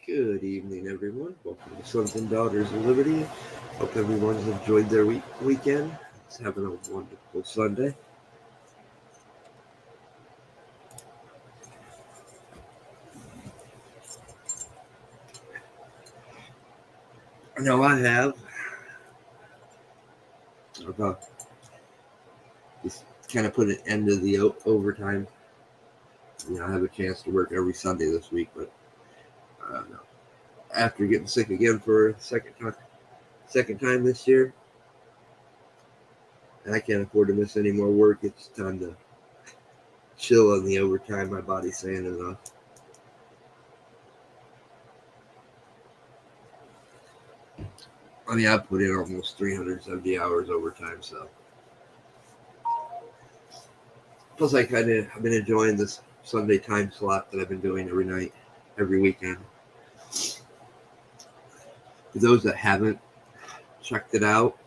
Good evening, everyone. Welcome to Sons and Daughters of Liberty. Hope everyone's enjoyed their weekend. It's having a wonderful Sunday. Now I have about just kind of put an end to the overtime. I have a chance to work every Sunday this week, but I don't know. After getting sick again for a second time this year, and I can't afford to miss any more work. It's time to chill on the overtime. My body's saying enough. I've put in almost 370 hours overtime, so. Plus, I've been enjoying this Sunday time slot that I've been doing every night, every weekend. For those that haven't checked it out,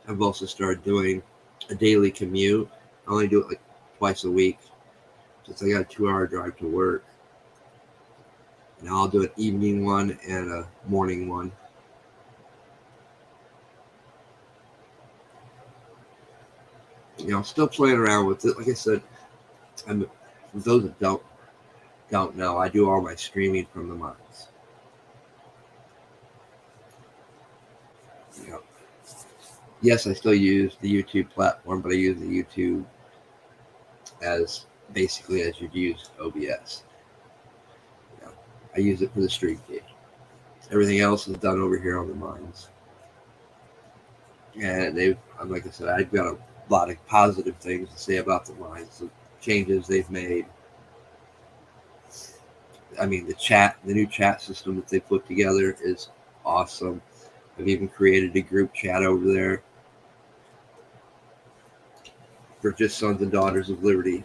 I've also started doing a daily commute. I only do it like twice a week, since I got a 2-hour drive to work. And I'll do an evening one and a morning one. Still playing around with it. Like I said, for those that don't know, I do all my streaming from the mines. Yes, I still use the YouTube platform, but I use the YouTube as basically as you'd use OBS. I use it for the stream feed. Everything else is done over here on the mines. And like I said, I've got a lot of positive things to say about the mines, the changes they've made. The new chat system that they put together is awesome. I've even created a group chat over there for just Sons and Daughters of Liberty.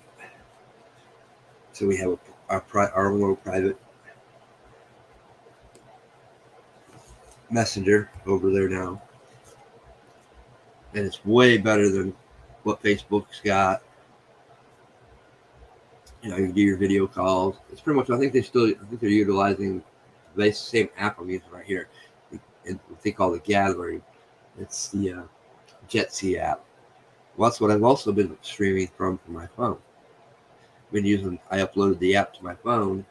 So we have our little private messenger over there now. And it's way better than what Facebook's got. You can do your video calls. It's pretty much, I think they're utilizing the same app I'm using right here. And what they call the Gathering. It's the Jetsy app. Well, that's what I've also been streaming from my phone. I uploaded the app to my phone,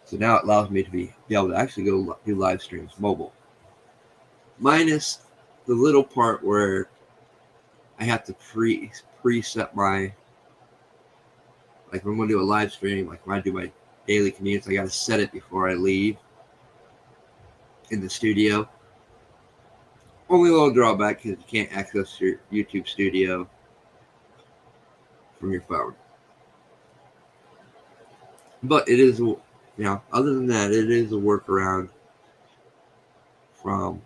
so now it allows me to be able to actually go do live streams mobile. Minus the little part where I have to preset my, like when I'm going to do a live stream, like when I do my daily commutes, I got to set it before I leave in the studio. Only a little drawback because you can't access your YouTube studio from your phone. But it is, other than that, it is a workaround from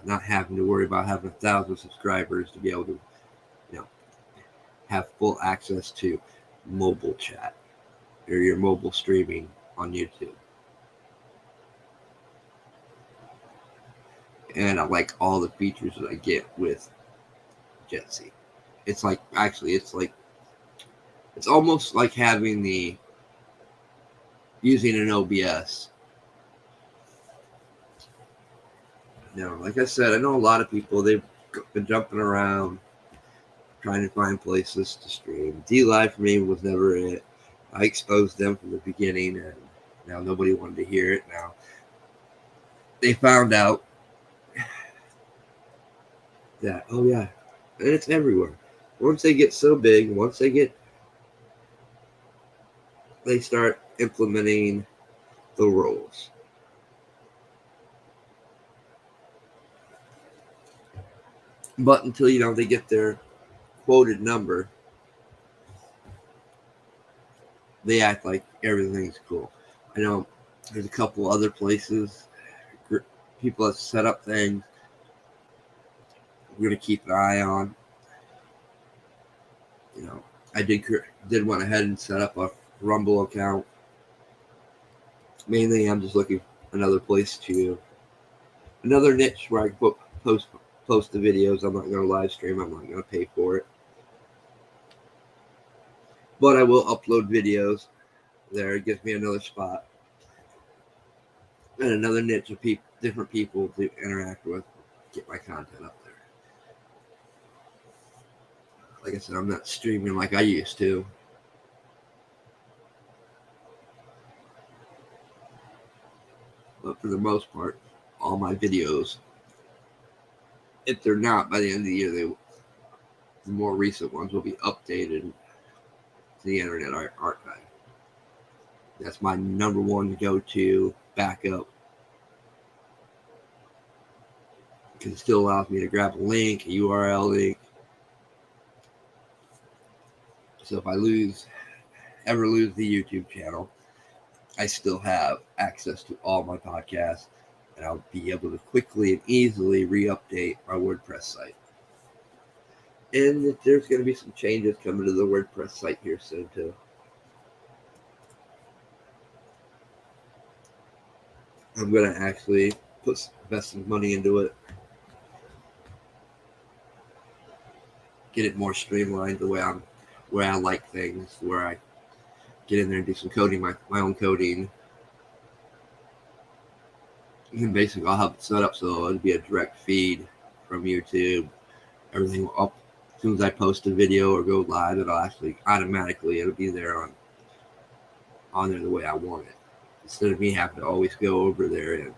not having to worry about having 1,000 subscribers to be able to, have full access to mobile chat or your mobile streaming on YouTube. And I like all the features that I get with Jetsy. It's almost like using an OBS. Now, like I said, I know a lot of people, they've been jumping around trying to find places to stream. D-Live for me was never it. I exposed them from the beginning, and now nobody wanted to hear it. Now they found out that, oh yeah, and it's everywhere. Once they get so big, they start implementing the rules. But until, they get their quoted number, they act like everything's cool. I know there's a couple other places, people that set up things we're going to keep an eye on. I did went ahead and set up a Rumble account. Mainly, I'm just looking for another niche where I can post the videos. I'm not going to live stream. I'm not going to pay for it. But I will upload videos there. It gives me another spot. and another niche of different people to interact with, get my content up there. Like I said, I'm not streaming like I used to. But for the most part, all my videos, if they're not by the end of the year, the more recent ones will be updated to the Internet Archive. That's my number one go-to backup because it still allows me to grab a link, a URL link. So if I ever lose the YouTube channel, I still have access to all my podcasts, and I'll be able to quickly and easily re-update my WordPress site. And there's going to be some changes coming to the WordPress site here soon too. I'm going to actually invest some money into it, get it more streamlined the way I like things, where I get in there and do some coding, my own coding. And basically, I'll have it set up so it'll be a direct feed from YouTube. Everything will up as soon as I post a video or go live. It'll actually it'll be there on there the way I want it, instead of me having to always go over there and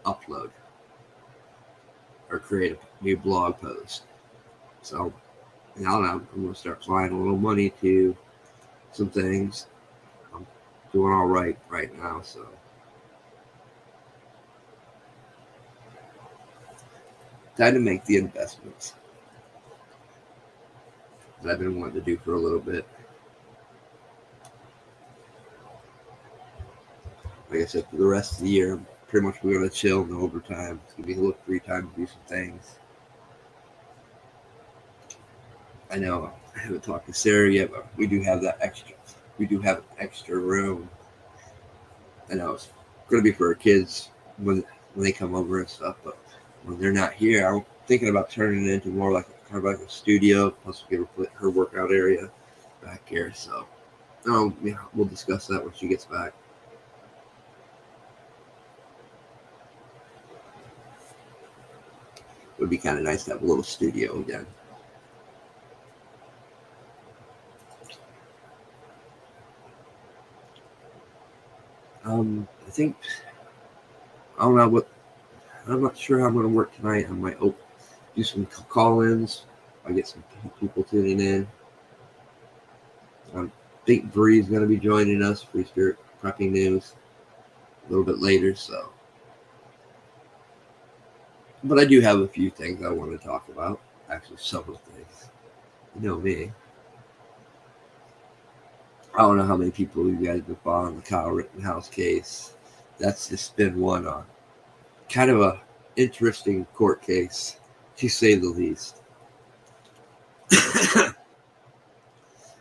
upload or create a new blog post. So now I'm going to start applying a little money to some things. I'm doing all right now, so time to make the investments that I've been wanting to do for a little bit. Like I said, for the rest of the year, I'm pretty much going to chill in overtime. It's going to be a little free time to do some things. I know I haven't talked to Sarah yet, but we do have that extra. We do have an extra room. I know it's going to be for our kids when they come over and stuff, but when they're not here, I'm thinking about turning it into more like a studio. Plus, we give her workout area back here. So, we'll discuss that when she gets back. It would be kind of nice to have a little studio again. I think I'm not sure how I'm going to work tonight. I might do some call-ins. I get some people tuning in. I think Bree's going to be joining us for Easter prepping news a little bit later. So, but I do have a few things I want to talk about. Actually, several things. You know me. I don't know how many people you guys have been following the Kyle Rittenhouse case. That's just been one on kind of a interesting court case, to say the least.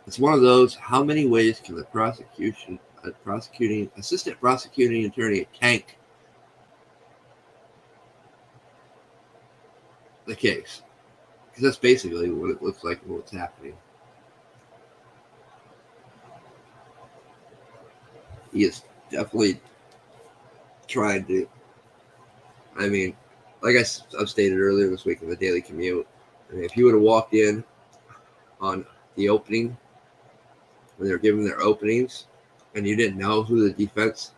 It's one of those, how many ways can the assistant prosecuting attorney tank the case? Because that's basically what it looks like and what's happening. He is definitely trying to, like I've stated earlier this week in the Daily Commute, if you would have walked in on the opening, when they were giving their openings, and you didn't know who the defense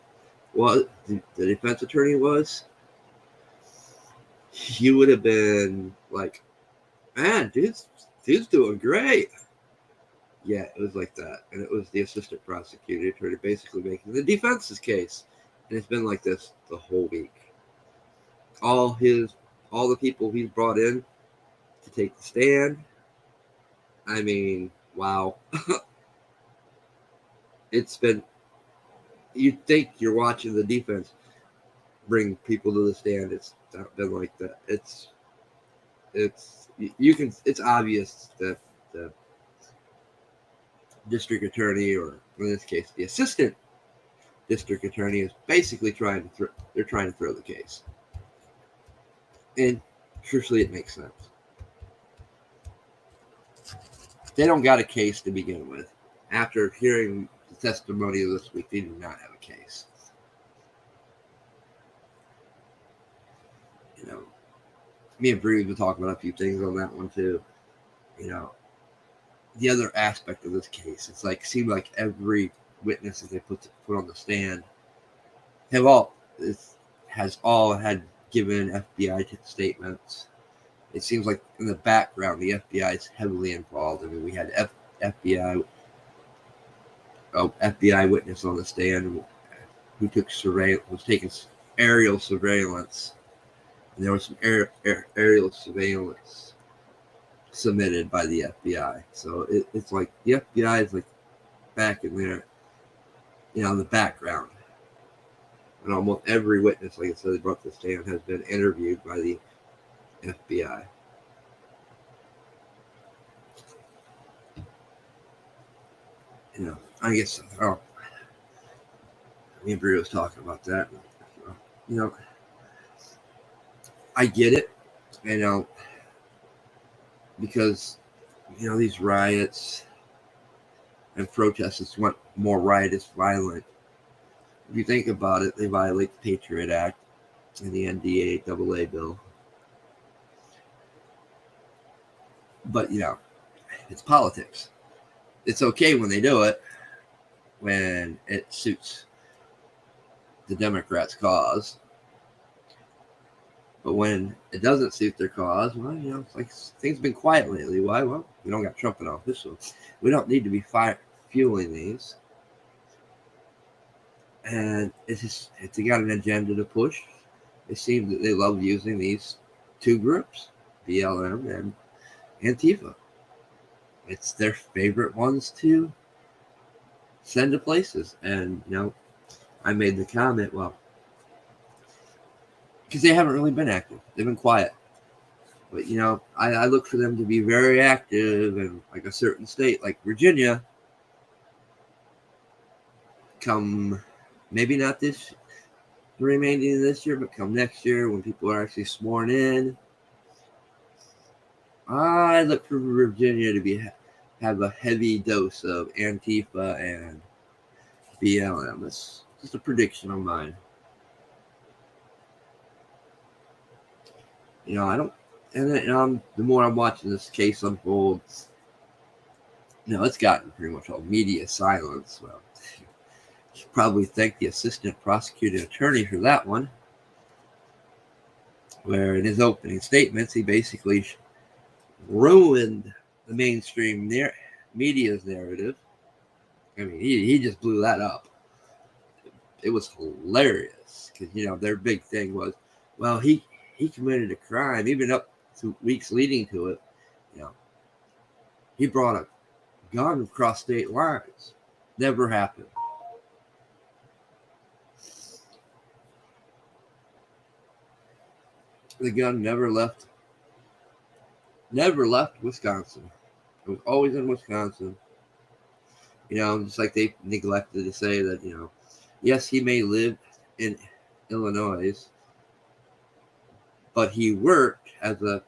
attorney was, you would have been like, man, dude's doing great. Yeah, it was like that. And it was the assistant prosecutor attorney basically making the defense's case. And it's been like this the whole week. All the people he's brought in to take the stand. Wow. It's been, you'd think you're watching the defense bring people to the stand. It's not been like that. It's obvious that the district attorney, or in this case, the assistant district attorney, is basically trying to throw the case. And truthfully, it makes sense. They don't got a case to begin with. After hearing the testimony of this week, they do not have a case. Me and Bree have been talking about a few things on that one too. You know, the other aspect of this case, it's like seemed like every witness that they put on the stand have all has all had given FBI statements. It seems like in the background the FBI is heavily involved. I mean, we had FBI FBI witness on the stand who took was taking aerial surveillance, and there was some aerial surveillance submitted by the FBI. So it's like the FBI is like back in there, in the background. And almost every witness, like I said, they brought to the stand has been interviewed by the FBI. I guess, me and Brie was talking about that. I get it, because, these riots and protests just went more riotous, violent. If you think about it, they violate the Patriot Act and the NDAA bill. But, it's politics. It's okay when they do it, when it suits the Democrats' cause. But when it doesn't suit their cause, well, it's like things have been quiet lately. Why? Well, we don't got Trump in office, so we don't need to be fueling these. And it's got an agenda to push. It seems that they love using these two groups, BLM and Antifa. It's their favorite ones to send to places. And, I made the comment, well, because they haven't really been active. They've been quiet. But, I look for them to be very active in like a certain state, like Virginia, come maybe not the remaining of this year, but come next year when people are actually sworn in. I look for Virginia to have a heavy dose of Antifa and BLM. That's just a prediction of mine. I don't, and the more I'm watching this case unfold, it's gotten pretty much all media silence. Well, you should probably thank the assistant prosecuting attorney for that one, where in his opening statements, he basically ruined the mainstream media's narrative. I mean, he just blew that up. It was hilarious because, their big thing was, well, he committed a crime, even up to weeks leading to it. He brought a gun across state lines. Never happened. The gun never left Wisconsin. It was always in Wisconsin. Just like they neglected to say that, yes, he may live in Illinois, but he worked as a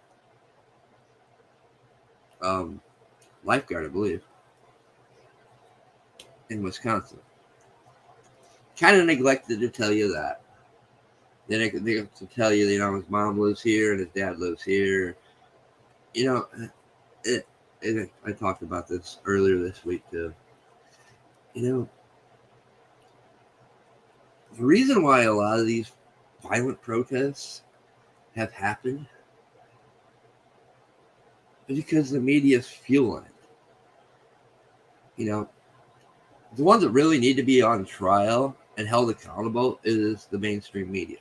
lifeguard, I believe, in Wisconsin. Kind of neglected to tell you that. Then they could tell you, his mom lives here and his dad lives here. I talked about this earlier this week too. The reason why a lot of these violent protests have happened is because the media is fueling it. The ones that really need to be on trial and held accountable is the mainstream media.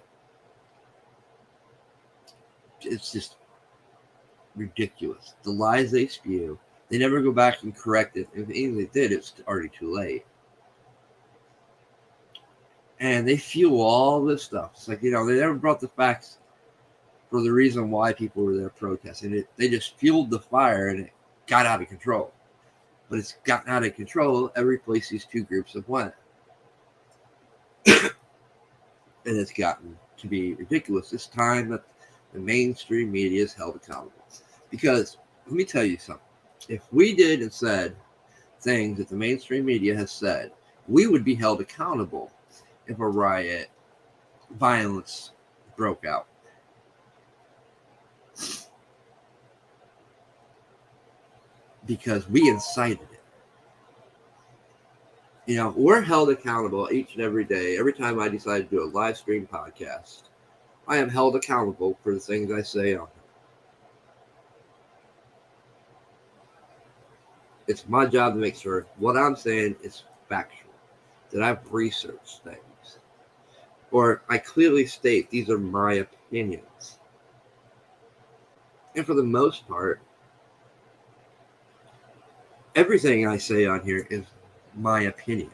It's just ridiculous. The lies they spew, they never go back and correct it. If even they did, it's already too late. And they fuel all this stuff. It's like, they never brought the facts for the reason why people were there protesting. They just fueled the fire and it got out of control. But it's gotten out of control every place these two groups have went. And it's gotten to be ridiculous this time that the mainstream media is held accountable. Because, let me tell you something. If we did and said things that the mainstream media has said, we would be held accountable if a riot, violence broke out. because we incited it. We're held accountable each and every day. Every time I decide to do a live stream podcast, I am held accountable for the things I say on it. It's my job to make sure what I'm saying is factual, that I've researched things, or I clearly state these are my opinions. And for the most part, everything I say on here is my opinion.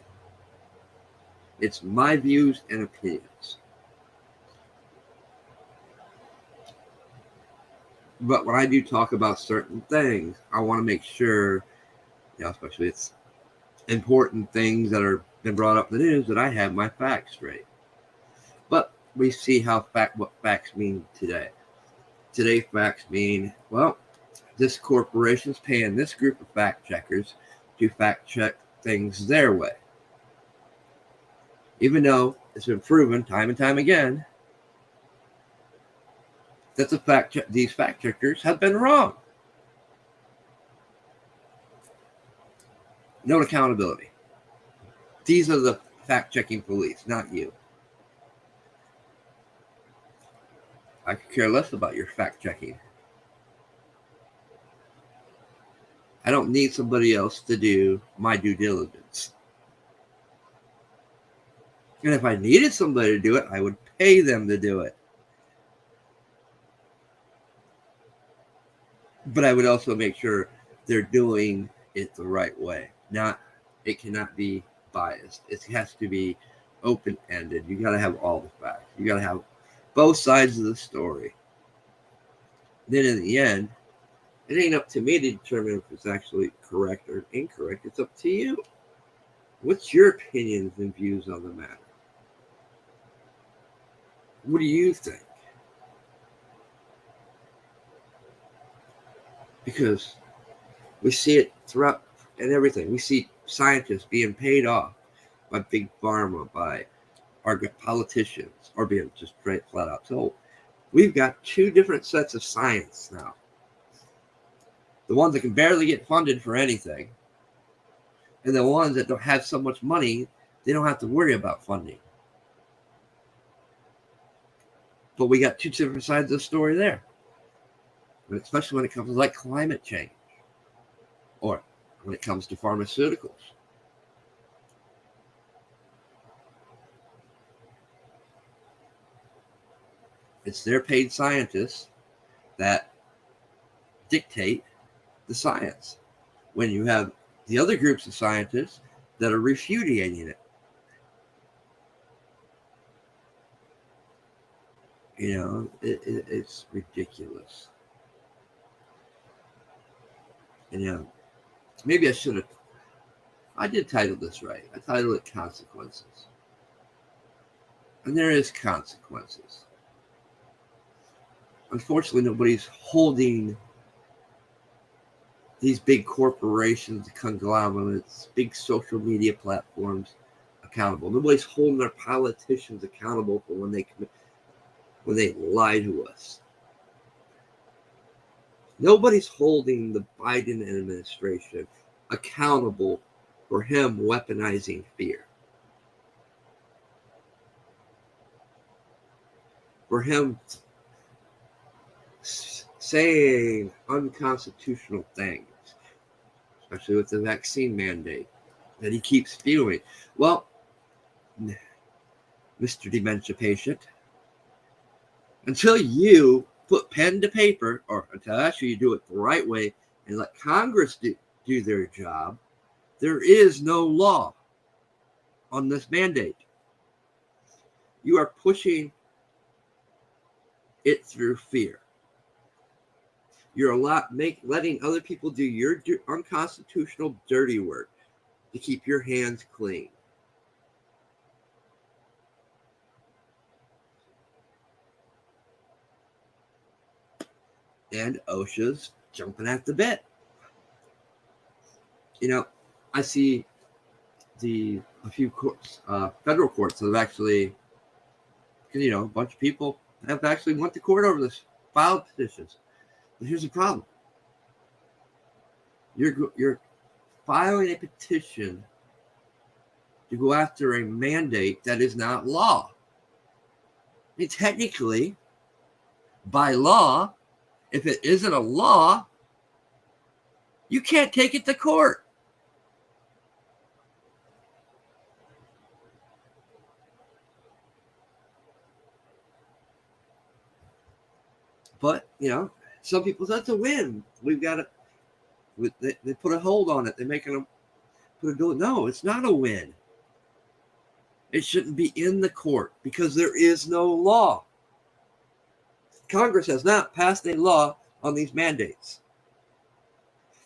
It's my views and opinions. But when I do talk about certain things, I want to make sure, especially it's important things that are been brought up in the news, that I have my facts straight. But we see what facts mean today. Today, facts mean, well, this corporation's paying this group of fact checkers to fact check things their way. Even though it's been proven time and time again that these fact checkers have been wrong. No accountability. These are the fact-checking police, not you. I could care less about your fact-checking. I don't need somebody else to do my due diligence. And if I needed somebody to do it, I would pay them to do it. But I would also make sure they're doing it the right way. It cannot be biased. It has to be open-ended. You got to have all the facts. You got to have both sides of the story. Then in the end, it ain't up to me to determine if it's actually correct or incorrect. It's up to you. What's your opinions and views on the matter? What do you think? Because we see it throughout and everything. We see scientists being paid off by big pharma, by our politicians, or being just straight flat out told. We've got two different sets of science now. The ones that can barely get funded for anything, and the ones that don't have so much money, they don't have to worry about funding. But we got two different sides of the story there. Especially when it comes to like climate change, or when it comes to pharmaceuticals. It's their paid scientists that dictate the science, when you have the other groups of scientists that are refuting it. It's ridiculous. And maybe I should have. I did title this right. I titled it Consequences. And there is consequences. Unfortunately, nobody's holding these big corporations, conglomerates, big social media platforms accountable. Nobody's holding their politicians accountable for when they lie to us. Nobody's holding the Biden administration accountable for him weaponizing fear. For him saying unconstitutional things, especially with the vaccine mandate that he keeps spewing. Well, Mr. Dementia patient, until you put pen to paper, or until actually you do it the right way and let Congress do their job, there is no law on this mandate. You are pushing it through fear. You're letting other people do your unconstitutional dirty work to keep your hands clean. And OSHA's jumping at the bit. I see a few courts, federal courts that have actually, a bunch of people have actually went to court over this, filed petitions. But here's the problem. You're filing a petition to go after a mandate that is not law. I mean, technically, by law, if it isn't a law, you can't take it to court. But, some people say that's a win. We've got to, they put a hold on it. They're making them put a deal. No, it's not a win. It shouldn't be in the court because there is no law. Congress has not passed a law on these mandates.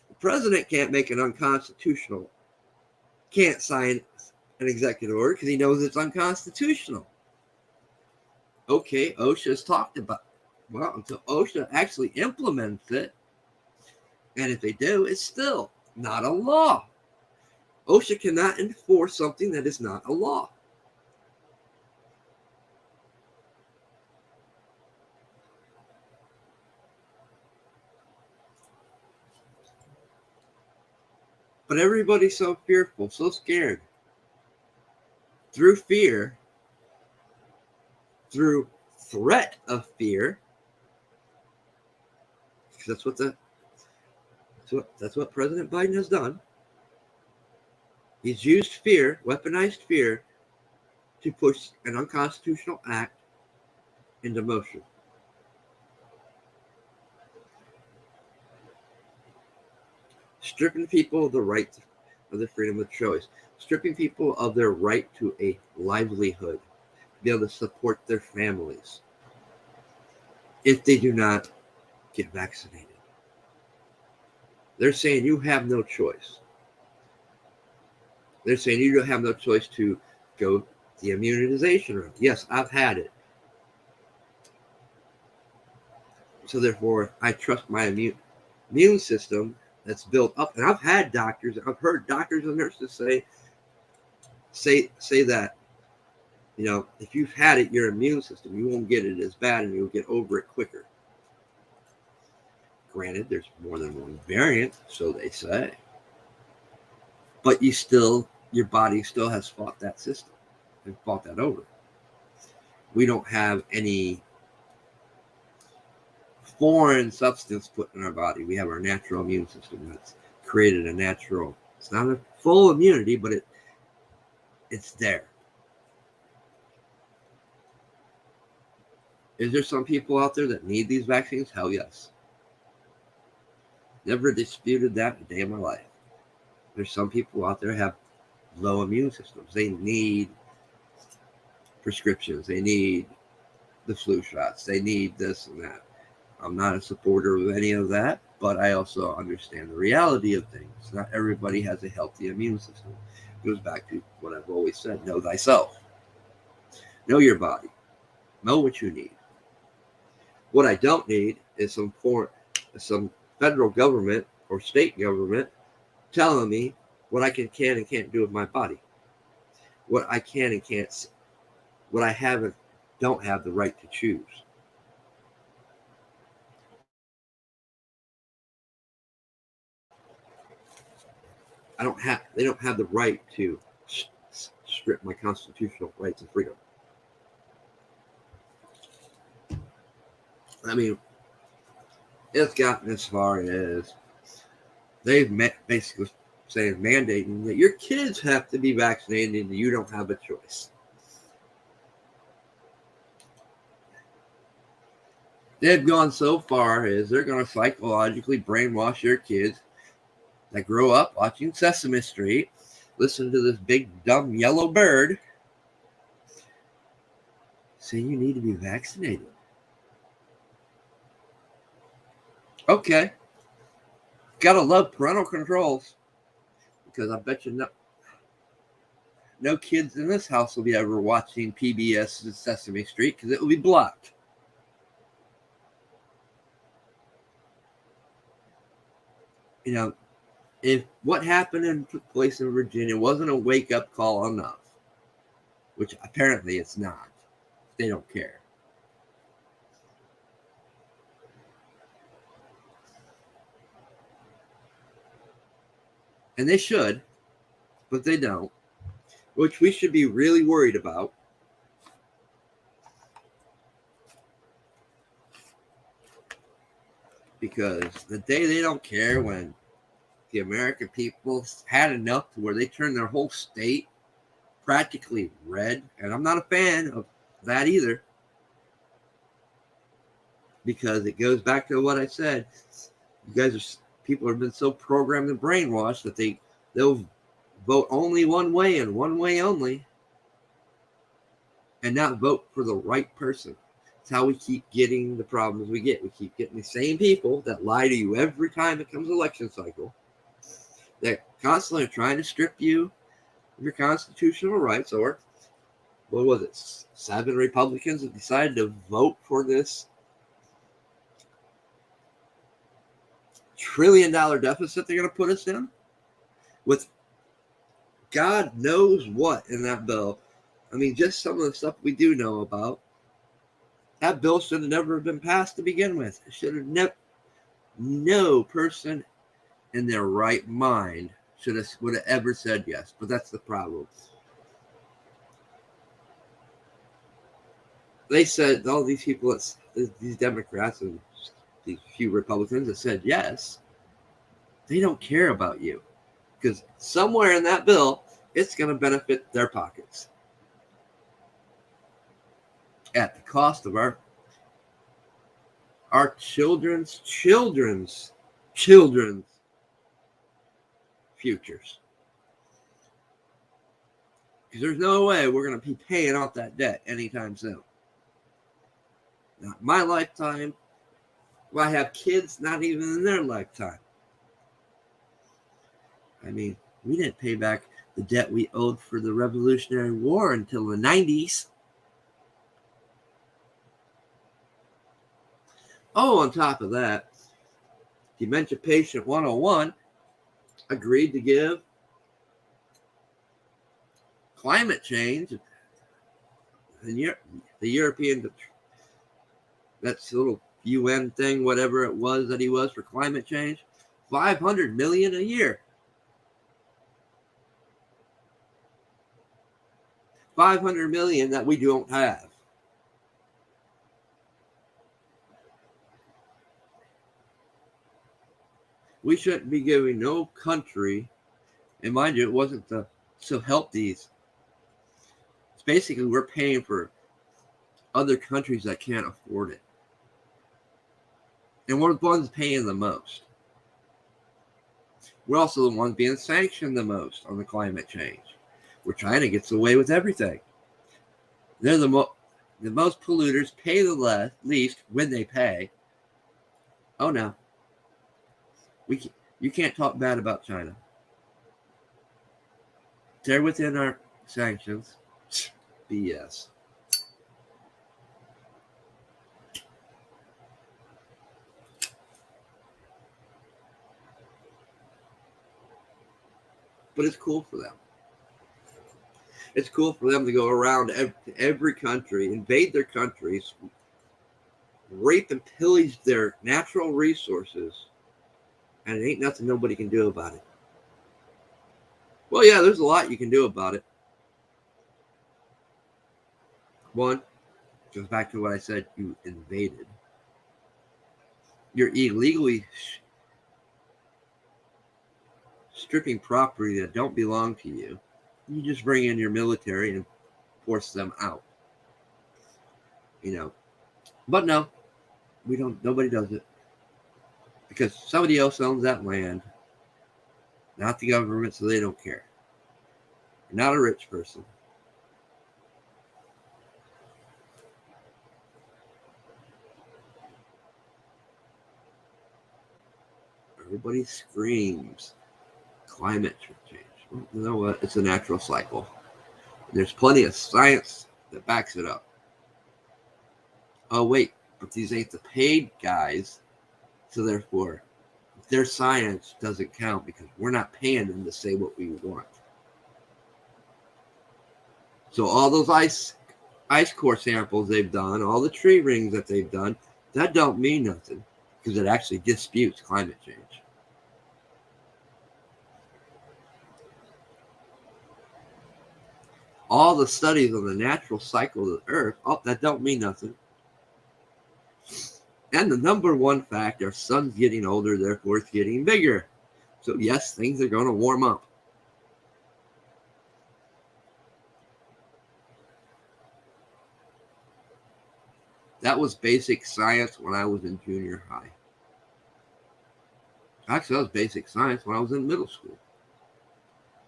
The president can't make it unconstitutional, can't sign an executive order because he knows it's unconstitutional. Okay, OSHA's talked about, well, until OSHA actually implements it, and if they do, it's still not a law. OSHA cannot enforce something that is not a law. But everybody's so fearful, so scared. Through fear, through threat of fear, because that's what President Biden has done. He's used fear, weaponized fear, to push an unconstitutional act into motion. Stripping people of the right of the freedom of choice, stripping people of their right to a livelihood, to be able to support their families if they do not get vaccinated. They're saying you have no choice. They're saying you don't have no choice to go the immunization route. Yes, I've had it. So therefore, I trust my immune system that's built up. And I've had doctors, I've heard doctors and nurses say that, if you've had it, your immune system, you won't get it as bad and you'll get over it quicker. Granted, there's more than one variant, so they say. But your body still has fought that system and fought that over. We don't have any foreign substance put in our body. We have our natural immune system that's created a natural, it's not a full immunity, but it's there. Is there some people out there that need these vaccines? Hell yes. Never disputed that a day in my life. There's some people out there have low immune systems. They need prescriptions. They need the flu shots. They need this and that. I'm not a supporter of any of that, but I also understand the reality of things. Not everybody has a healthy immune system. It goes back to what I've always said, know thyself. Know your body. Know what you need. What I don't need is some federal government or state government telling me what I can and can't do with my body. What I can and can't, what I don't have the right to choose. They don't have the right to strip my constitutional rights and freedom. I mean, it's gotten as far as they've basically saying, mandating that your kids have to be vaccinated and you don't have a choice. They've gone so far as they're going to psychologically brainwash your kids that grow up watching Sesame Street, listen to this big, dumb, yellow bird say you need to be vaccinated. Okay. Gotta love parental controls, because I bet you no kids in this house will be ever watching PBS's Sesame Street because it will be blocked. If what happened and took place in Virginia wasn't a wake-up call enough, which apparently it's not, they don't care. And they should, but they don't, which we should be really worried about. Because the day they don't care, when the American people had enough to where they turned their whole state practically red, and I'm not a fan of that either, because it goes back to what I said. You guys are people have been so programmed and brainwashed that they'll vote only one way and one way only, and not vote for the right person. It's how we keep getting the problems we get. We keep getting the same people that lie to you every time it comes election cycle, that constantly are trying to strip you of your constitutional rights. Or what was it? 7 Republicans have decided to vote for this $1 trillion deficit they're going to put us in, with God knows what in that bill. I mean, just some of the stuff we do know about. That bill should have never been passed to begin with. It should have never. No person in their right mind would have ever said yes. But that's the problem. They said all these people, these Democrats and these few Republicans that said yes, they don't care about you, because somewhere in that bill, it's going to benefit their pockets at the cost of our children's futures. Because there's no way we're going to be paying off that debt anytime soon. Not my lifetime. Well, I have kids not even in their lifetime. I mean, we didn't pay back the debt we owed for the Revolutionary War until the 90s. Oh, on top of that, Dementia Patient 101 agreed to give climate change, the European, that's a little UN thing, whatever it was that he was for climate change, $500 million a year. $500 million that we don't have. We shouldn't be giving no country, and mind you, it wasn't to help these. It's basically we're paying for other countries that can't afford it. And we're the ones paying the most. We're also the ones being sanctioned the most on the climate change. We're trying to get away with everything. They're the most polluters, pay the least when they pay. Oh no. You can't talk bad about China. They're within our sanctions. BS. But it's cool for them. It's cool for them to go around every country, invade their countries, rape and pillage their natural resources, and it ain't nothing nobody can do about it. Well, yeah, there's a lot you can do about it. One, goes back to what I said, you invaded. You're illegally stripping property that don't belong to you. You just bring in your military and force them out. But no, we don't. Nobody does it. Because somebody else owns that land, not the government, so they don't care. You're not a rich person. Everybody screams climate change. Well, you know what? It's a natural cycle. There's plenty of science that backs it up. Oh, wait, but these ain't the paid guys. So therefore, their science doesn't count because we're not paying them to say what we want. So all those ice core samples they've done, all the tree rings that they've done, that don't mean nothing because it actually disputes climate change. all the studies on the natural cycle of the earth, oh, that don't mean nothing. And the number one fact, our sun's getting older, therefore it's getting bigger. So yes, things are going to warm up. That was basic science when I was in junior high. Actually, that was basic science when I was in middle school.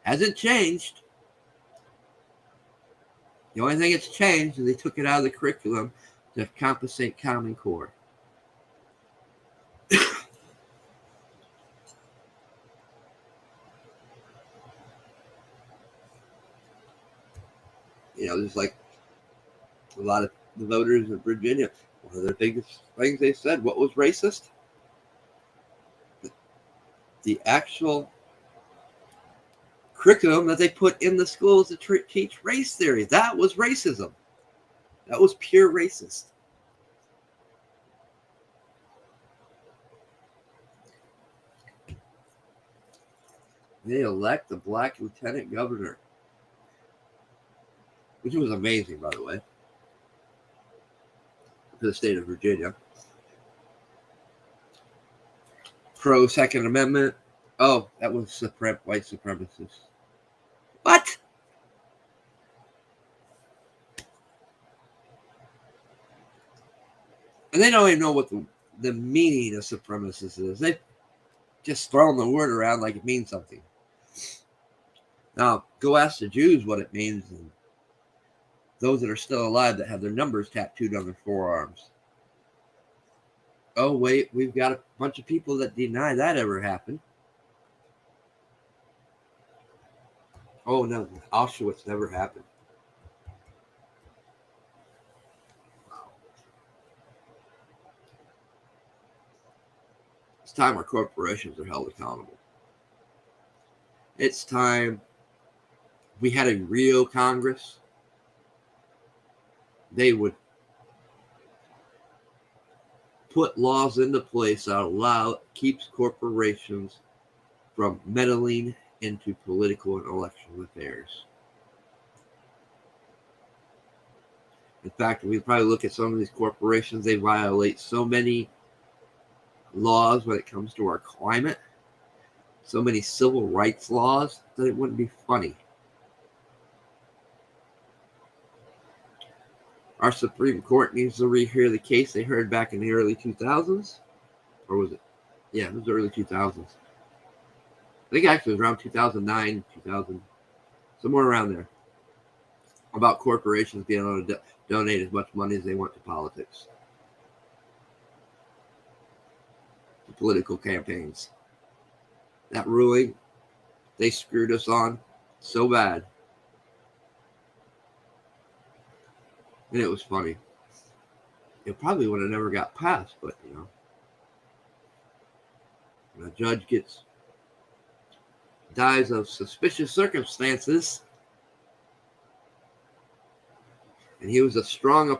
Hasn't changed. The only thing that's changed is they took it out of the curriculum to compensate Common Core. Just like a lot of the voters in Virginia, one of the biggest things they said, what was racist? The actual curriculum that they put in the schools to teach race theory. That was racism. That was pure racist. They elect a black lieutenant governor, which was amazing, by the way, for the state of Virginia. Pro Second Amendment. Oh, that was white supremacists. What? And they don't even know what the meaning of supremacist is. They just throwing the word around like it means something. Now, go ask the Jews what it means, and those that are still alive that have their numbers tattooed on their forearms. Oh, wait, we've got a bunch of people that deny that ever happened. Oh, no, Auschwitz never happened. Wow. It's time our corporations are held accountable. It's time we had a real Congress. They would put laws into place that keeps corporations from meddling into political and election affairs. In fact, we probably look at some of these corporations, they violate so many laws when it comes to our climate, so many civil rights laws, that it wouldn't be funny. Our Supreme Court needs to rehear the case they heard back in the early 2000s. Or was it? Yeah, it was the early 2000s. I think actually it was around 2009, 2000, somewhere around there. About corporations being able to donate as much money as they want to politics. To political campaigns. That ruling, they screwed us on so bad. And it was funny. It probably would have never got passed, but when a judge dies of suspicious circumstances, and he was a strong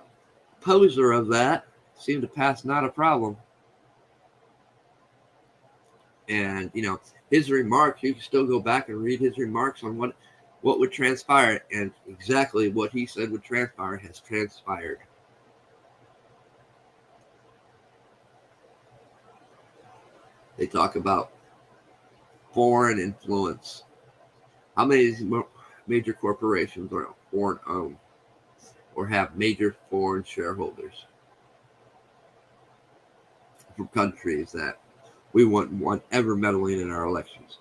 opposer of that, seemed to pass not a problem. And his remarks, you can still go back and read his remarks on what would transpire, and exactly what he said would transpire has transpired. They talk about foreign influence. How many of these major corporations are foreign owned or have major foreign shareholders from countries that we wouldn't want ever meddling in our elections?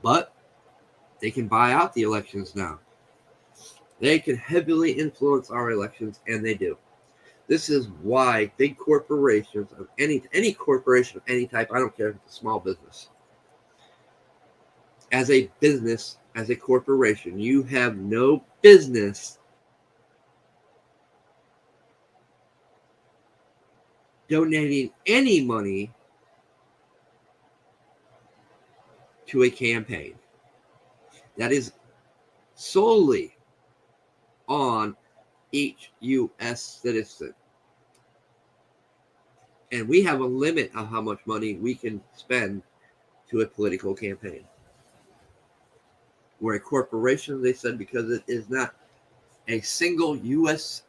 But they can buy out the elections now. They can heavily influence our elections, and they do. This is why big corporations of any corporation of any type, I don't care if it's a small business, as a corporation, you have no business donating any money to a campaign. That is solely on each U.S. citizen. And we have a limit of how much money we can spend to a political campaign. Where a corporation, they said, because it is not a single U.S.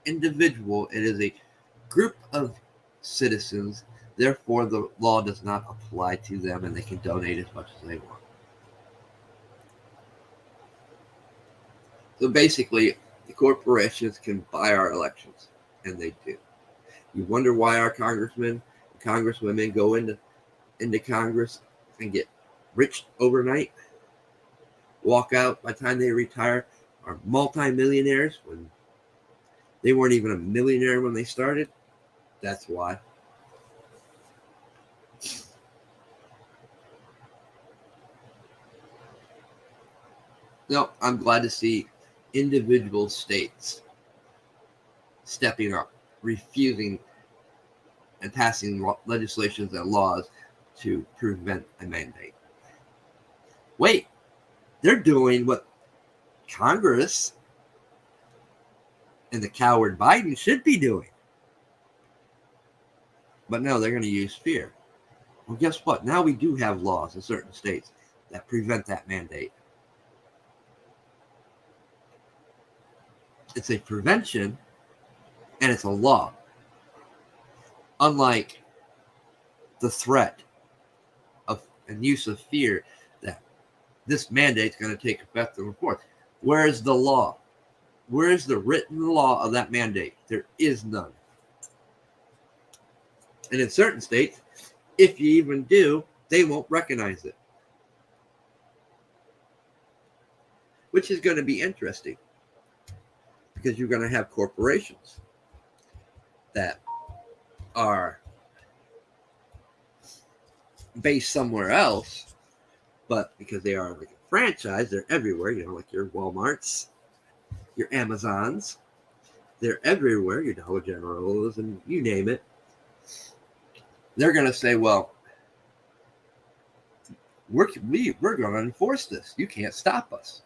individual. It is a group of citizens. Therefore, the law does not apply to them, and they can donate as much as they want. So basically, the corporations can buy our elections, and they do. You wonder why our congressmen and congresswomen go into Congress and get rich overnight, walk out by the time they retire, are multimillionaires when they weren't even a millionaire when they started. That's why. No, I'm glad to see individual states stepping up, refusing and passing legislations and laws to prevent a mandate. Wait, they're doing what Congress and the coward Biden should be doing. But no, they're going to use fear. Well, guess what? Now we do have laws in certain states that prevent that mandate. It's a prevention and it's a law. Unlike the threat of and use of fear that this mandate is going to take effect on the 4th. Where is the law? Where is the written law of that mandate? There is none. And in certain states, if you even do, they won't recognize it. Which is going to be interesting. Because you're going to have corporations that are based somewhere else, but because they are like a franchise, they're everywhere, like your Walmarts, your Amazons, they're everywhere, your Dollar Generals, and you name it. They're going to say, well, we're going to enforce this. You can't stop us,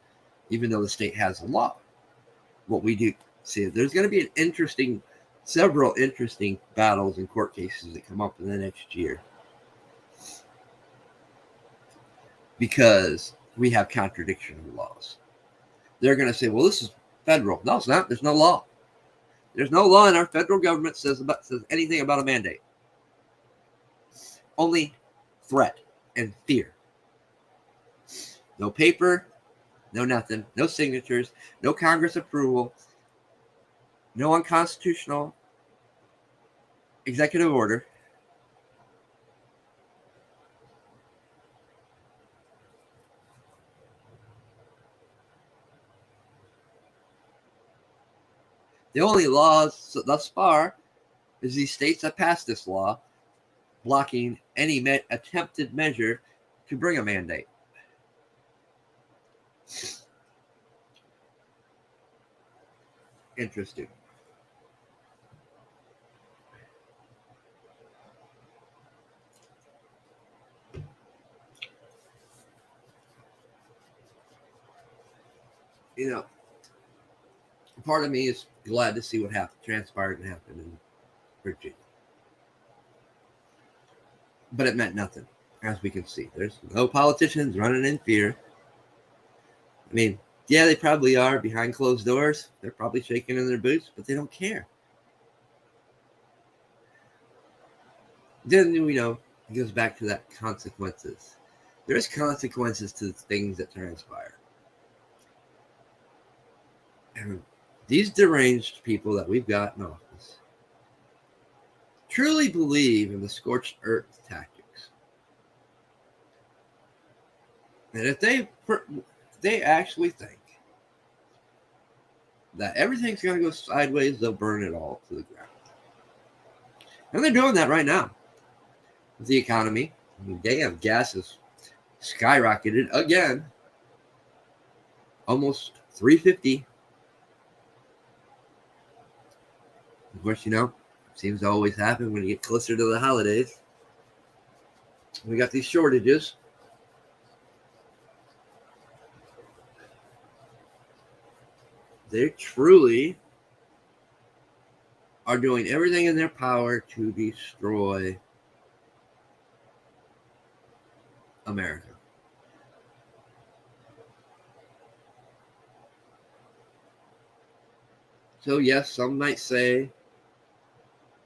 even though the state has a law. What we do, see, there's going to be several interesting battles and court cases that come up in the next year. Because we have contradiction of laws. They're going to say, well, this is federal. No, it's not. There's no law. There's no law in our federal government says anything about a mandate. Only threat and fear. No paper, no nothing, no signatures, no Congress approval, no unconstitutional executive order. The only laws thus far is these states that passed this law blocking any attempted measure to bring a mandate. Interesting. Part of me is glad to see what transpired and happened in Virginia. But it meant nothing, as we can see. There's no politicians running in fear. I mean, yeah, they probably are behind closed doors. They're probably shaking in their boots, but they don't care. Then, it goes back to that consequences. There's consequences to the things that transpire. And these deranged people that we've got in office truly believe in the scorched earth tactics. And if they actually think that everything's going to go sideways, they'll burn it all to the ground. And they're doing that right now with the economy. I mean, damn, gas has skyrocketed again. Almost $3.50. Of course, it seems to always happen when you get closer to the holidays. We got these shortages. They truly are doing everything in their power to destroy America. So, yes, some might say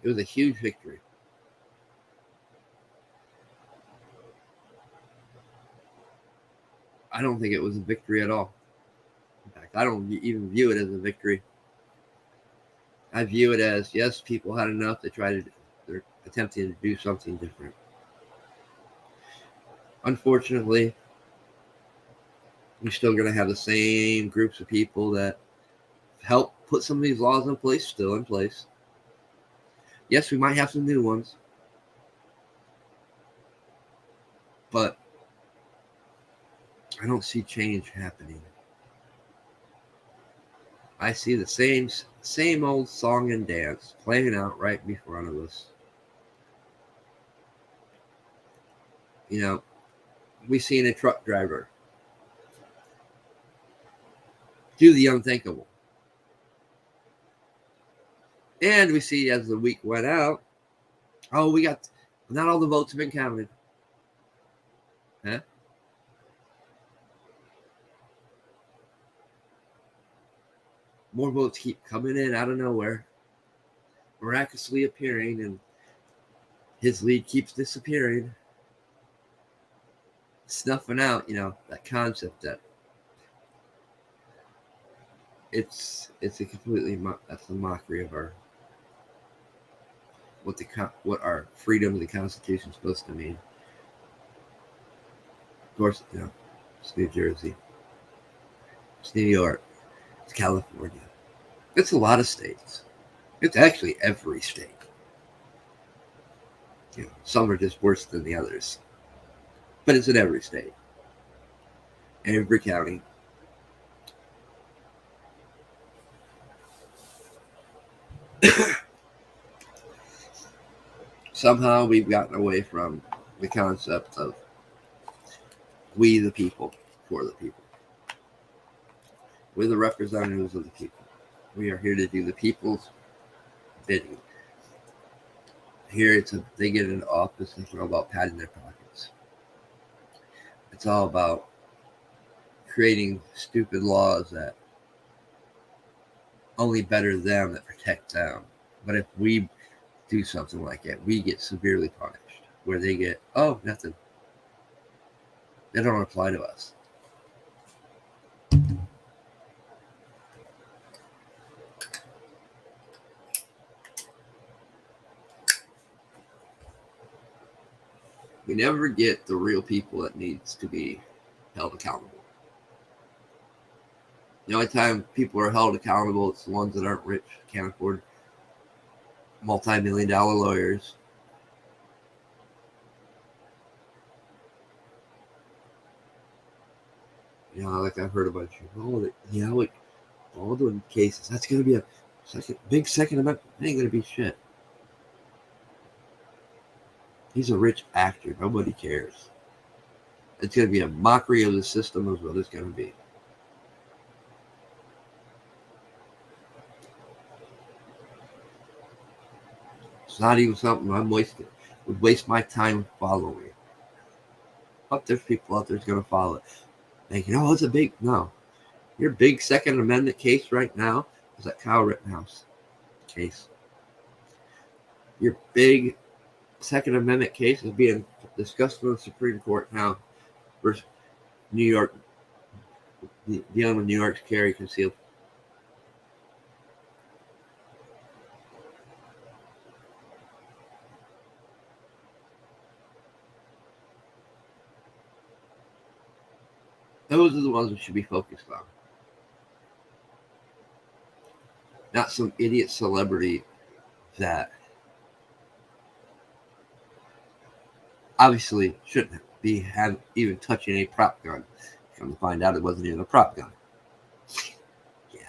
it was a huge victory. I don't think it was a victory at all. In fact, I don't even view it as a victory. I view it as, yes, people had enough. They're attempting to do something different. Unfortunately, we're still going to have the same groups of people that help put some of these laws in place, still in place. Yes, we might have some new ones, but I don't see change happening. I see the same old song and dance playing out right in front of us. You know, we seen a truck driver do the unthinkable. And we see as the week went out, oh, not all the votes have been counted. Huh? More votes keep coming in out of nowhere, miraculously appearing, and his lead keeps disappearing, snuffing out, that concept that it's a completely that's a mockery of our what our freedom of the Constitution is supposed to mean. Of course, it's New Jersey, it's New York, it's California. It's a lot of states. It's actually every state. Some are just worse than the others, but it's in every state, every county. Somehow we've gotten away from the concept of we the people, for the people. We're the representatives of the people. We are here to do the people's bidding. Here, they get into office, it's all about padding their pockets. It's all about creating stupid laws that only better them, that protect them. But if we do something like that, we get severely punished. Where they get, oh, nothing. They don't apply to us. We never get the real people that needs to be held accountable. The only time people are held accountable, it's the ones that aren't rich, can't afford multi-million-dollar lawyers. Like I've heard about Baldwin cases. That's going to be a big Second Amendment. It ain't going to be shit. He's a rich actor. Nobody cares. It's going to be a mockery of the system is what it's going to be. It's not even something would waste my time following. But there's people out there's going to follow it. Thinking, oh, it's a big, no. Your big Second Amendment case right now is that Kyle Rittenhouse case. Your big Second Amendment case is being discussed in the Supreme Court now versus New York, dealing with New York's carry concealed. Those are the ones we should be focused on. Not some idiot celebrity that obviously shouldn't be even touching a prop gun. Come to find out, it wasn't even a prop gun. Yeah.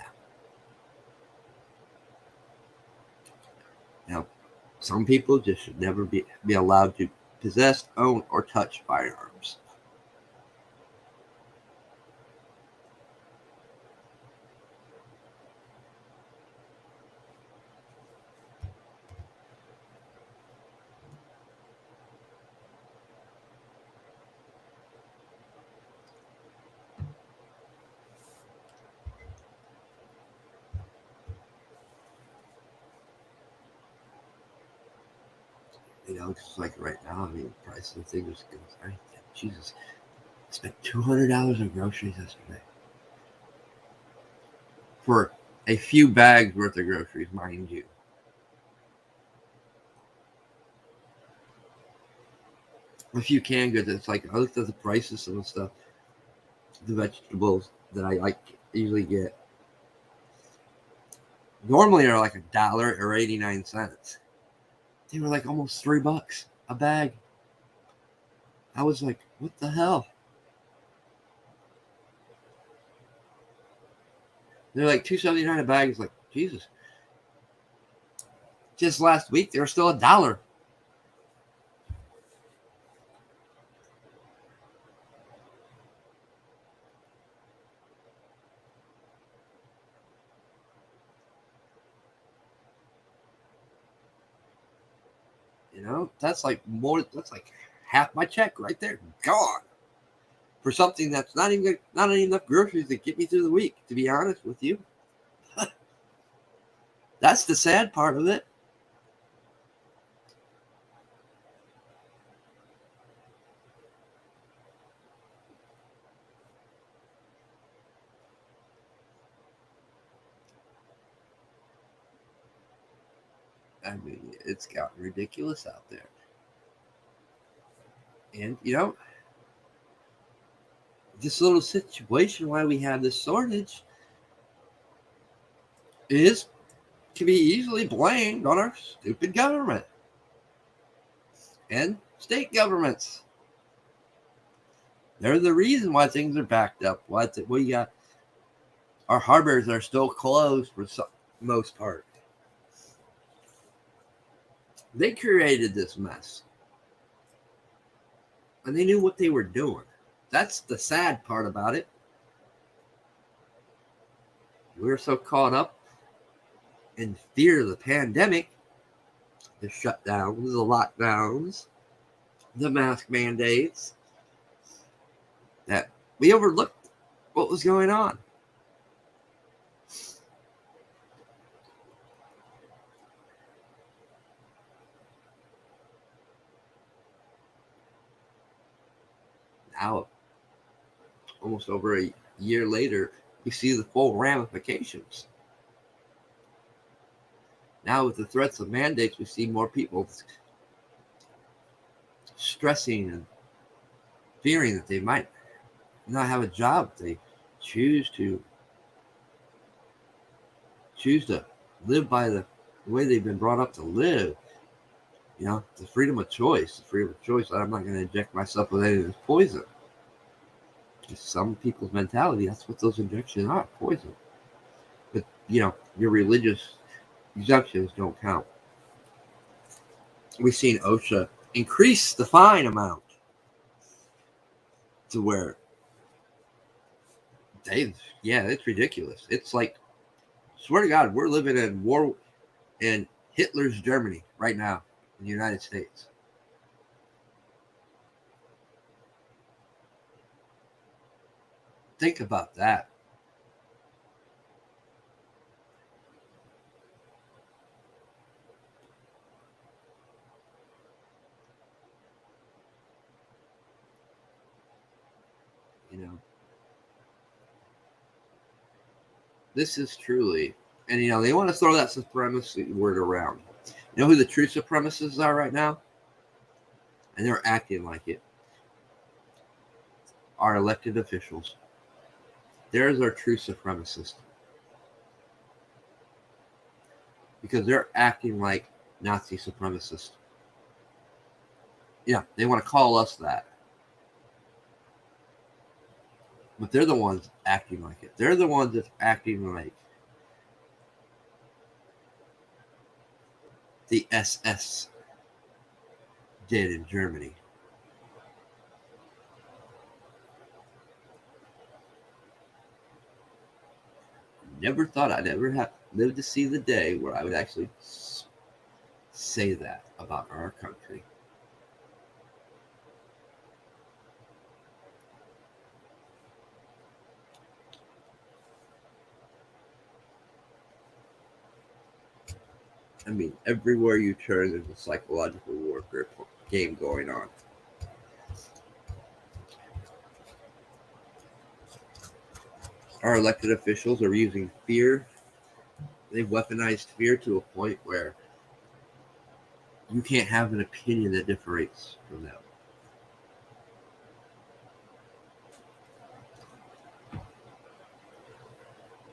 Now, some people just should never be allowed to possess, own, or touch firearms. Just like right now, I mean, the price of the thing was going. Jesus, I spent $200 on groceries yesterday for a few bags worth of groceries, mind you. A few canned goods. It's like I looked at the prices of the stuff, the vegetables that I like usually get. Normally are like $1 or 89 cents. They were like almost $3 a bag. I was like, what the hell? They're like $2.79 a bag. It's like, Jesus. Just last week they were still $1. That's like more. That's like half my check right there, gone for something that's not even enough groceries to get me through the week. To be honest with you, that's the sad part of it. I mean, it's gotten ridiculous out there, and this little situation why we have this shortage is can be easily blamed on our stupid government and state governments. They're the reason why things are backed up. Why we got our harbors are still closed for the most part. They created this mess, and they knew what they were doing. That's the sad part about it. We're so caught up in fear of the pandemic, the shutdowns, the lockdowns, the mask mandates, that we overlooked what was going on. Now, almost over a year later, we see the full ramifications. Now, with the threats of mandates, we see more people stressing and fearing that they might not have a job if they choose to live by the way they've been brought up to live. The freedom of choice. The freedom of choice. I'm not going to inject myself with any of this poison. Some people's mentality, that's what those injections are, poison. But, your religious exemptions don't count. We've seen OSHA increase the fine amount to where it's ridiculous. It's like, swear to God, we're living in war in Hitler's Germany right now in the United States. Think about that. This is truly, and they want to throw that supremacy word around. You know who the true supremacists are right now? And they're acting like it. Our elected officials. There's our true supremacists. Because they're acting like Nazi supremacists. Yeah, they want to call us that. But they're the ones acting like it. They're the ones that's acting like the SS did in Germany. Never thought I'd ever have lived to see the day where I would actually say that about our country. I mean, everywhere you turn, there's a psychological warfare game going on. Our elected officials are using fear. They've weaponized fear to a point where you can't have an opinion that differs from them.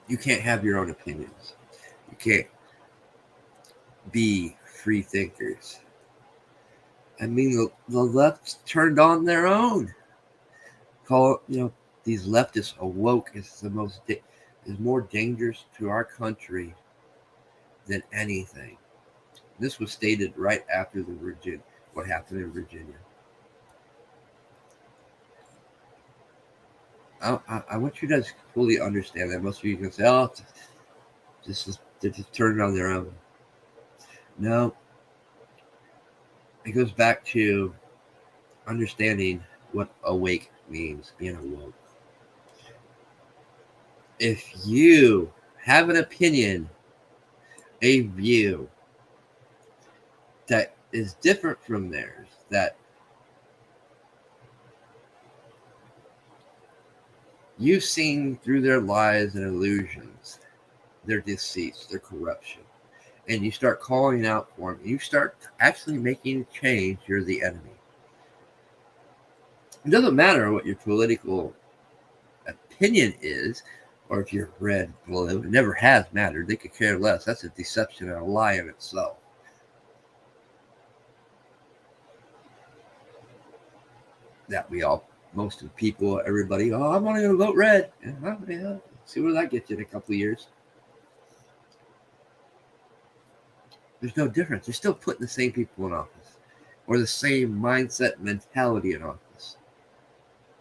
You can't have your own opinions. You can't be free thinkers. I mean, the left turned on their own. Call these leftists awoke is is more dangerous to our country than anything. This was stated right after what happened in Virginia. I want you to fully understand that. Most of you can say, "Oh, they're just turning on their own." No, it goes back to understanding what awake means, being awoke. If you have an opinion, a view that is different from theirs, that you've seen through their lies and illusions, their deceits, their corruption, and you start calling out for them, you start actually making change, you're the enemy. It doesn't matter what your political opinion is, or if you're red, blue. It never has mattered. They could care less. That's a deception and a lie in itself. That most of the people, everybody, oh, I'm only going to vote red. Yeah, see where that gets you in a couple of years. There's no difference. They're still putting the same people in office, or the same mindset, mentality in office.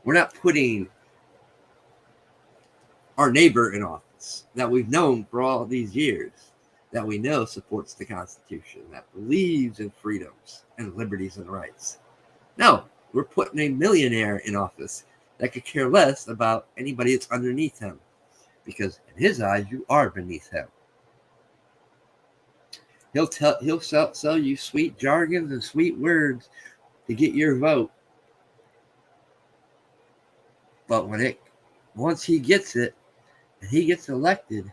We're not putting our neighbor in office that we've known for all these years, that we know supports the Constitution, that believes in freedoms and liberties and rights. No, we're putting a millionaire in office that could care less about anybody that's underneath him, because in his eyes, you are beneath him. He'll sell you sweet jargons and sweet words to get your vote. But once he gets it and he gets elected,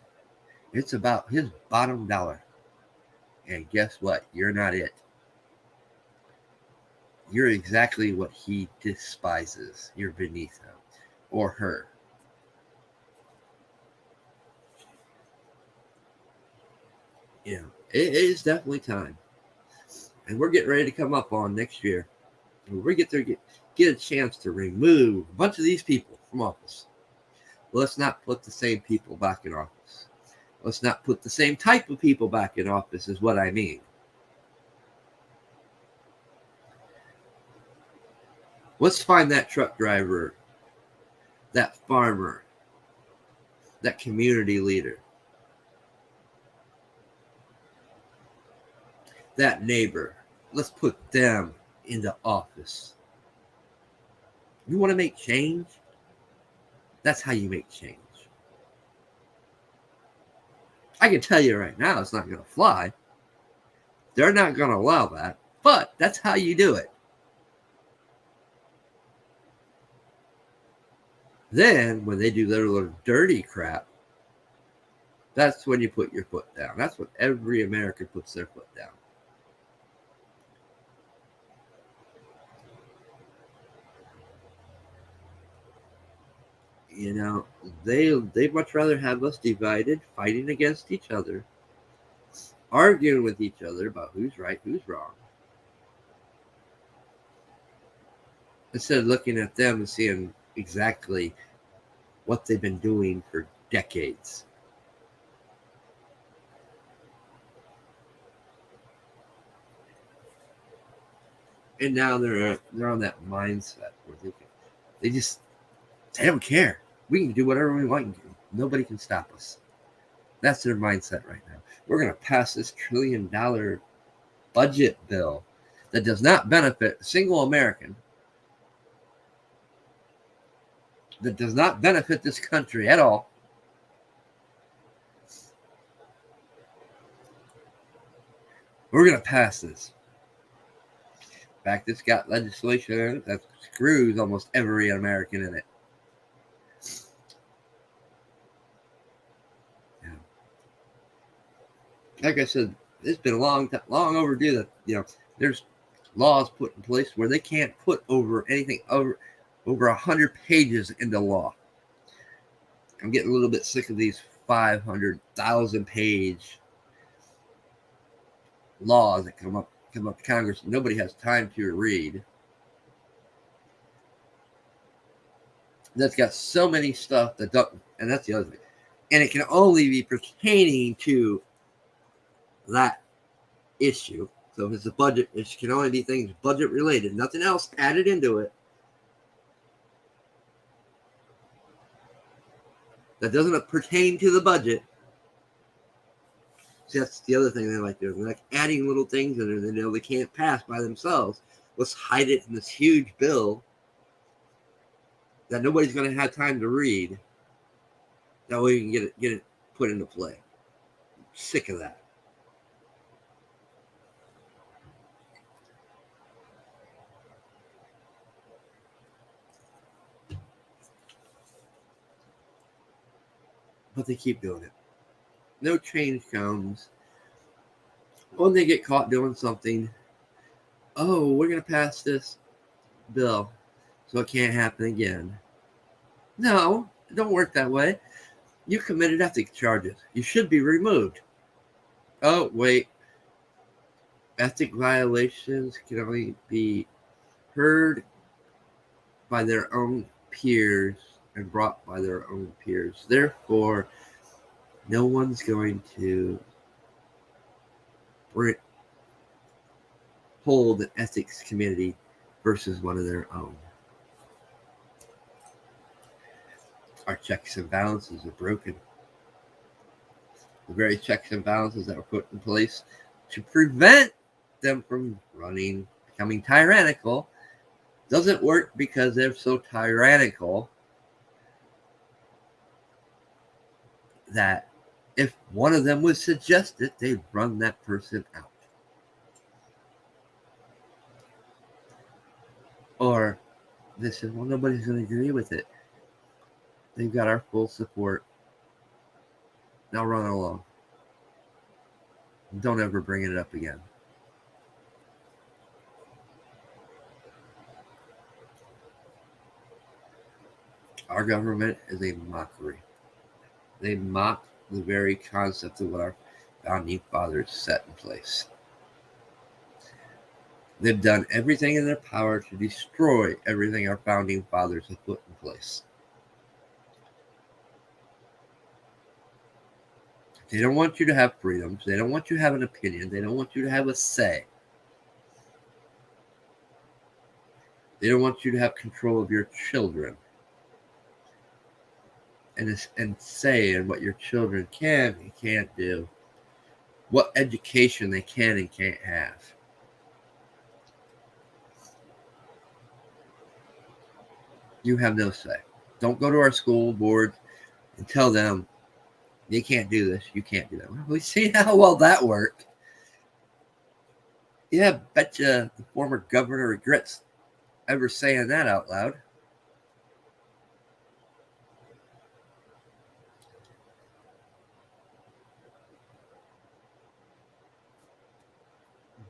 it's about his bottom dollar. And guess what? You're not it. You're exactly what he despises. You're beneath him or her. It is definitely time. And we're getting ready to come up on next year. We get a chance to remove a bunch of these people from office. Let's not put the same people back in office. Let's not put the same type of people back in office, is what I mean. Let's find that truck driver, that farmer, that community leader, that neighbor. Let's put them into office. You want to make change? That's how you make change. I can tell you right now, it's not going to fly. They're not going to allow that, but that's how you do it. Then, when they do their little dirty crap, that's when you put your foot down. That's when every American puts their foot down. They'd much rather have us divided, fighting against each other, arguing with each other about who's right, who's wrong, instead of looking at them and seeing exactly what they've been doing for decades. And now they're on that mindset where they don't care. We can do whatever we want. Nobody can stop us. That's their mindset right now. We're going to pass this $1 trillion budget bill that does not benefit a single American, that does not benefit this country at all. We're going to pass this. In fact, it's got legislation that screws almost every American in it. Yeah. Like I said, it's been long overdue that there's laws put in place where they can't put over anything over 100 pages into law. I'm getting a little bit sick of these 500,000 page laws that come up to Congress. Nobody has time to read. That's got so many stuff that don't, and that's the other thing. And it can only be pertaining to that issue. So if it's a budget, it can only be things budget related, nothing else added into it that doesn't pertain to the budget. See, that's the other thing they like doing. They're like adding little things in there that they can't pass by themselves. Let's hide it in this huge bill that nobody's going to have time to read. That way you can get it put into play. I'm sick of that. But they keep doing it. No change comes. When they get caught doing something, oh, we're going to pass this bill so it can't happen again. No, it don't work that way. You committed ethics charges. You should be removed. Oh, wait. Ethic violations can only be heard by their own peers and brought by their own peers. Therefore, no one's going to hold an ethics committee versus one of their own. Our checks and balances are broken. The very checks and balances that were put in place to prevent them from becoming tyrannical, doesn't work because they're so tyrannical that if one of them would suggest it, they'd run that person out. Or they said, well, nobody's going to agree with it. They've got our full support. Now run along. Don't ever bring it up again. Our government is a mockery. They mock the very concept of what our founding fathers set in place. They've done everything in their power to destroy everything our founding fathers have put in place. They don't want you to have freedoms. They don't want you to have an opinion. They don't want you to have a say. They don't want you to have control of your children and say in what your children can and can't do, what education they can and can't have. You have no say. Don't go to our school board and tell them you can't do this, you can't do that. Well, we see how well that worked. Yeah, betcha the former governor regrets ever saying that out loud.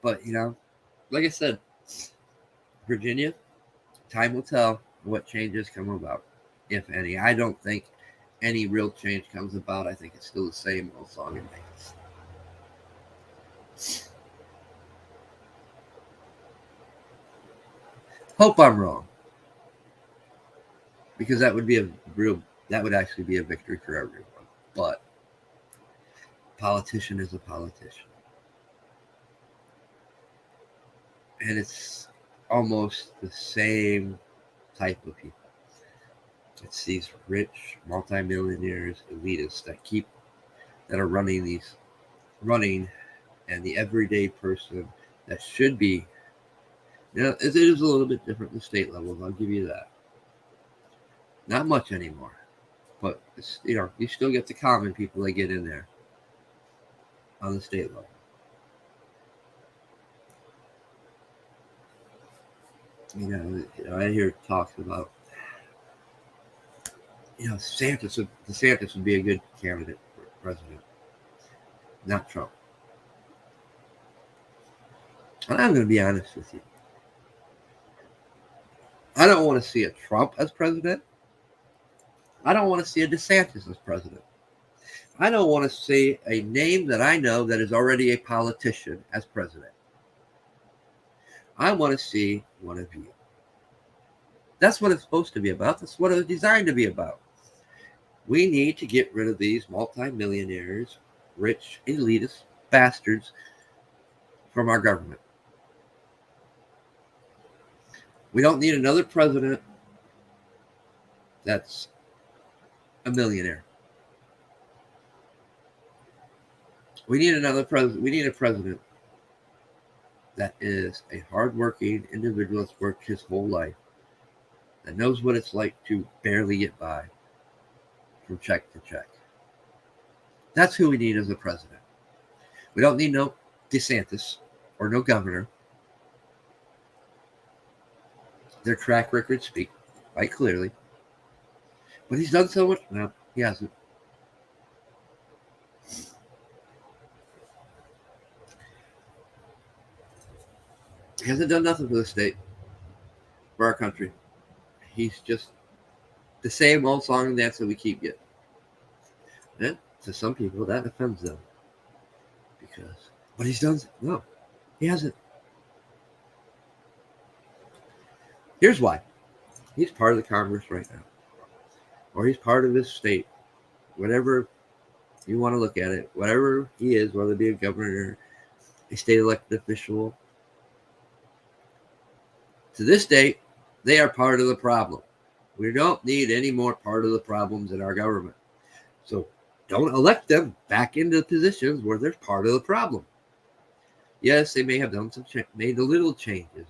But, like I said, Virginia, time will tell what changes come about, if any. I don't think any real change comes about. I think it's still the same old song and dance. Hope I'm wrong. Because that would actually be a victory for everyone. But a politician is a politician. And it's almost the same type of people. It's these rich multimillionaires, elitists that are running, and the everyday person that should be, it is a little bit different at the state level. I'll give you that. Not much anymore, but you still get the common people that get in there on the state level. I hear talks about, DeSantis would be a good candidate for president, not Trump. And I'm going to be honest with you. I don't want to see a Trump as president. I don't want to see a DeSantis as president. I don't want to see a name that I know that is already a politician as president. I want to see one of you. That's what it's supposed to be about. That's what it's designed to be about. We need to get rid of these multimillionaires, rich, elitist bastards from our government. We don't need another president that's a millionaire. We need another president. We need a president that is a hardworking individual that's worked his whole life, that knows what it's like to barely get by from check to check. That's who we need as a president. We don't need no DeSantis or no governor. Their track records speak quite clearly. But he's done so much. No, he hasn't. He hasn't done nothing for the state, for our country. He's just the same old song and dance that we keep getting. And to some people, that offends them. But he's done. No, he hasn't. Here's why. He's part of the Congress right now. Or he's part of his state. Whatever you want to look at it. Whatever he is, whether it be a governor, a state elected official. To this date, they are part of the problem. We don't need any more part of the problems in our government. So don't elect them back into positions where they're part of the problem. Yes, they may have done made a little changes.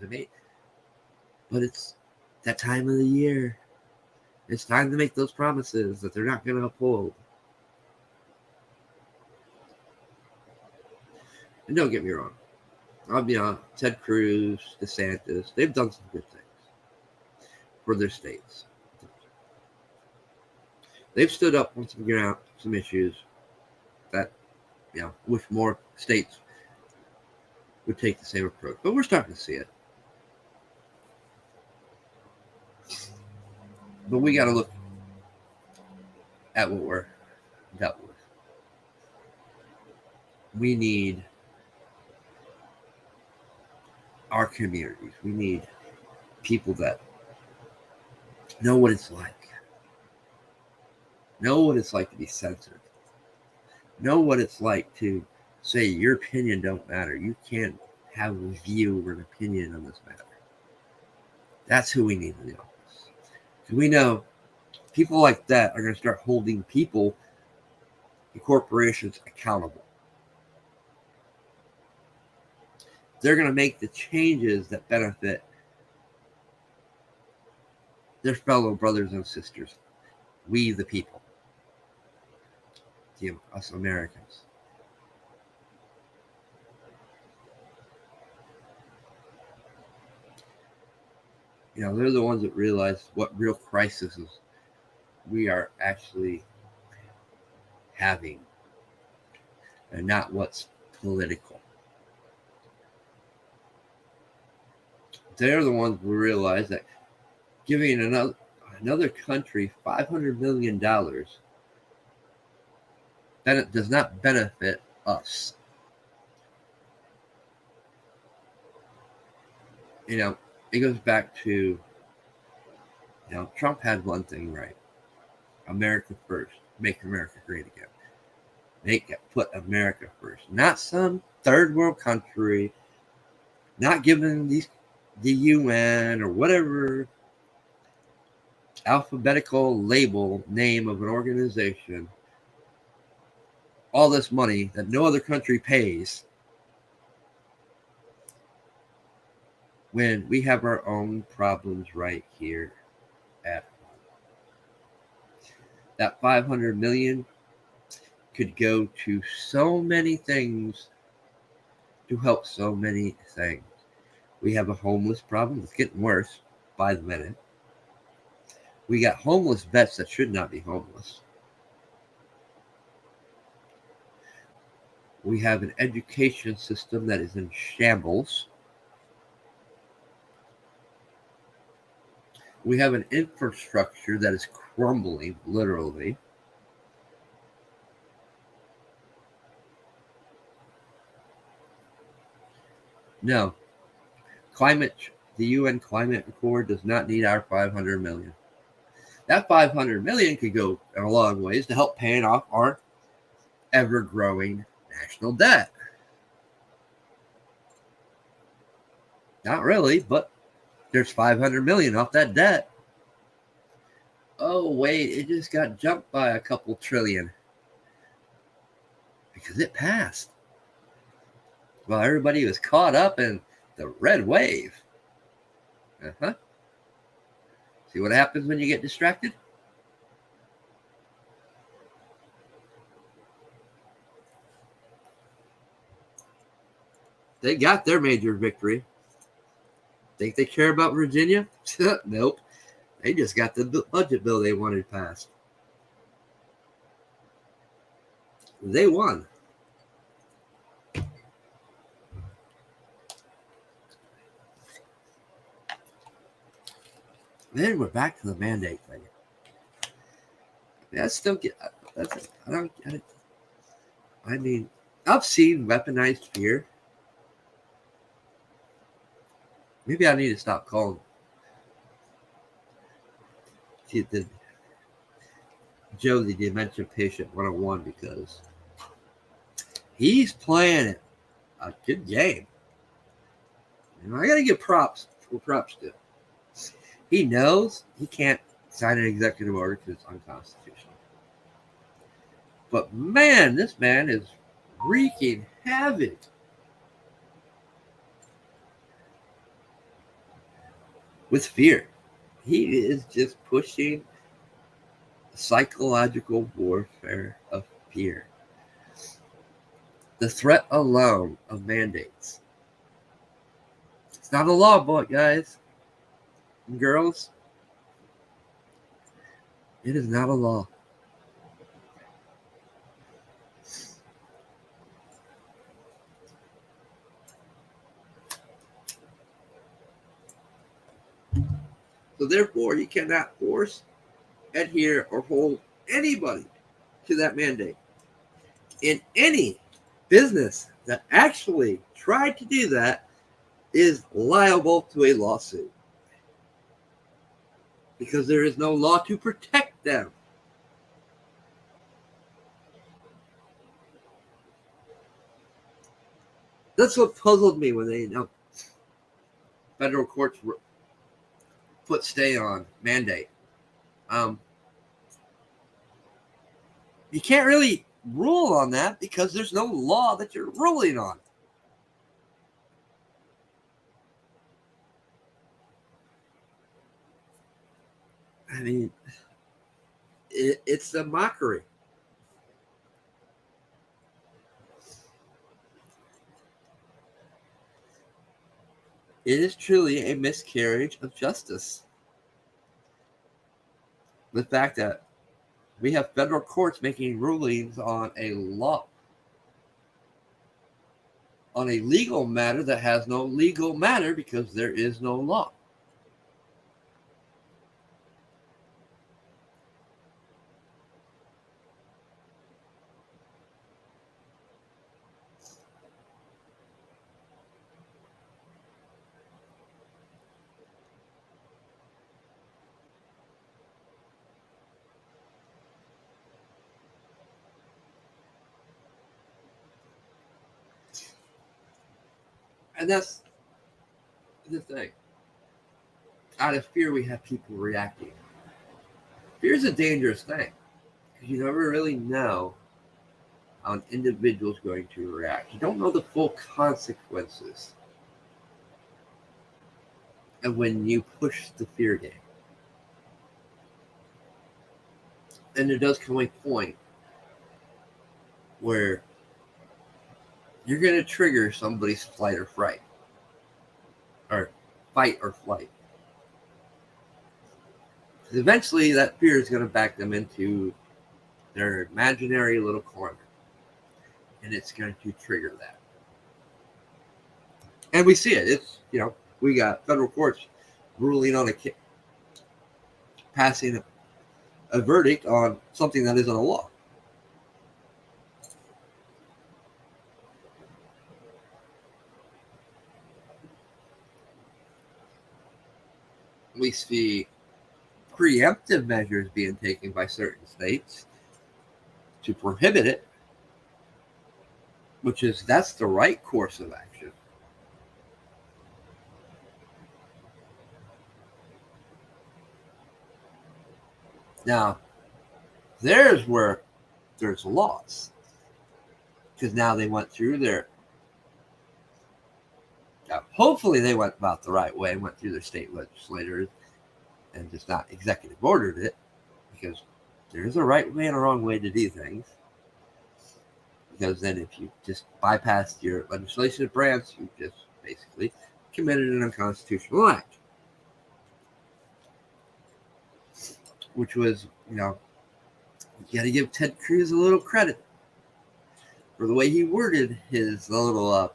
But it's that time of the year. It's time to make those promises that they're not going to uphold. And don't get me wrong. I'll be honest, Ted Cruz, DeSantis, they've done some good things for their states. They've stood up on some issues that, wish more states would take the same approach. But we're starting to see it. But we got to look at what we're dealt with. We need our communities. We need people that know what it's like. Know what it's like to be censored. Know what it's like to say your opinion don't matter. You can't have a view or an opinion on this matter. That's who we need in the office. Because we know people like that are going to start holding people and corporations accountable. They're going to make the changes that benefit their fellow brothers and sisters. We, the people. Us Americans. They're the ones that realize what real crises we are actually having and not what's political. They're the ones who realize that giving another country $500 million that does not benefit us. It goes back to, Trump had one thing right. America first. Make America great again. Put America first. Not some third world country. Not giving the UN or whatever alphabetical label name of an organization all this money that no other country pays when we have our own problems right here at home. That $500 million could go to so many things to help so many things. We have a homeless problem. It's getting worse by the minute. We got homeless vets that should not be homeless. We have an education system that is in shambles. We have an infrastructure that is crumbling, literally. No, the UN climate accord does not need our 500 million. That 500 million could go a long ways to help paying off our ever-growing national debt. Not really, but there's 500 million off that debt. Oh, wait, it just got jumped by a couple trillion because it passed. Well, everybody was caught up in the red wave. See what happens when you get distracted? They got their major victory. Think they care about Virginia? Nope. They just got the budget bill they wanted passed. They won. Then we're back to the mandate thing. I still get. I don't get it. I mean, I've seen weaponized fear. Maybe I need to stop calling the Joe the dementia patient 101 because he's playing a good game. I got to give props for props to. He knows he can't sign an executive order because it's unconstitutional. But man, this man is wreaking havoc. With fear. He is just pushing psychological warfare of fear. The threat alone of mandates. It's not a law book, guys and girls. It is not a law. So therefore, you cannot force, adhere, or hold anybody to that mandate. In any business that actually tried to do that is liable to a lawsuit because there is no law to protect them. That's what puzzled me when they federal courts put stay on mandate. You can't really rule on that because there's no law that you're ruling on. I mean, it's a mockery. It is truly a miscarriage of justice. The fact that we have federal courts making rulings on a law, on a legal matter that has no legal matter because there is no law. And that's the thing. Out of fear, we have people reacting. Fear is a dangerous thing because you never really know how an individual is going to react. You don't know the full consequences of when you push the fear game. And there does come a point where you're going to trigger somebody's flight or fright. or fight or flight. Because eventually that fear is going to back them into their imaginary little corner. And it's going to trigger that. And we see it. It's, we got federal courts ruling on passing a verdict on something that isn't a law. We see preemptive measures being taken by certain states to prohibit it, that's the right course of action. Now, there's where there's laws, because now they went through hopefully they went about the right way, went through their state legislators and just not executive ordered it, because there's a right way and a wrong way to do things. Because then if you just bypassed your legislative branch, you just basically committed an unconstitutional act. Which was, you got to give Ted Cruz a little credit for the way he worded his little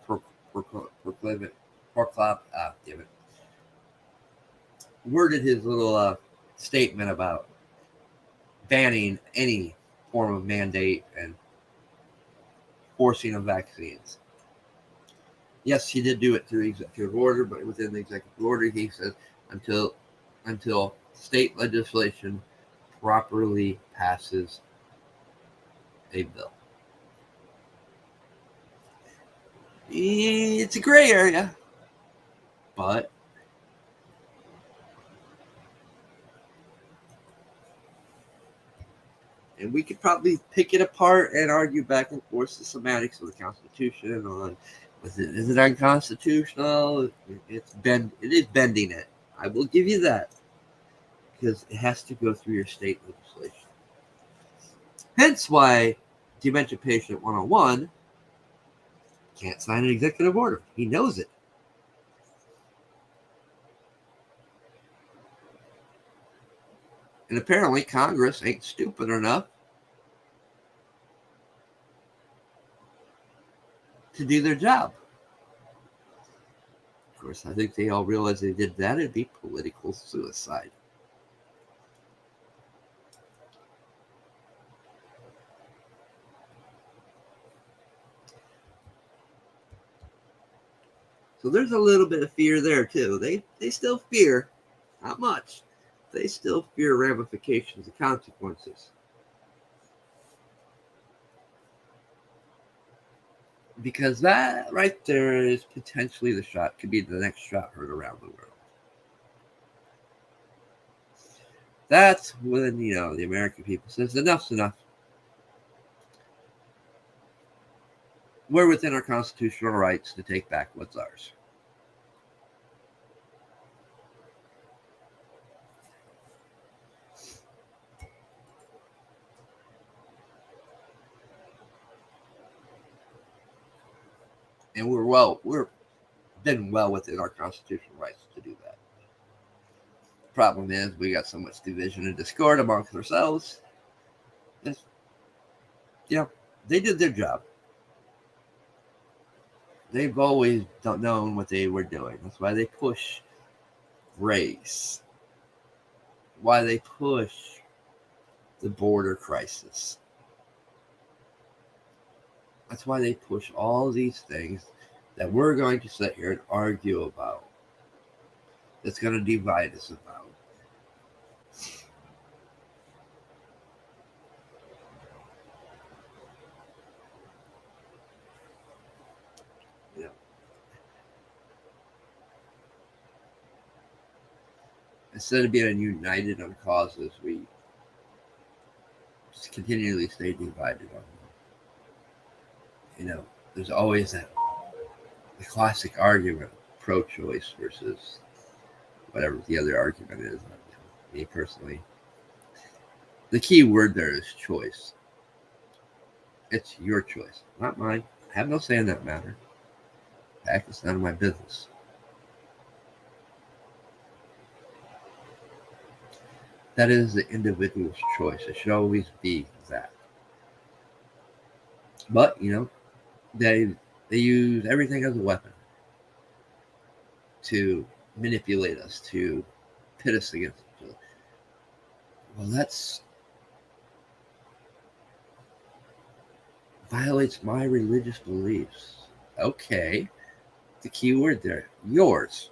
worded his little statement about banning any form of mandate and forcing of vaccines. Yes, he did do it through executive order, but within the executive order, he says until state legislation properly passes a bill. It's a gray area, but and we could probably pick it apart and argue back and forth the semantics of the Constitution on is it unconstitutional? It is bending it. I will give you that, because it has to go through your state legislation. Hence why Dementia Patient 101 can't sign an executive order. He knows it. And apparently Congress ain't stupid enough to do their job. Of course, I think they all realize they did that. It'd be political suicide. So there's a little bit of fear there too. They still fear, not much. They still fear ramifications and consequences. Because that right there is potentially the shot, could be the next shot heard around the world. That's when, the American people says enough's enough. We're within our constitutional rights to take back what's ours. And we're been well within our constitutional rights to do that. The problem is we got so much division and discord amongst ourselves. They did their job. They've always known what they were doing. That's why they push race. Why they push the border crisis. That's why they push all these things that we're going to sit here and argue about. That's going to divide us about. Instead of being united on causes, we just continually stay divided on them. There's always the classic argument, pro-choice versus whatever the other argument is. Me personally, the key word there is choice. It's your choice, not mine. I have no say in that matter. Heck, it's none of my business. That is the individual's choice. It should always be that. But they use everything as a weapon to manipulate us, to pit us against each other. Well, that's violates my religious beliefs. Okay, the key word there, yours.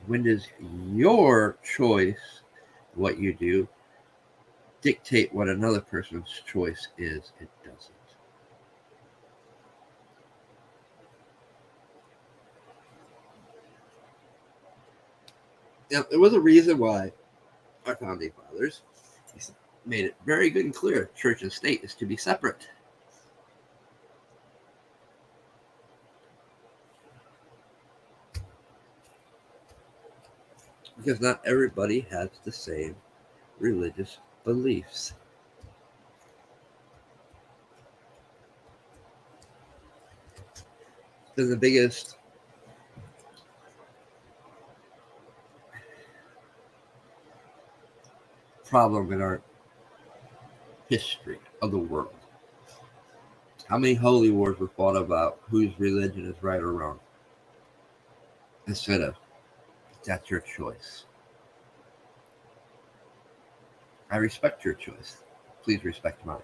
When does your choice, what you do, dictate what another person's choice is? It doesn't. Now, there was a reason why our founding fathers made it very good and clear church and state is to be separate. Because not everybody has the same religious beliefs. Then the biggest problem in our history of the world. How many holy wars were fought about whose religion is right or wrong? Instead of, that's your choice. I respect your choice. Please respect mine.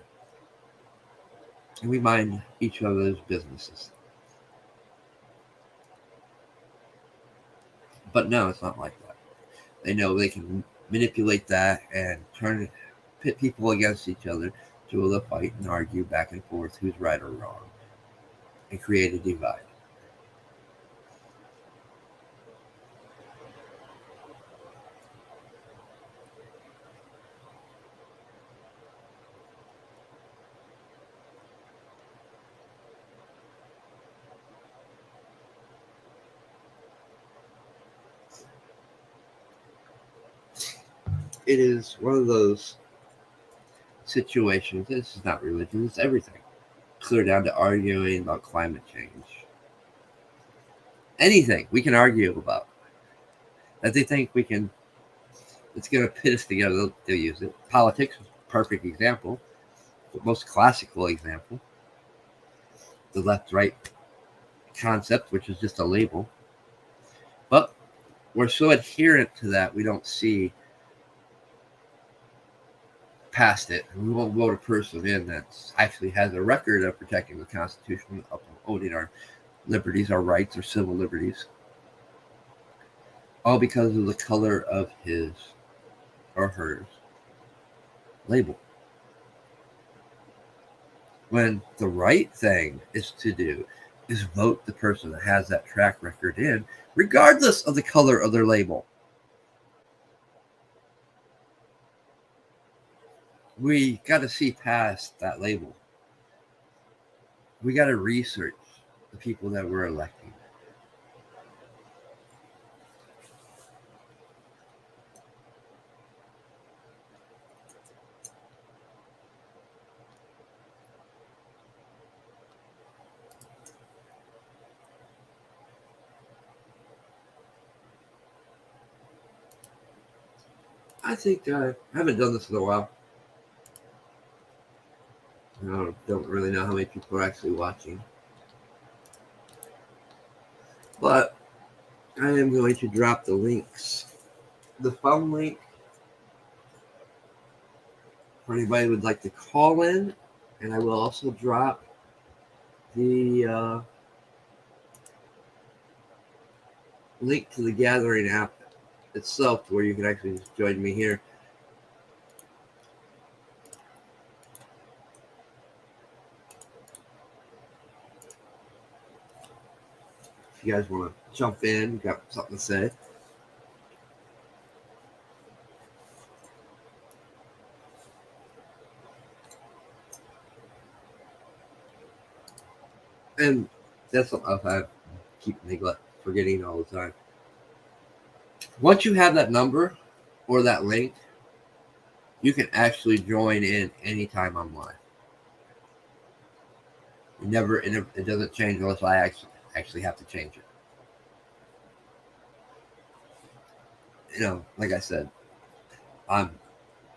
And we mind each other's businesses. But no, it's not like that. They know they can manipulate that and pit people against each other to a fight and argue back and forth who's right or wrong and create a divide. It is one of those situations. This is not religion, it's everything. Clear down to arguing about climate change. Anything we can argue about that they think it's going to pit us together, they'll use it. Politics is a perfect example, the most classical example. The left-right concept, which is just a label. But we're so adherent to that, we don't see past it. We won't vote a person in that actually has a record of protecting the Constitution, upholding our liberties, our rights, our civil liberties, all because of the color of his or hers label. When the right thing is to do is vote the person that has that track record in, regardless of the color of their label. We got to see past that label. We got to research the people that we're electing. I think I haven't done this in a while. I don't really know how many people are actually watching. But I am going to drop the links. The phone link for anybody who would like to call in. And I will also drop the link to the Gathering app itself, where you can actually just join me here. If you guys want to jump in, got something to say. And that's something else I keep forgetting all the time. Once you have that number or that link, you can actually join in anytime I'm live. It doesn't change unless I actually have to change like I said, I'm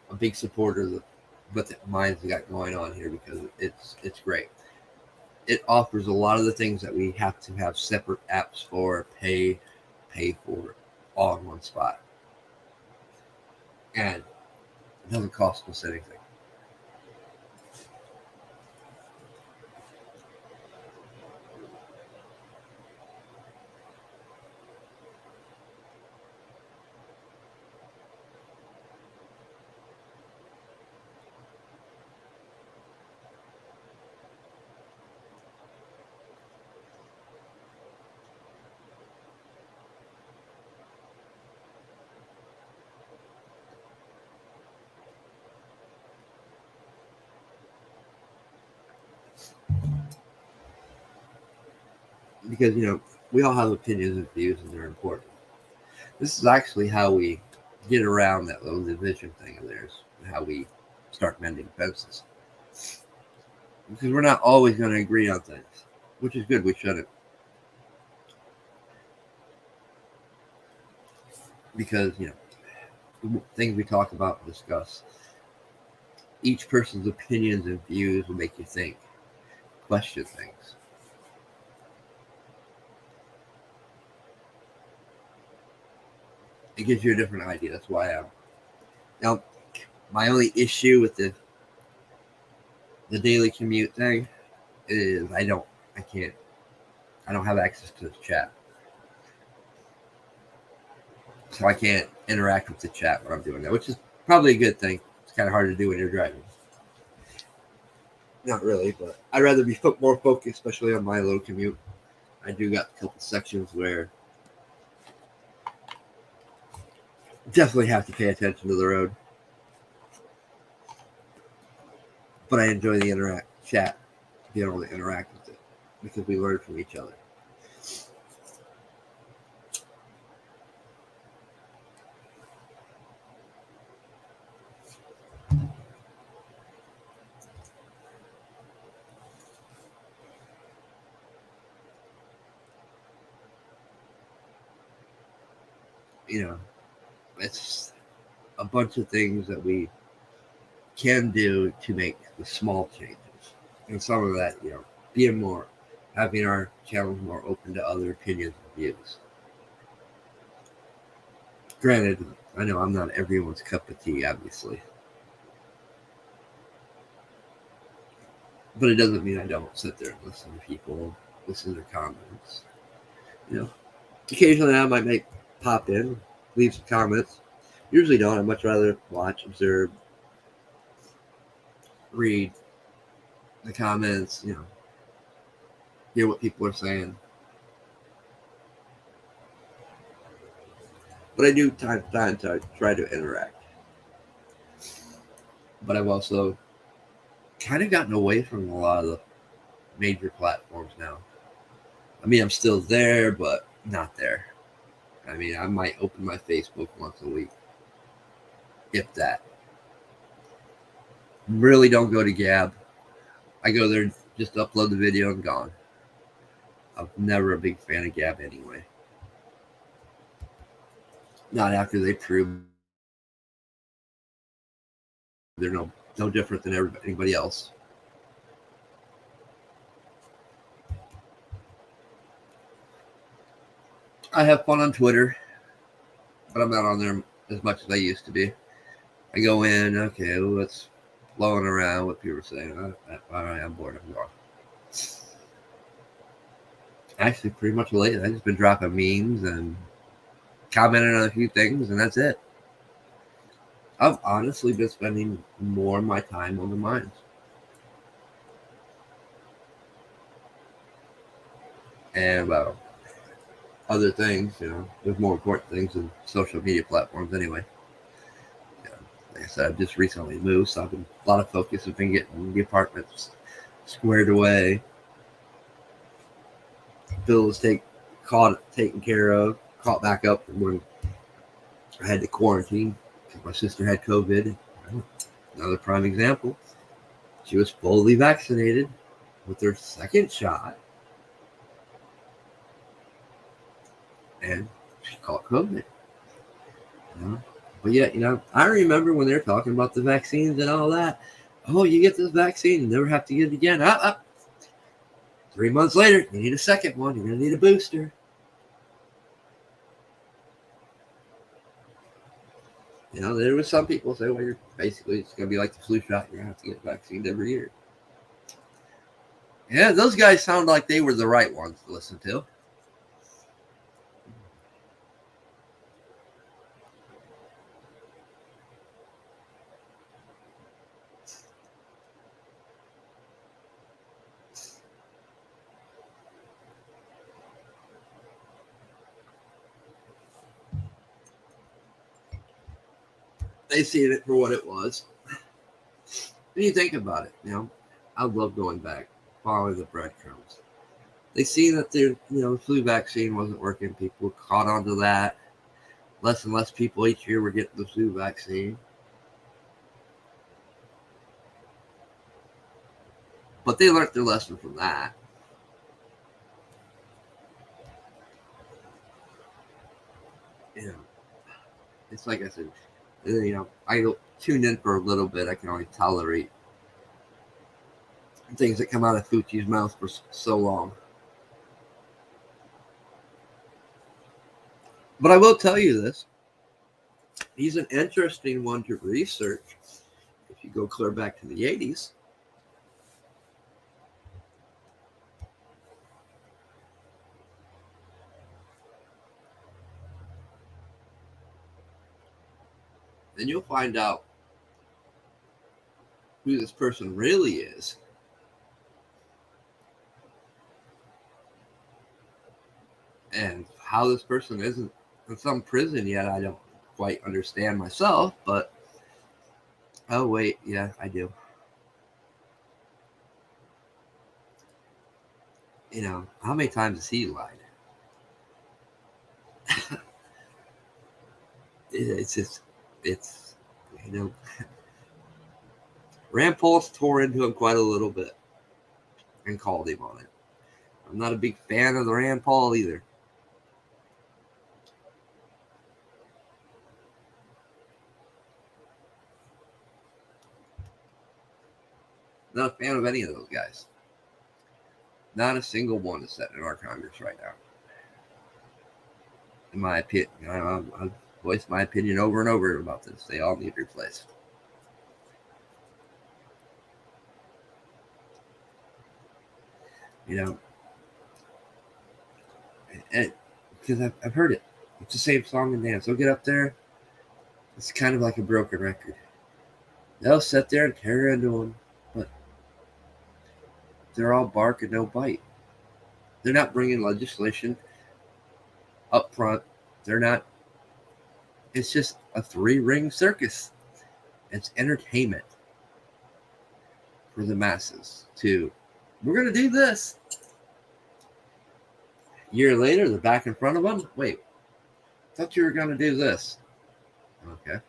a big supporter of what the Minds got going on here because it's great. It offers a lot of the things that we have to have separate apps for, pay for, all in one spot, and it doesn't cost us anything. Because we all have opinions and views, and they're important. This is actually how we get around that little division thing of theirs, and how we start mending fences. Because we're not always going to agree on things, which is good. We shouldn't. Because, the things we talk about and discuss, each person's opinions and views will make you think, question things. It gives you a different idea. That's why now my only issue with the daily commute thing is I don't have access to the chat. So I can't interact with the chat when I'm doing that, which is probably a good thing. It's kind of hard to do when you're driving. Not really, but I'd rather be more focused, especially on my little commute. I do got a couple sections where definitely have to pay attention to the road. But I enjoy the chat, being able to interact with it, because we learn from each other. It's a bunch of things that we can do to make the small changes. And some of that, having our channels more open to other opinions and views. Granted, I know I'm not everyone's cup of tea, obviously. But it doesn't mean I don't sit there and listen to people, listen to their comments. Occasionally I might pop in, leave some comments. Usually don't. I'd much rather watch, observe, read the comments, hear what people are saying. But I do time to time to try to interact. But I've also kind of gotten away from a lot of the major platforms now. I mean, I'm still there, but not there. I mean, I might open my Facebook once a week, if that. Really don't go to Gab. I go there just to upload the video and gone. I'm never a big fan of Gab anyway. Not after they prove they're no different than anybody else. I have fun on Twitter, but I'm not on there as much as I used to be. I go in, okay, what's flowing around, what people are saying. All right, I'm bored, I'm gone. Actually, pretty much lately, I've just been dropping memes and commenting on a few things, and that's it. I've honestly been spending more of my time on the Minds. And other things, there's more important things than social media platforms anyway. Like I said, I've just recently moved, so I've been a lot of focus has been getting the apartments squared away, bills taken care of, caught back up when I had to quarantine because my sister had COVID. Another prime example. She was fully vaccinated with her second shot, and she caught COVID. You know? But yet, I remember when they're talking about the vaccines and all that. Oh, you get this vaccine, you never have to get it again. 3 months later, you need a second one. You're going to need a booster. There was some people say, well, you're basically, it's going to be like the flu shot. You're going to have to get vaccines every year. Yeah, those guys sound like they were the right ones to listen to. They seen it for what it was. And you think about it, I love going back, following the breadcrumbs. They seen that the flu vaccine wasn't working. People caught on to that. Less and less people each year were getting the flu vaccine. But they learned their lesson from that. It's like I said, I tune in for a little bit. I can only tolerate things that come out of Fuchi's mouth for so long. But I will tell you this. He's an interesting one to research. If you go clear back to the 80s, then you'll find out who this person really is. And how this person isn't in some prison yet, I don't quite understand myself, but oh, wait, yeah, I do. How many times has he lied? It's Rand Paul tore into him quite a little bit and called him on it. I'm not a big fan of the Rand Paul either. Not a fan of any of those guys. Not a single one is sitting in our Congress right now. In my opinion, I've voiced my opinion over and over about this. They all need replaced. And because I've heard it. It's the same song and dance. They'll get up there. It's kind of like a broken record. They'll sit there and tear into them, but they're all bark and no bite. They're not bringing legislation up front. They're not. It's just a three-ring circus. It's entertainment for the masses. We're going to do this. A year later, they're back in front of them. Wait, thought you were going to do this. Okay.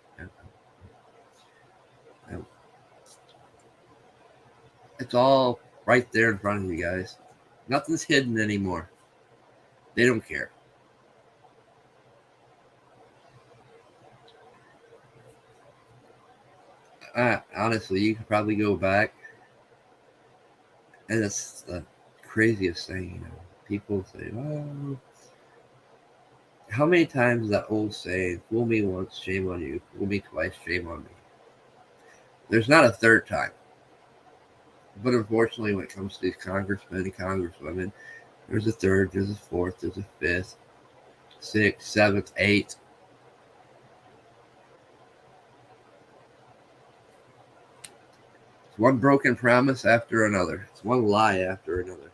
It's all right there in front of you guys. Nothing's hidden anymore. They don't care. Honestly, you could probably go back, and it's the craziest thing. People say, "Oh, how many times is that old saying, fool me once, shame on you. Fool me twice, shame on me." There's not a third time. But unfortunately, when it comes to these congressmen and congresswomen, there's a third, there's a fourth, there's a fifth, sixth, seventh, eighth. It's one broken promise after another. It's one lie after another.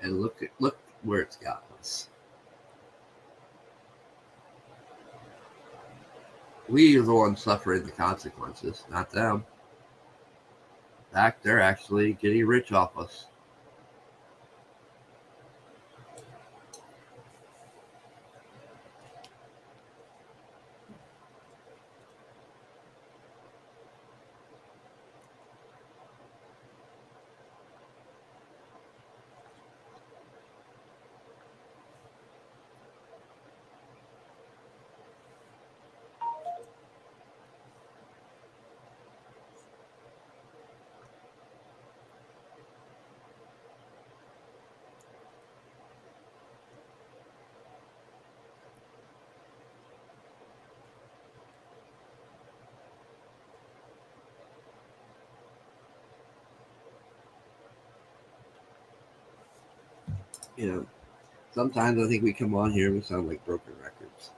And look where it's gotten us. We are the ones suffering the consequences, not them. In fact, they're actually getting rich off us. You know, sometimes I think we come on here and we sound like broken records.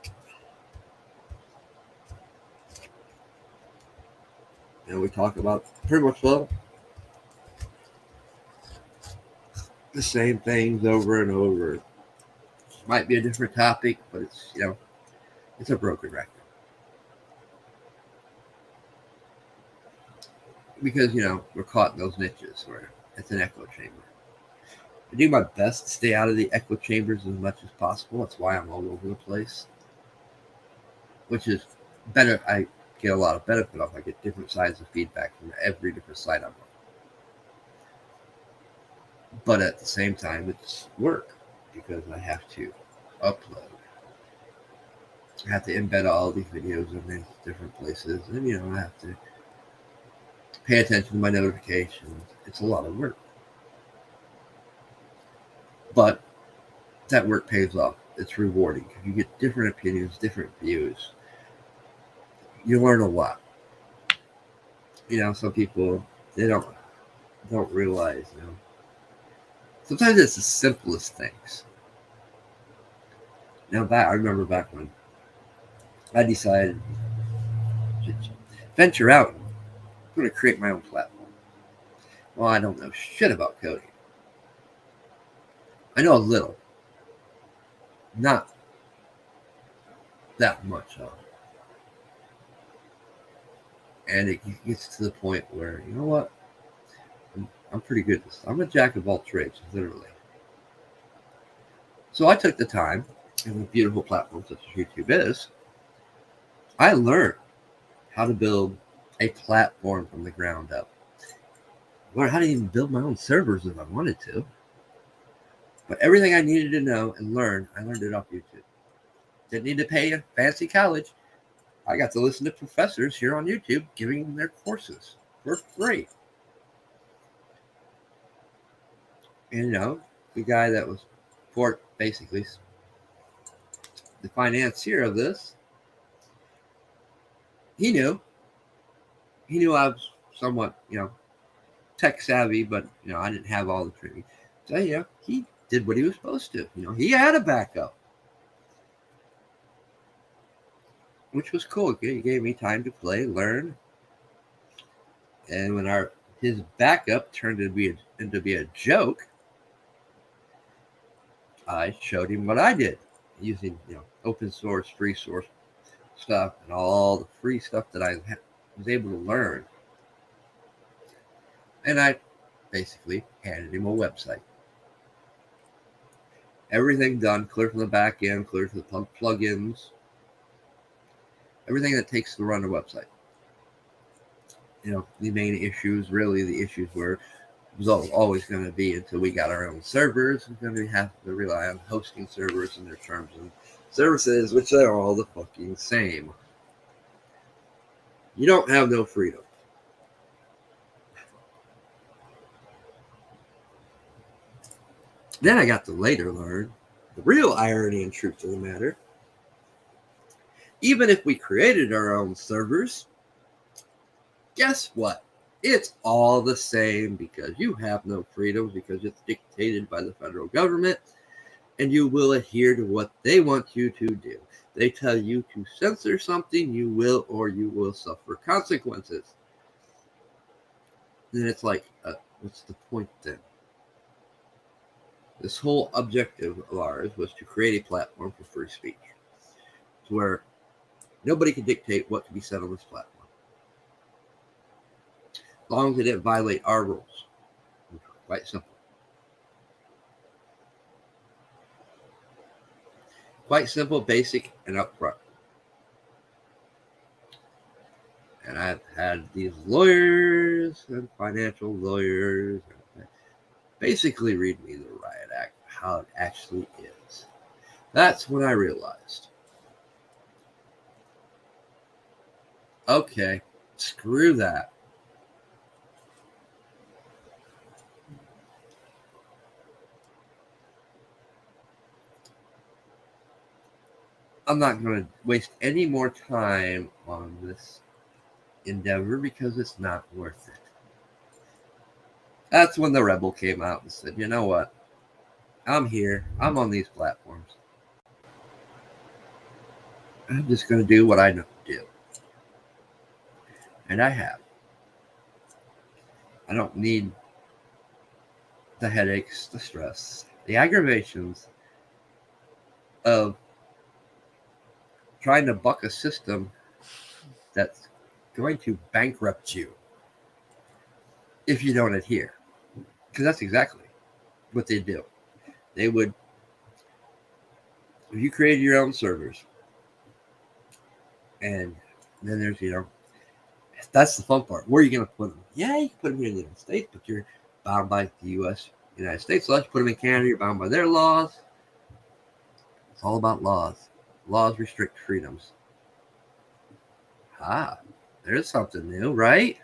We talk about pretty much, well, the same things over and over. Might be a different topic, but it's a broken record. Because, we're caught in those niches where it's an echo chamber. I do my best to stay out of the echo chambers as much as possible. That's why I'm all over the place. Which is better. I get a lot of benefit off. I get different sides of feedback from every different site I'm on. But at the same time, it's work because I have to upload. I have to embed all these videos in these different places, and I have to pay attention to my notifications. It's a lot of work. But that work pays off. It's rewarding. You get different opinions, different views. You learn a lot. Some people, they don't realize, sometimes it's the simplest things. I remember back when I decided to venture out. I'm going to create my own platform. Well, I don't know shit about coding. I know a little. Not that much of it. And it gets to the point where, you know what? I'm pretty good at this. I'm a jack of all trades, literally. So I took the time, and a beautiful platform such as YouTube is, I learned how to build a platform from the ground up. I learned how to even build my own servers if I wanted to. But everything I needed to know and learn, I learned it off YouTube. Didn't need to pay a fancy college. I got to listen to professors here on YouTube giving their courses for free. And the guy that was basically the financier of this, he knew I was somewhat, tech savvy, but I didn't have all the training. So he did what he was supposed to. He had a backup, which was cool. He gave me time to play, learn, and when his backup turned into be a joke, I showed him what I did using open source, free source stuff, and all the free stuff that I was able to learn. And I basically handed him a website. Everything done, clear from the back end, clear to the plugins, everything that takes to run a website. The main issues, really the issues was always going to be until we got our own servers. We're going to have to rely on hosting servers and their terms and services, which are all the fucking same. You don't have no freedom. Then I got to later learn the real irony and truth of the matter. Even if we created our own servers, guess what? It's all the same because you have no freedoms because it's dictated by the federal government and you will adhere to what they want you to do. They tell you to censor something, you will or you will suffer consequences. Then it's like, what's the point then? This whole objective of ours was to create a platform for free speech, where nobody can dictate what can be said on this platform, as long as it didn't violate our rules. Quite simple. Quite simple, basic, and upfront. And I've had these lawyers and financial lawyers basically read me the riot act, how it actually is. That's when I realized, okay, screw that. I'm not going to waste any more time on this endeavor because it's not worth it. That's when the rebel came out and said, you know what? I'm here. I'm on these platforms. I'm just going to do what I know to do. And I have. I don't need the headaches, the stress, the aggravations of trying to buck a system that's going to bankrupt you if you don't adhere. Because that's exactly what they do. They would, if you created your own servers, and then there's, that's the fun part. Where are you going to put them? Yeah, you can put them here in the United States, but you're bound by the United States laws. You put them in Canada, you're bound by their laws. It's all about laws. Laws restrict freedoms. Ah, there's something new, right?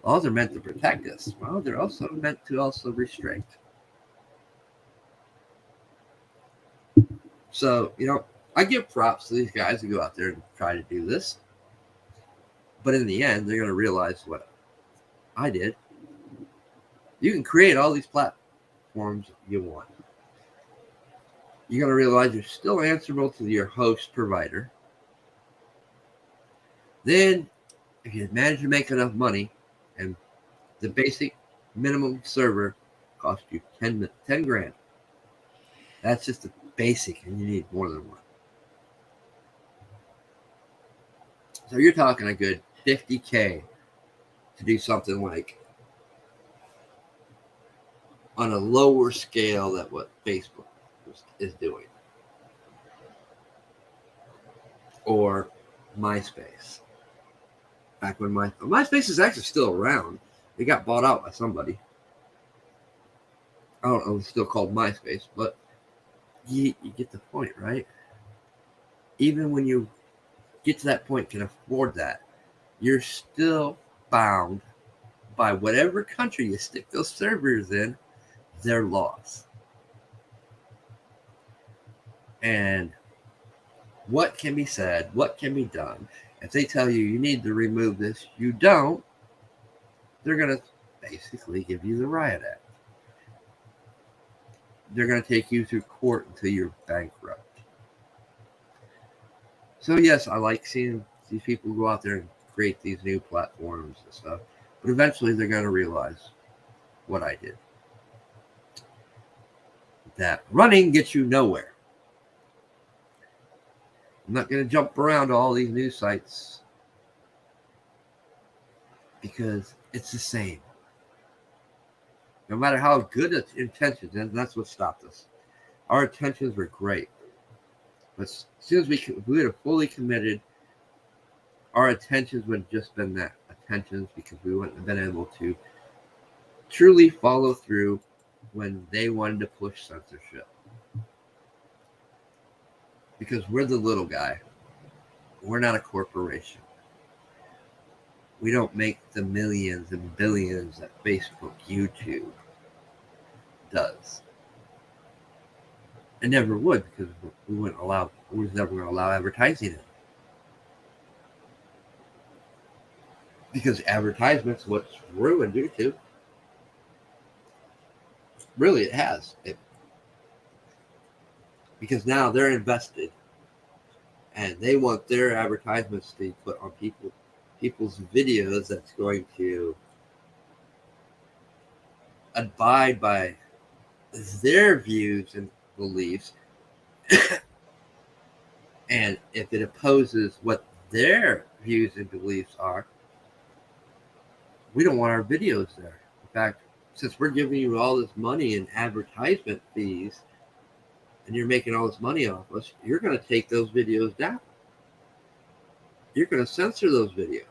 Laws are meant to protect us. Well, they're also meant to also restrict. So, I give props to these guys who go out there and try to do this. But in the end, they're going to realize what I did. You can create all these platforms you want. You're going to realize you're still answerable to your host provider. Then, if you manage to make enough money, and the basic minimum server costs you 10 grand. That's just the basic, and you need more than one. So you're talking a good 50K to do something like on a lower scale than what Facebook is doing. Or MySpace. Back when MySpace is actually still around. It got bought out by somebody. I don't know if it's still called MySpace, but you get the point, right? Even when you get to that point, can afford that, you're still bound by whatever country you stick those servers in, their laws. And what can be said, what can be done. If they tell you need to remove this, you don't, they're going to basically give you the Riot Act. They're going to take you through court until you're bankrupt. So yes, I like seeing these people go out there and create these new platforms and stuff. But eventually they're going to realize what I did. That running gets you nowhere. I'm not going to jump around to all these news sites because it's the same. No matter how good its intentions, and that's what stopped us. Our intentions were great. But as soon as we would have fully committed, our attentions would have just been that, attentions, because we wouldn't have been able to truly follow through when they wanted to push censorship. Because we're the little guy. We're not a corporation. We don't make the millions and billions that Facebook, YouTube does. It never would, because we was never going to allow advertising in. Because advertisements, what's ruined YouTube. Really, it has. Because now they're invested, and they want their advertisements to be put on people's videos that's going to abide by their views and beliefs. And if it opposes what their views and beliefs are, we don't want our videos there. In fact, since we're giving you all this money in advertisement fees, and you're making all this money off us, you're going to take those videos down. You're going to censor those videos.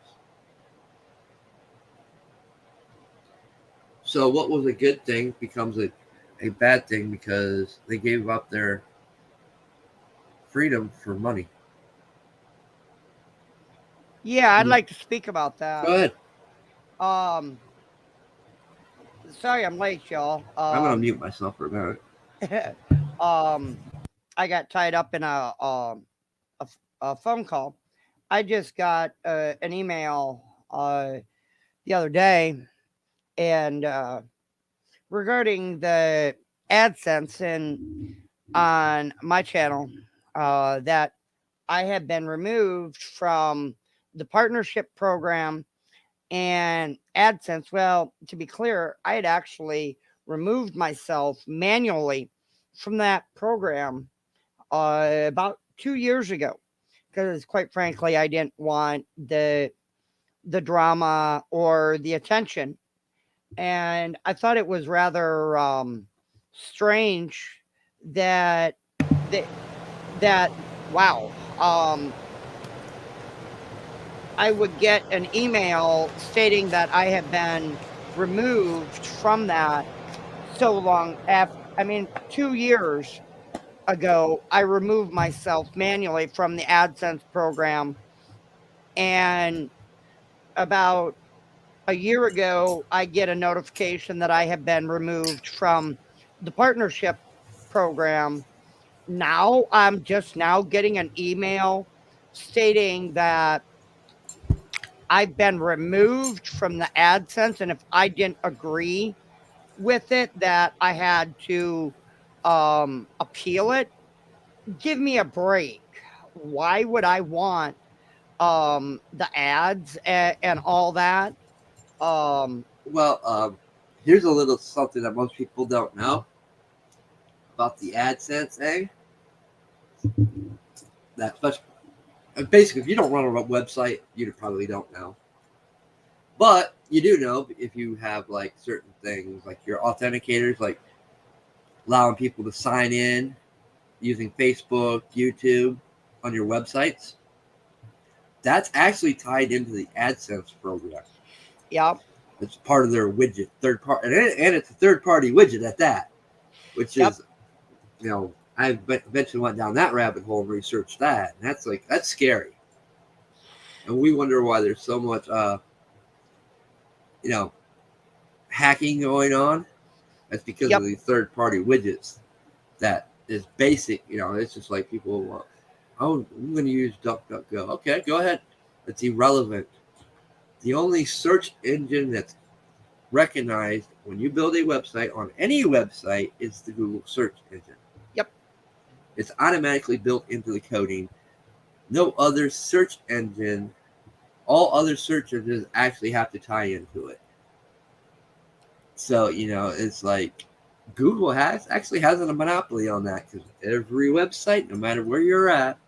So what was a good thing becomes a bad thing because they gave up their freedom for money. Yeah, I'd like to speak about that. Go ahead. Sorry I'm late, y'all. I'm going to mute myself for a minute. I got tied up in a phone call. I just got an email the other day, and regarding the AdSense and on my channel that I have been removed from the partnership program and AdSense. Well, to be clear, I had actually removed myself manually from that program about 2 years ago because, quite frankly, I didn't want the drama or the attention, and I thought it was rather strange that that that wow. I would get an email stating that I have been removed from that so long after, I mean, 2 years ago, I removed myself manually from the AdSense program. And about a year ago, I get a notification that I have been removed from the partnership program. Now I'm just now getting an email stating that I've been removed from the AdSense, and if I didn't agree with it, that I had to appeal it. Give me a break. Why would I want the ads and all that? Um, Well, here's a little something that most people don't know about the AdSense thing. That basically, if you don't run a website, you probably don't know. But you do know if you have like certain things, like your authenticators, like allowing people to sign in using Facebook, YouTube on your websites. That's actually tied into the AdSense program. yep, It's part of their widget, third party, and it's a third party widget at that, which yep. is, I eventually went down that rabbit hole and researched that, and that's scary. And we wonder why there's so much, you know, hacking going on. That's because of Yep. these third party widgets. That is basic. It's just like people. Oh, I'm going to use DuckDuckGo. Okay, go ahead. It's irrelevant. The only search engine that's recognized when you build a website on any website is the Google search engine. Yep. It's automatically built into the coding. No other search engine, all other search engines actually have to tie into it. So, it's like Google actually has a monopoly on that because every website, no matter where you're at,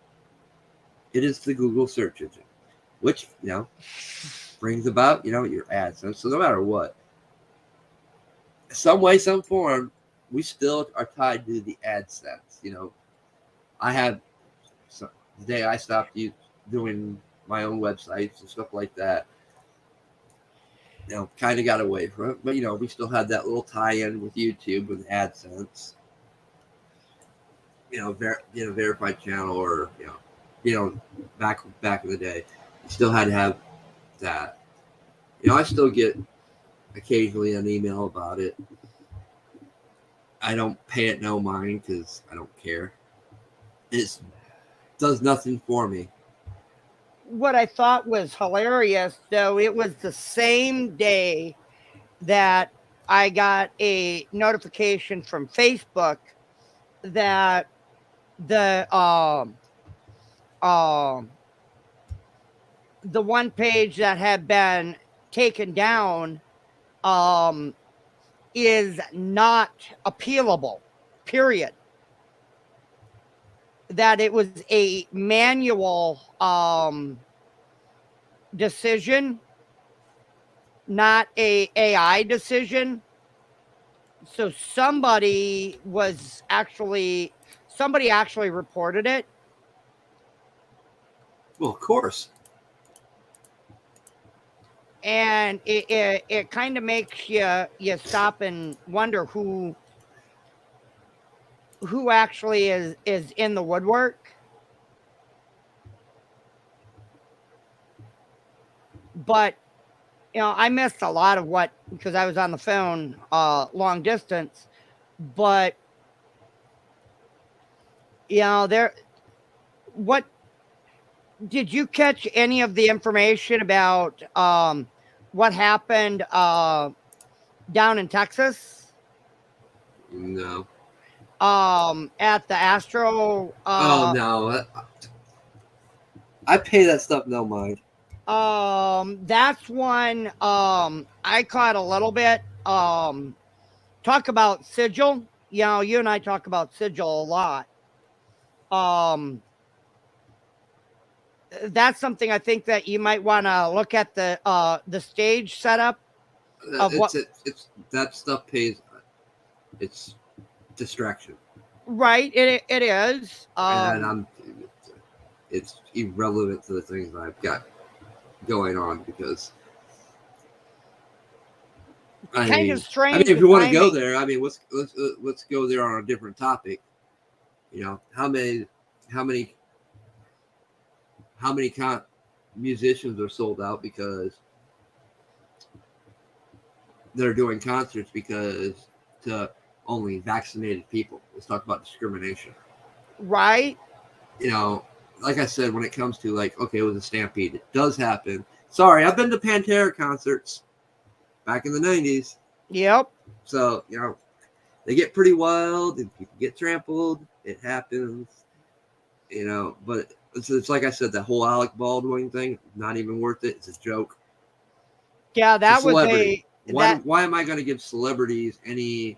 it is the Google search engine, which, brings about, your ads. So no matter what, some way, some form, we still are tied to the AdSense. I have the day I stopped doing my own websites and stuff like that. Kind of got away from it, but we still had that little tie-in with YouTube with AdSense. Verified channel, or back in the day, you still had to have that. I still get occasionally an email about it. I don't pay it no mind because I don't care. It does nothing for me. What I thought was hilarious, though, it was the same day that I got a notification from Facebook that the the one page that had been taken down is not appealable. Period. That it was a manual decision, not a AI decision. So somebody actually reported it. Well, of course. And it kind of makes you stop and wonder who actually is in the woodwork. But I missed a lot of what, because I was on the phone long distance. But what did you catch any of the information about what happened down in Texas? No. at the Astro. Oh no, I pay that stuff no mind. That's one. I caught a little bit. Talk about sigil. You know, you and I talk about sigil a lot. Um, that's something I think that you might want to look at the stage setup of what. It's that stuff pays. It's distraction, Right, it is. and it's irrelevant to the things that I've got going on because Kind of I mean, strange if the you want to go timing. there, I mean, let's go there on a different topic. You know, how many how many musicians are sold out because they're doing concerts because to only vaccinated people. Let's talk about discrimination. Right. You know, like I said, when it comes to like, okay, it was a stampede. It does happen. Sorry, I've been to Pantera concerts back in the 90s. Yep. So, you know, they get pretty wild and people get trampled. It happens, you know, but it's like I said, that whole Alec Baldwin thing, not even worth it. It's a joke. Yeah, It's a that was celebrity. that Why am I going to give celebrities any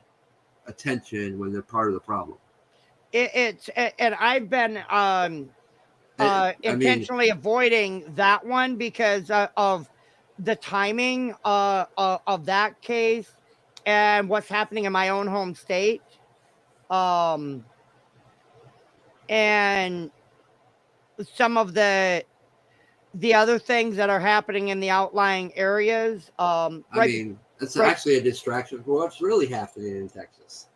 attention when they're part of the problem? it's and I've been I mean, intentionally avoiding that one because of the timing of that case and what's happening in my own home state. Um, and some of the other things that are happening in the outlying areas. I mean, it's Right, actually a distraction for what's really happening in Texas.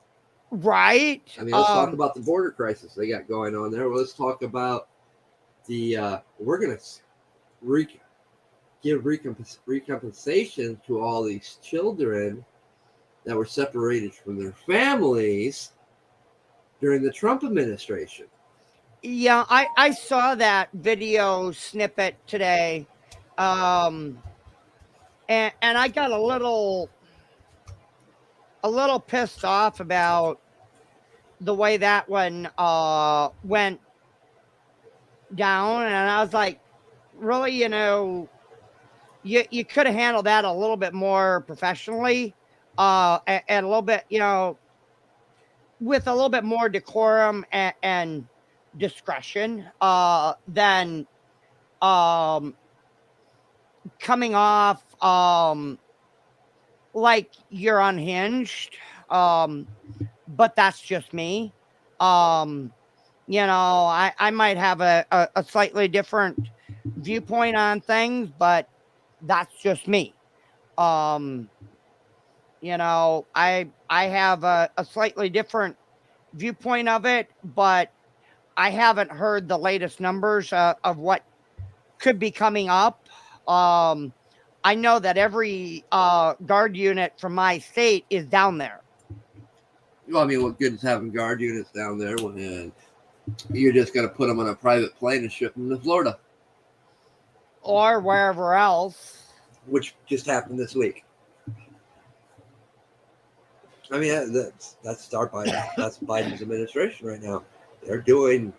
right. I mean, let's talk about the border crisis they got going on there. Let's talk about the we're going to give recompensation to all these children that were separated from their families during the Trump administration. Yeah, I saw that video snippet today. Um, and I got a little pissed off about the way that one went down, and I was like, really, you know, you could have handled that a little bit more professionally, and a little bit, you know, with a little bit more decorum and discretion, than um coming off like you're unhinged. Um, but that's just me. Um, you know, I might have a slightly different viewpoint on things, but that's just me. Um, you know, I have a slightly different viewpoint of it, but I haven't heard the latest numbers of what could be coming up. Um, I know that every guard unit from my state is down there. Well, I mean, what good is having guard units down there when you're just going to put them on a private plane and ship them to Florida, Or wherever else. which just happened this week. I mean, that's that's Biden's administration right now. They're doing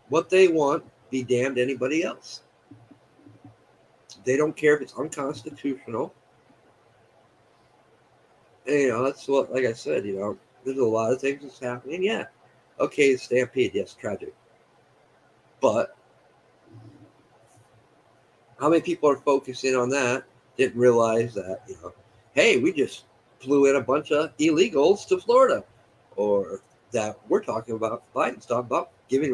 what they want. Be damned anybody else. They don't care if it's unconstitutional. And, you know, that's what, like I said, you know, there's a lot of things that's happening. Yeah, okay, stampede, yes, tragic. But how many people are focusing on that? Didn't realize that, you know, hey, we just flew in a bunch of illegals to Florida, or that we're talking about. Biden's talking about giving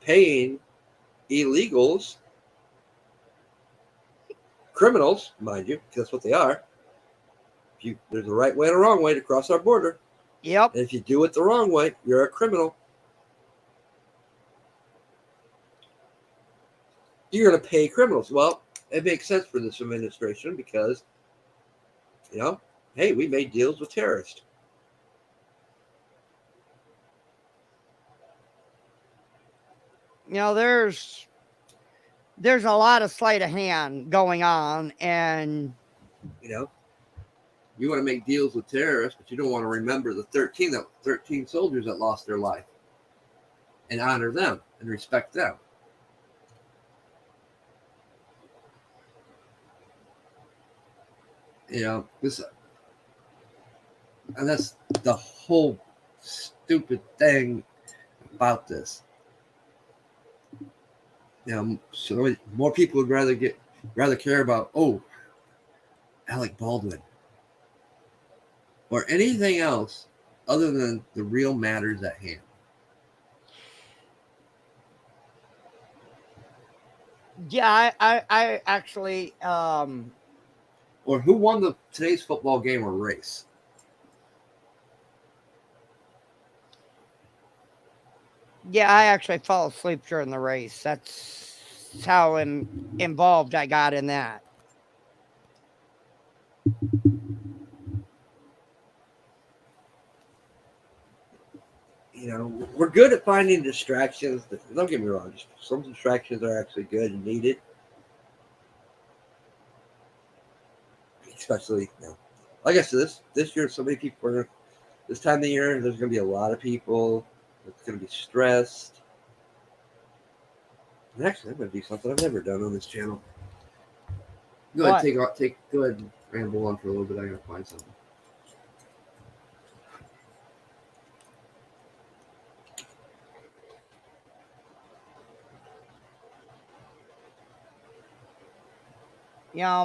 paying illegals, criminals, mind you, because that's what they are. There's a right way and a wrong way to cross our border. Yep. And if you do it the wrong way, you're a criminal. You're going to pay criminals. Well, it makes sense for this administration because, you know, hey, we made deals with terrorists. You know, there's a lot of sleight of hand going on, and You know, You want to make deals with terrorists, but you don't want to remember the 13 soldiers that lost their life and honor them and respect them. You know, and that's the whole stupid thing about this. You know, so more people would rather care about, Alec Baldwin or anything else other than the real matters at hand. Yeah, I actually Or who won today's football game or race. Yeah, I actually fell asleep during the race. That's how involved I got in that. You know, we're good at finding distractions. Don't get me wrong. Some distractions are actually good and needed. Especially, like I said, this year, so many people are, this time of the year, there's going to be a lot of people. It's going to be stressed. And actually, I'm going to do something I've never done on this channel. Go ahead, go ahead and ramble on for a little bit. I got to find something. You know,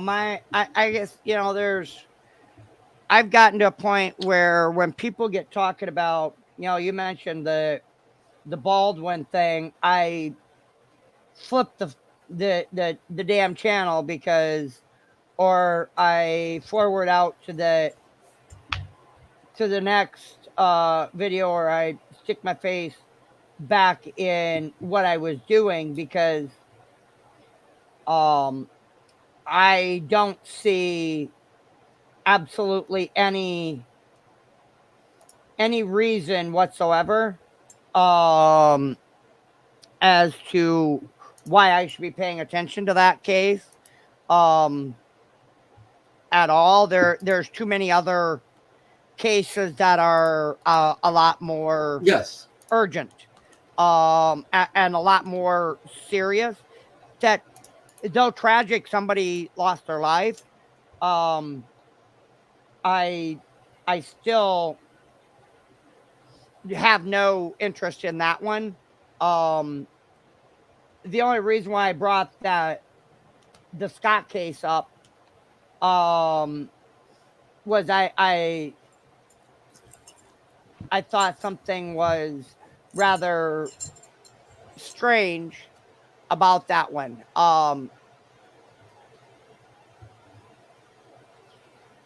I guess, I've gotten to a point where when people get talking about, you mentioned the Baldwin thing, I flip the damn channel or I forward out to the next video, or I stick my face back in what I was doing because I don't see absolutely any reason whatsoever as to why I should be paying attention to that case at all. There's too many other cases that are a lot more urgent and a lot more serious, that though tragic somebody lost their life, I still have no interest in that one. The only reason why I brought the Scott case up was I thought something was rather strange about that one.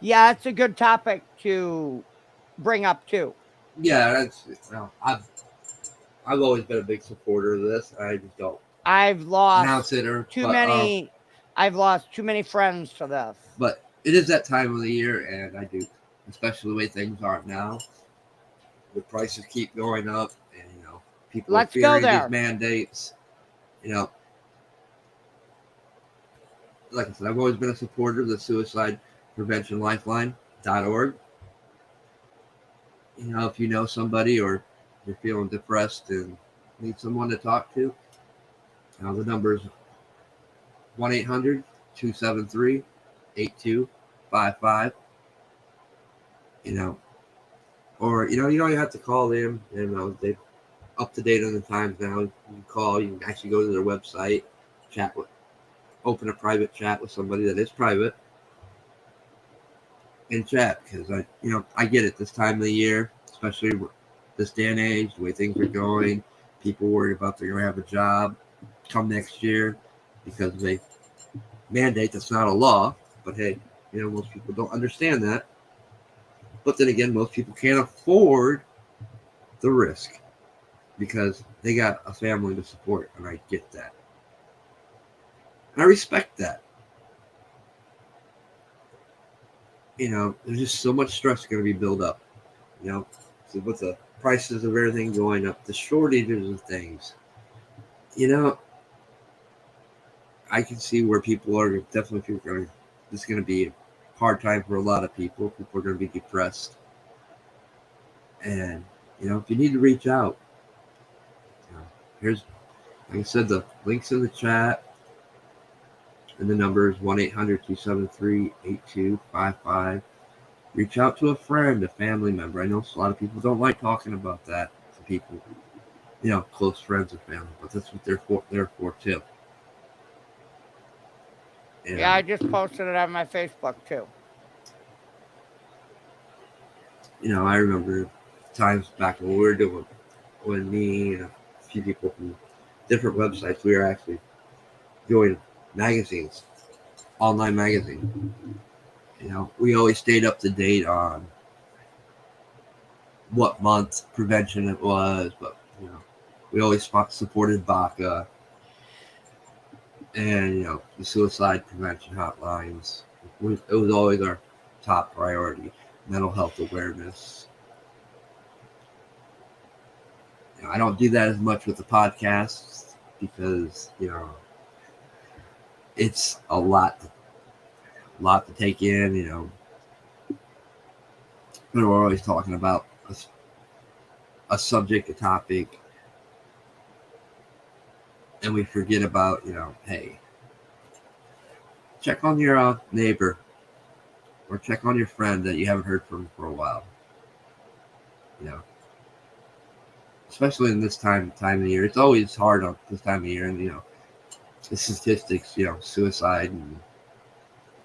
Yeah, it's a good topic to bring up too. Yeah, I've always been a big supporter of this. I just don't. I've lost announce it or too many. I've lost too many friends to this. But it is that time of the year, and I do, especially the way things are now. The prices keep going up, and people are fearing these mandates. Like I said, I've always been a supporter of the Suicide Prevention Lifeline.org. If you know somebody or you're feeling depressed and need someone to talk to, the number is 1-800-273-8255. Or you don't even have to call them. They're up to date on the times now. You can call. You can actually go to their website, open a private chat with somebody that is private, and chat, because I get it this time of the year, especially this day and age, the way things are going. People worried about they're going to have a job come next year because of a mandate that's not a law. But hey, most people don't understand that. But then again, most people can't afford the risk because they got a family to support, and I get that. And I respect that. There's just so much stress going to be built up. So with the prices of everything going up, the shortages of things, I can see where people are definitely this is going to be hard time for a lot of people. People are going to be depressed. And, if you need to reach out, here's, like I said, the links in the chat. And the number is 1-800-273-8255. Reach out to a friend, a family member. I know a lot of people don't like talking about that to people, close friends or family, but that's what they're for too. And, yeah, I just posted it on my Facebook too. I remember times back when we were doing, when me and a few people from different websites, we were actually doing magazines, online magazine. We always stayed up to date on what month prevention it was, but we always supported BACA and the suicide prevention hotlines. It was always our top priority. Mental health awareness. I don't do that as much with the podcasts because it's a lot to take in. But we're always talking about a subject, a topic, and we forget about, hey, check on your neighbor or check on your friend that you haven't heard from for a while. Especially in this time of year. It's always hard on this time of year, and the statistics, suicide and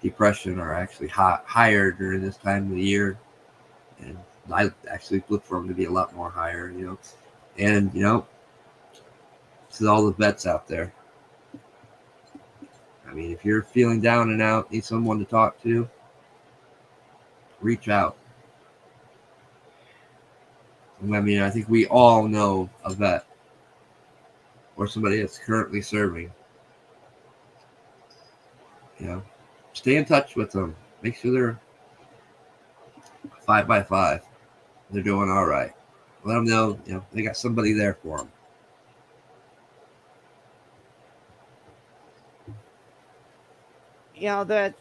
depression are actually higher during this time of the year, and I actually look for them to be a lot more higher. And to all the vets out there. I mean, if you're feeling down and out, need someone to talk to, reach out. I mean, I think we all know a vet or somebody that's currently serving. Stay in touch with them. Make sure they're 5x5. They're doing all right. Let them know, they got somebody there for them. That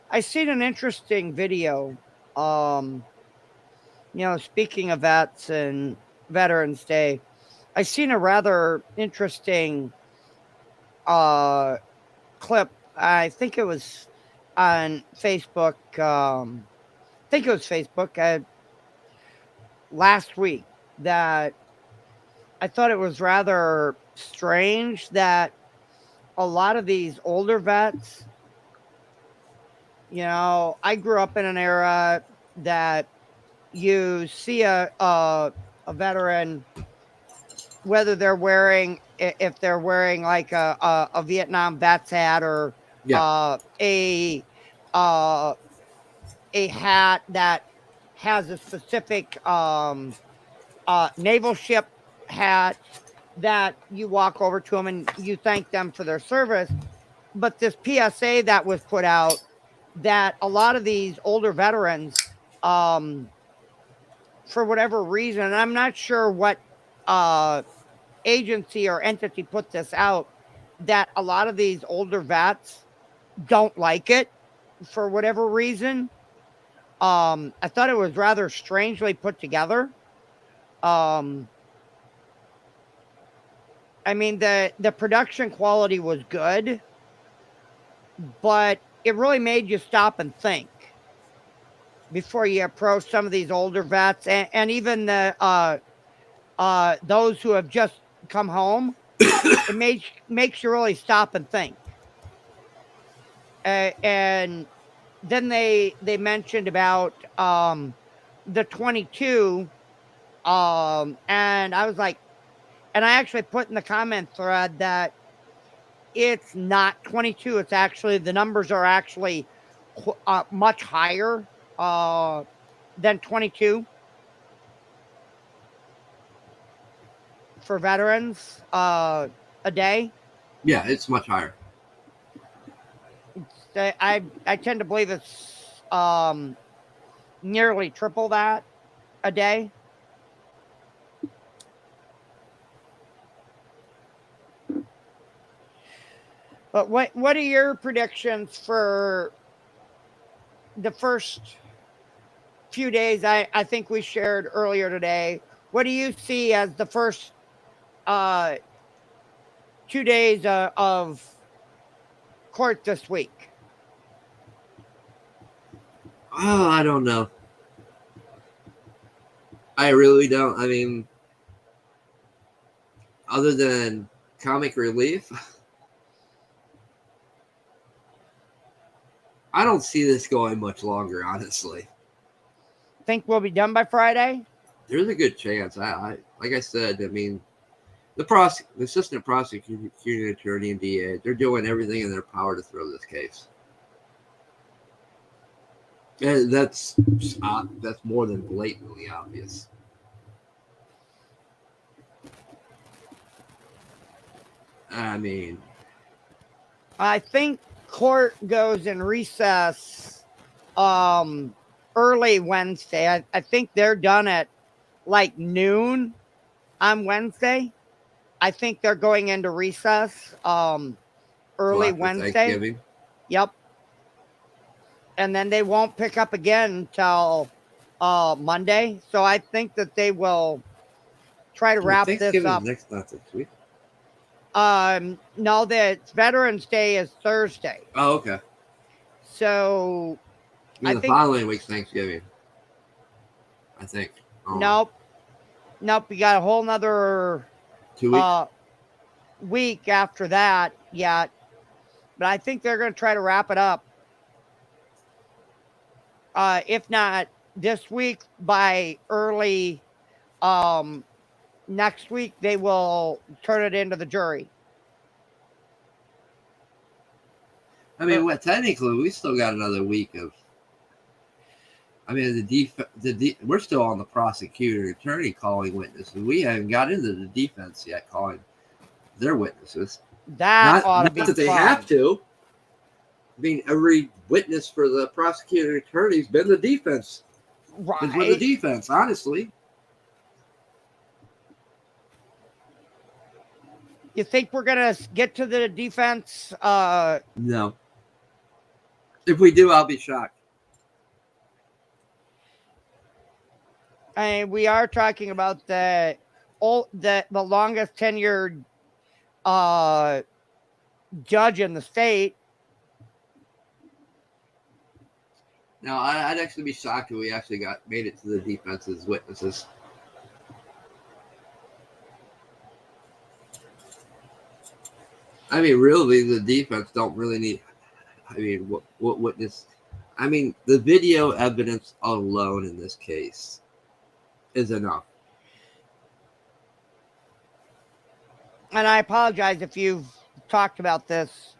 I seen an interesting video. Speaking of vets and Veterans Day, I seen a rather interesting clip. I think it was on Facebook. Last week that I thought it was rather strange that a lot of these older vets, I grew up in an era that you see a veteran, whether they're wearing, if they're wearing like a Vietnam vets hat or a hat that has a specific naval ship hat, that you walk over to them and you thank them for their service. But this PSA that was put out, that a lot of these older veterans, for whatever reason, and I'm not sure what agency or entity put this out, that a lot of these older vets don't like it for whatever reason. I thought it was rather strangely put together. I mean, the production quality was good, but it really made you stop and think before you approach some of these older vets, and even the those who have just come home. It makes you really stop and think. And then they mentioned about the 22, and I was like, and I actually put in the comment thread that it's not 22. It's actually, the numbers are actually much higher than 22 for veterans a day. Yeah, it's much higher. I tend to believe it's nearly triple that a day. But what are your predictions for the first few days, I think we shared earlier today. What do you see as the first uh, 2 days of court this week? Oh, I don't know. I really don't. I mean, other than comic relief, I don't see this going much longer, honestly. Think we'll be done by Friday? There's a good chance. I like I said, I mean, the assistant prosecuting attorney and DA, they're doing everything in their power to throw this case. And that's more than blatantly obvious. I mean, I think court goes in recess early Wednesday. I think they're done at like noon on Wednesday. I think they're going into recess till early after Wednesday. Thanksgiving. Yep. And then they won't pick up again until Monday. So I think that they will try to wrap this up. Not next week. No, that Veterans Day is Thursday. Oh, okay. So I think the following week's Thanksgiving. I think. Nope. We got a whole nother 2 weeks. Week after that yet. But I think they're going to try to wrap it up. If not this week, by early next week, they will turn it into the jury. I mean, technically, we still got another week of. I mean, we're still on the prosecutor attorney calling witnesses. We haven't got into the defense yet calling their witnesses. That ought to be not that they fun. have to. I mean, every witness for the prosecutor attorney's been the defense. Right. It's with the defense, honestly. You think we're going to get to the defense? No. If we do, I'll be shocked. I mean, we are talking about the longest tenured judge in the state. Now, I'd actually be shocked if we actually made it to the defense's witnesses. I mean, really, the defense don't really need. I mean, what witness? I mean, the video evidence alone in this case is enough. And I apologize if you've talked about this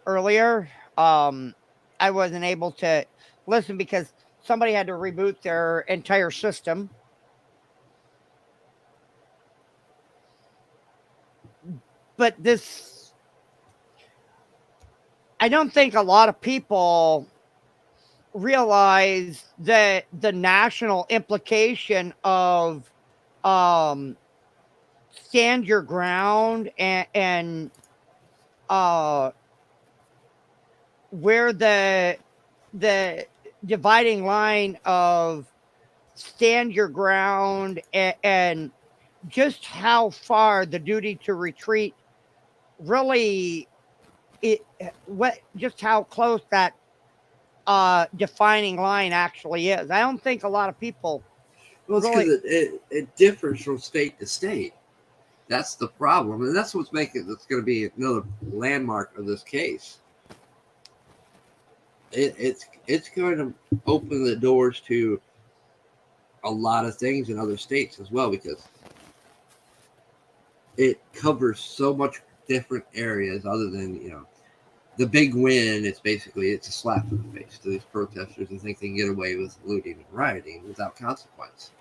earlier. I wasn't able to listen because somebody had to reboot their entire system. But this, I don't think a lot of people realize that the national implication of stand your ground and where the dividing line of stand your ground and just how far the duty to retreat really just how close that defining line actually is. I don't think a lot of people. Well, it's because it differs from state to state. That's the problem, and that's what's making it's going to be another landmark of this case. It's going to open the doors to a lot of things in other states as well, because it covers so much different areas other than, the big win. It's a slap in the face to these protesters who think they can get away with looting and rioting without consequence.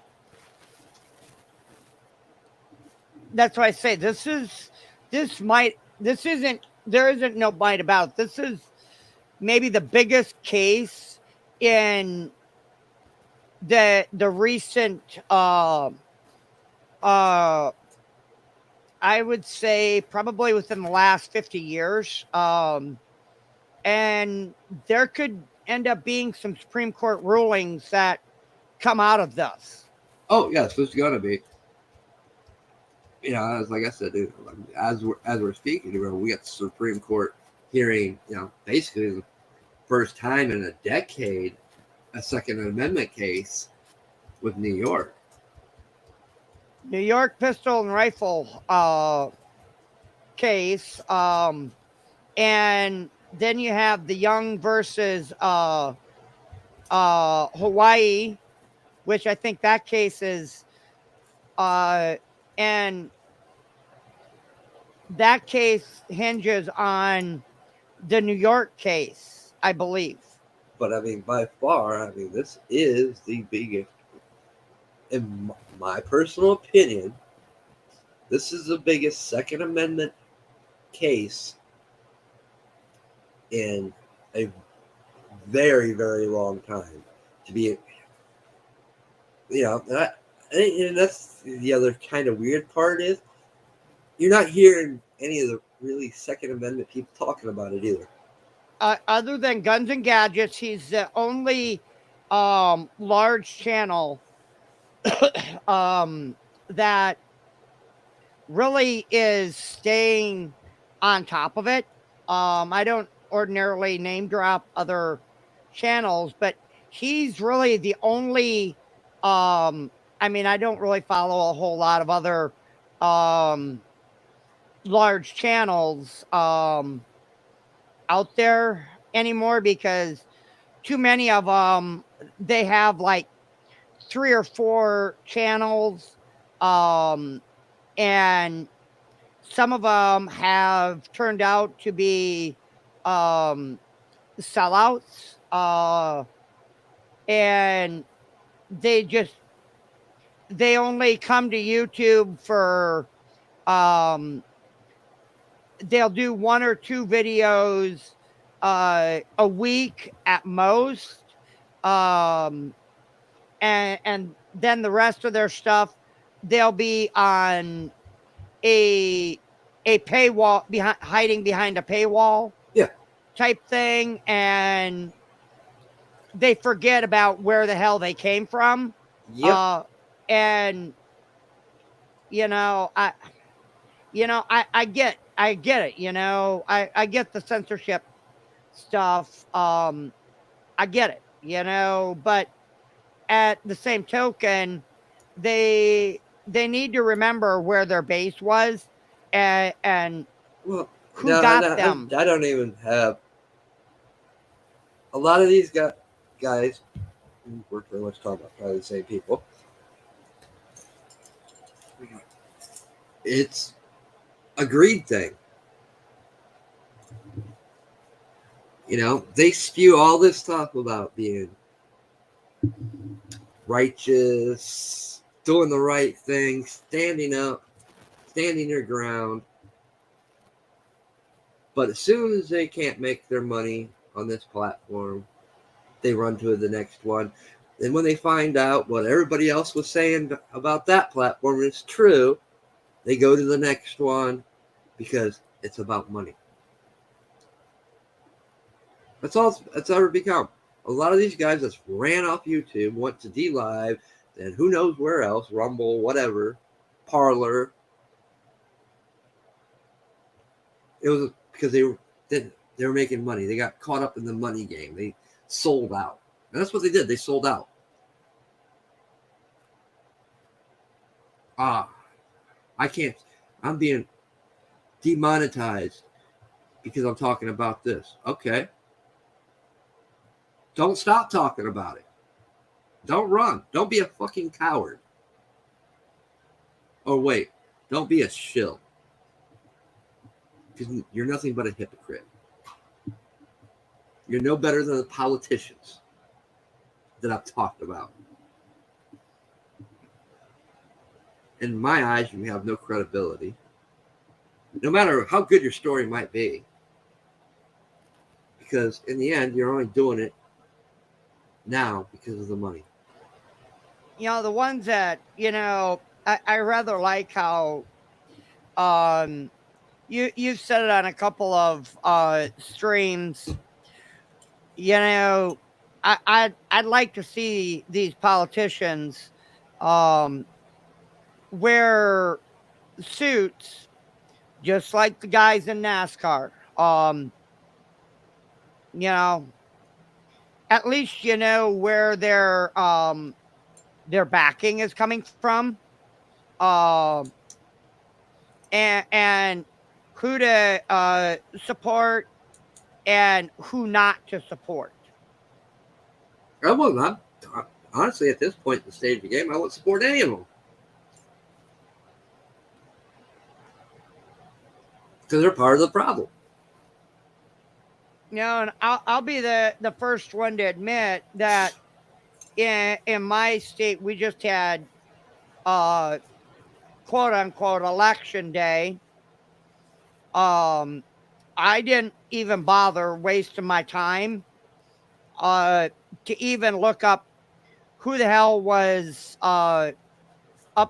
That's why I say there isn't no bite about it. This is maybe the biggest case in the recent I would say probably within the last 50 years. And there could end up being some Supreme Court rulings that come out of this. Oh yes, there's gonna be. As like I said, as we're speaking, we got the Supreme Court hearing, basically the first time in a decade, a Second Amendment case with New York. New York pistol and rifle case, and then you have the Young versus Hawaii, which I think that case is, and that case hinges on the New York case, I believe. But I mean, by far, this is the biggest, in my personal opinion, this is the biggest Second Amendment case in a very, very long time. To be, and that's the other kind of weird part is you're not hearing any of the really Second Amendment people talking about it either. Other than Guns and Gadgets, he's the only large channel that really is staying on top of it. I don't ordinarily name drop other channels, but he's really the only. I don't really follow a whole lot of other large channels out there anymore because too many of them, they have like 3 or 4 channels, and some of them have turned out to be sellouts, and they only come to YouTube for they'll do 1 or 2 videos a week at most, and then the rest of their stuff, they'll be on a paywall, hiding behind a paywall, Yeah, type thing, and they forget about where the hell they came from. yep. And I get it. I get the censorship stuff. I get it. But at the same token, they need to remember where their base was, and Well, who no, got them. I don't even have a lot of these guys. We're pretty much talking about probably the same people. It's a greed thing. They spew all this stuff about being righteous, doing the right thing, standing up, standing their ground. But as soon as they can't make their money on this platform, they run to the next one. And when they find out what everybody else was saying about that platform is true, they go to the next one because it's about money. That's all it's ever become. A lot of these guys just ran off YouTube, went to DLive, and who knows where else, Rumble, whatever, Parlor. It was because they were making money. They got caught up in the money game. They sold out. And that's what they did. They sold out. I can't. I'm being demonetized because I'm talking about this. Okay. Don't stop talking about it. Don't run. Don't be a fucking coward. Oh, wait. Don't be a shill. Because you're nothing but a hypocrite. You're no better than the politicians that I've talked about. In my eyes, you have no credibility. No matter how good your story might be. Because in the end, you're only doing it now because of the money. The ones that, I rather like how you've said it on a couple of streams you know, I'd like to see these politicians um, wear suits just like the guys in NASCAR. You know, at least you know where their backing is coming from. Um, and who to support and who not to support. Well, honestly, at this point in the stage of the game, I won't support any of them because they're part of the problem. You know, and I'll be the first one to admit that in my state we just had uh quote unquote election day. Um, I didn't even bother wasting my time uh to even look up who the hell was up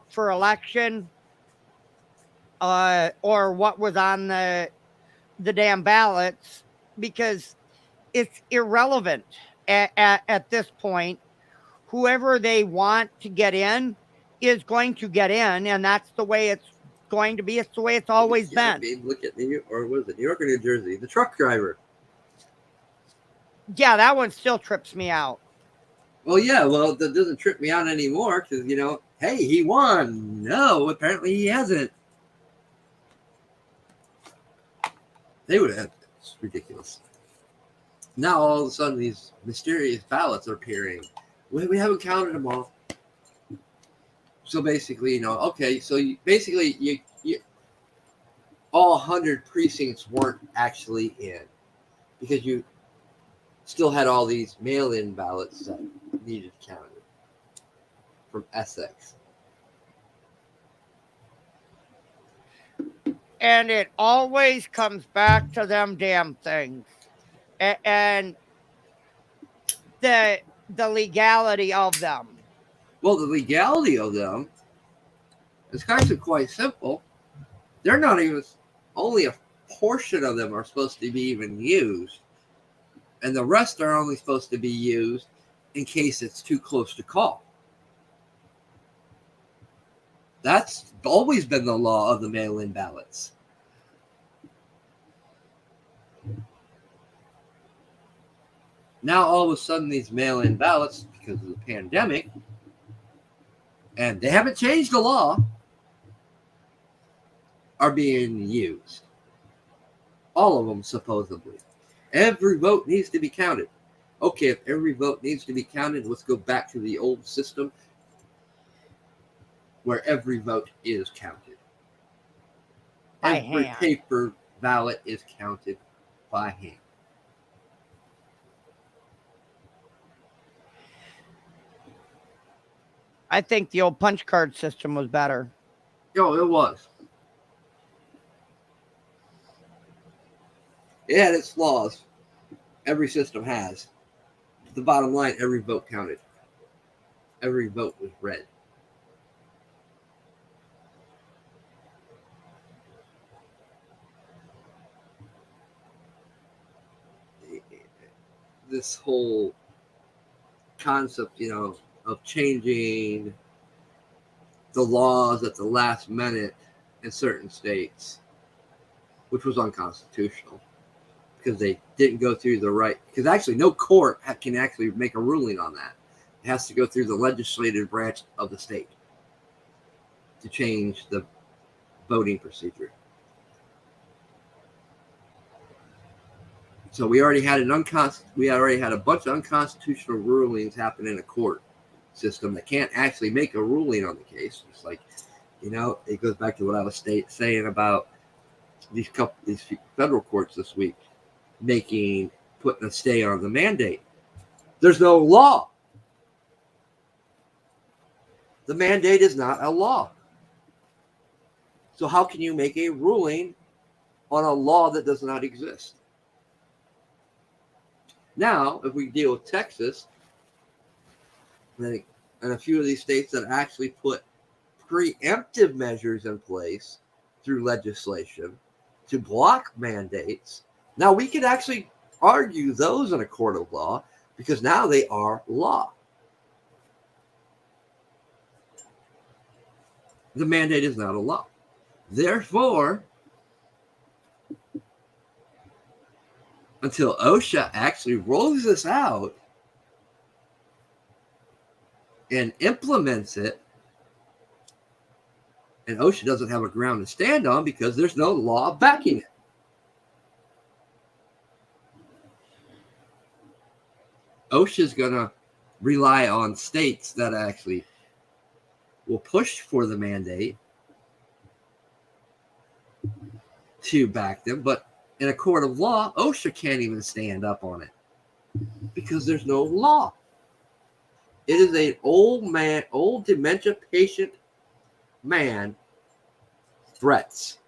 for election or what was on the damn ballots because it's irrelevant at this point. Whoever they want to get in is going to get in, and that's the way it's going to be. It's the way it's always Yeah, I been. mean, look at New York, or what is it, New York or New Jersey? The truck driver. Yeah, that one still trips me out. Well, yeah, well, that doesn't trip me out anymore because, hey, he won. No, apparently he hasn't. They would have. It's ridiculous. Now all of a sudden these mysterious ballots are appearing. We haven't counted them all. So basically, okay, so you all 100 precincts weren't actually in because you still had all these mail-in ballots that needed counted from Essex. And it always comes back to them damn things. And the legality of them. Well, the legality of them is kind of quite simple. They're not even, only a portion of them are supposed to be even used. And the rest are only supposed to be used in case it's too close to call. That's always been the law of the mail-in ballots. Now, all of a sudden, these mail-in ballots, because of the pandemic, and they haven't changed the law, are being used. All of them, supposedly. Every vote needs to be counted. Okay, if every vote needs to be counted, let's go back to the old system where every vote is counted. By Every hand. paper ballot is counted by hand. I think the old punch card system was better. It was. It had its flaws. Every system has. The bottom line, every vote counted. Every vote was read. This whole concept, of changing the laws at the last minute in certain states, which was unconstitutional because they didn't go through the right. Because actually, no court can actually make a ruling on that. It has to go through the legislative branch of the state to change the voting procedure. So we already had a bunch of unconstitutional rulings happen in a court system that can't actually make a ruling on the case. It's like, it goes back to what I was saying about these federal courts this week putting a stay on the mandate. There's no law. The mandate is not a law. So how can you make a ruling on a law that does not exist? Now, if we deal with Texas and a few of these states that actually put preemptive measures in place through legislation to block mandates, now we could actually argue those in a court of law because now they are law. The mandate is not a law. Therefore, until OSHA actually rolls this out and implements it, and OSHA doesn't have a ground to stand on because there's no law backing it. OSHA is going to rely on states that actually will push for the mandate to back them, but in a court of law, OSHA can't even stand up on it because there's no law. It is an old dementia patient man threats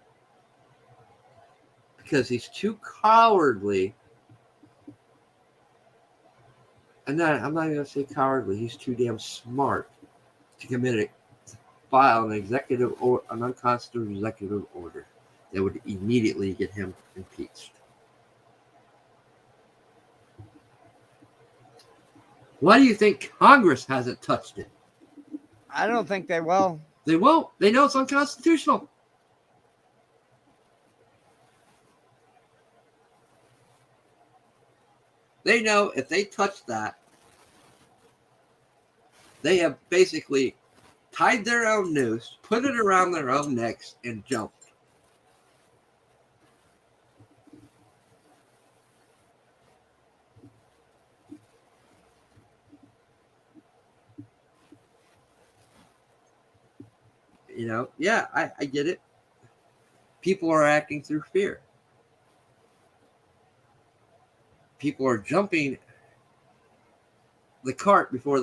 because he's too cowardly. I'm not even going to say cowardly. He's too damn smart to file an executive or an unconstitutional executive order that would immediately get him impeached. Why do you think Congress hasn't touched it? I don't think they will. They won't. They know it's unconstitutional. They know if they touch that, they have basically tied their own noose, put it around their own necks, and jumped. Yeah, I get it. People are acting through fear. People are jumping the cart before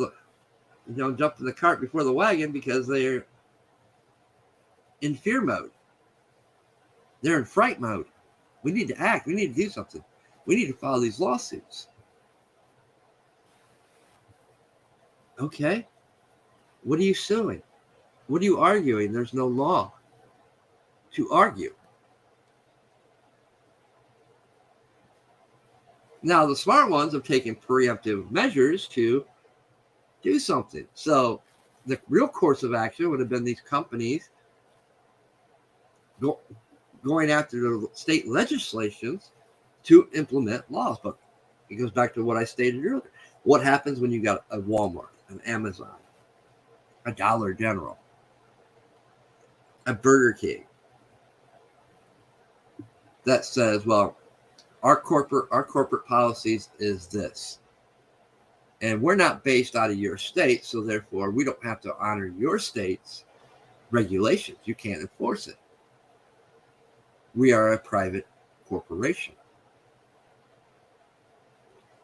jumping the cart before the wagon because they're in fear mode. They're in fright mode. We need to act. We need to do something. We need to file these lawsuits. Okay. What are you suing? What are you arguing? There's no law to argue. Now, the smart ones have taken preemptive measures to do something. So the real course of action would have been these companies going after the state legislations to implement laws. But it goes back to what I stated earlier. What happens when you got a Walmart, an Amazon, a Dollar General, a Burger King that says, well, our corporate policies is this, and we're not based out of your state, so therefore we don't have to honor your state's regulations. You can't enforce it. We are a private corporation,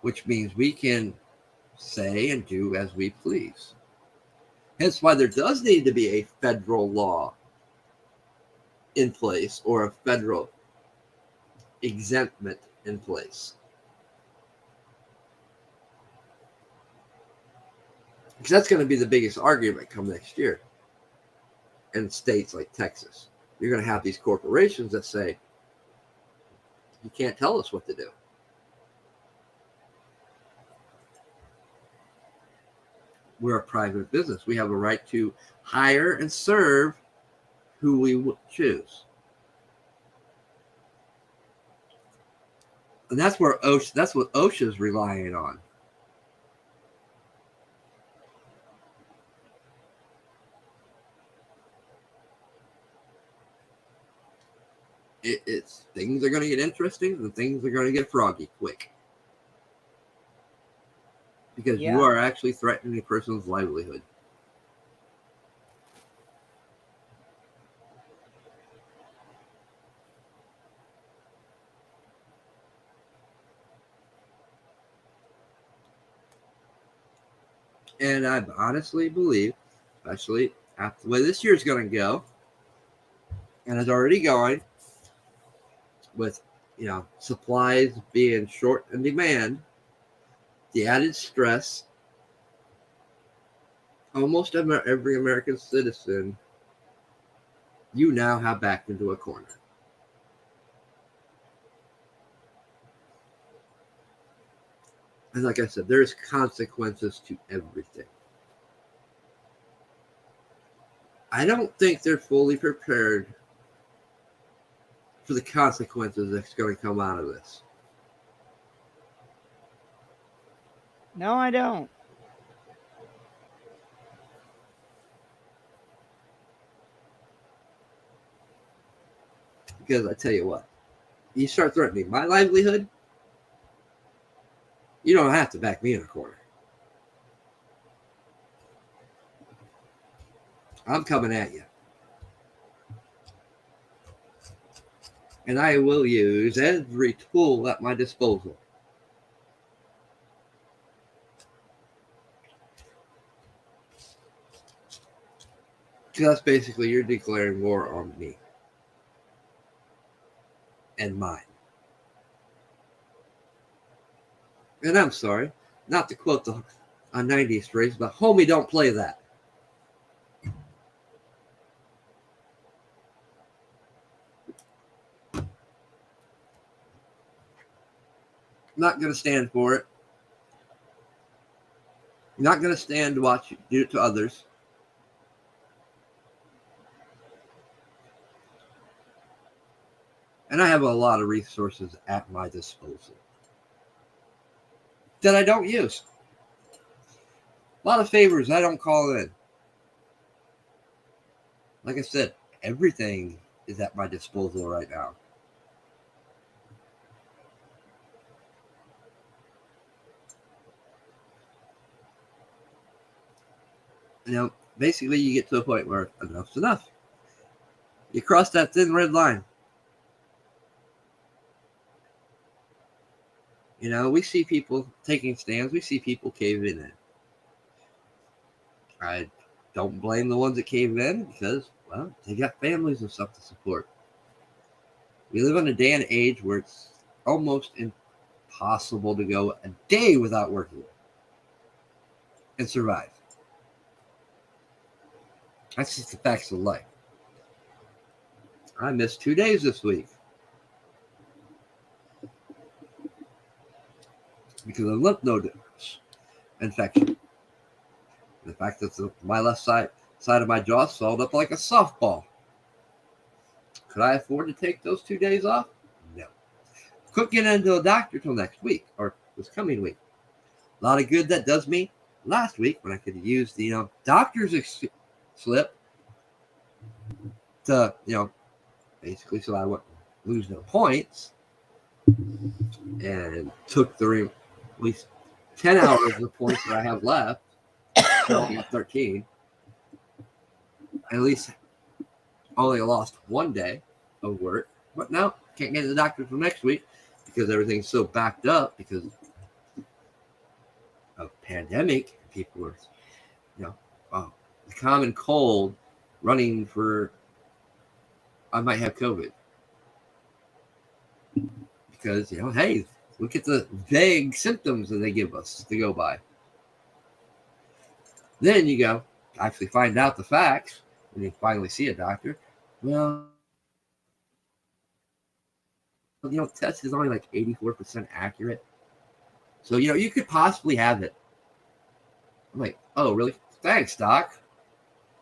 which means we can say and do as we please. Hence why there does need to be a federal law in place or a federal exemptment in place. Because that's going to be the biggest argument come next year in states like Texas. You're going to have these corporations that say, you can't tell us what to do. We're a private business. We have a right to hire and serve who we choose. And that's what OSHA is relying on. It's things are going to get interesting and things are going to get froggy quick. Because you are actually threatening a person's livelihood. And I honestly believe, especially after the way this year's going to go, and it's already going, with supplies being short in demand, the added stress, almost every American citizen you now have backed into a corner. And like I said, there's consequences to everything. I don't think they're fully prepared for the consequences that's going to come out of this. No, I don't. Because I tell you what, you start threatening my livelihood, you don't have to back me in a corner. I'm coming at you. And I will use every tool at my disposal. Because that's basically you're declaring war on me and mine. And I'm sorry, not to quote the 90s phrase, but homie, don't play that. Not going to stand for it. Not going to stand to watch you do it to others. And I have a lot of resources at my disposal that I don't use. A lot of favors I don't call in. Like I said, everything is at my disposal right now. You know, basically you get to a point where enough's enough. You cross that thin red line. You know, we see people taking stands. We see people caving in. I don't blame the ones that cave in because, well, they got families and stuff to support. We live in a day and age where it's almost impossible to go a day without working and survive. That's just the facts of life. I missed 2 days this week because of lymph node infection. The fact that my left side of my jaw swelled up like a softball. Could I afford to take those 2 days off? No. Couldn't get into a doctor till next week or this coming week. A lot of good that does me last week when I could use the doctor's slip to basically so I wouldn't lose no points, and took at least 10 hours of the points that I have left. So I'm at 13. At least only lost 1 day of work. But no, can't get to the doctor till next week because everything's so backed up because of pandemic. People are, the common cold running for, I might have COVID. Because, hey, look at the vague symptoms that they give us to go by. Then you go, actually find out the facts, and you finally see a doctor. Well, test is only like 84% accurate. So, you could possibly have it. I'm like, oh, really? Thanks, doc.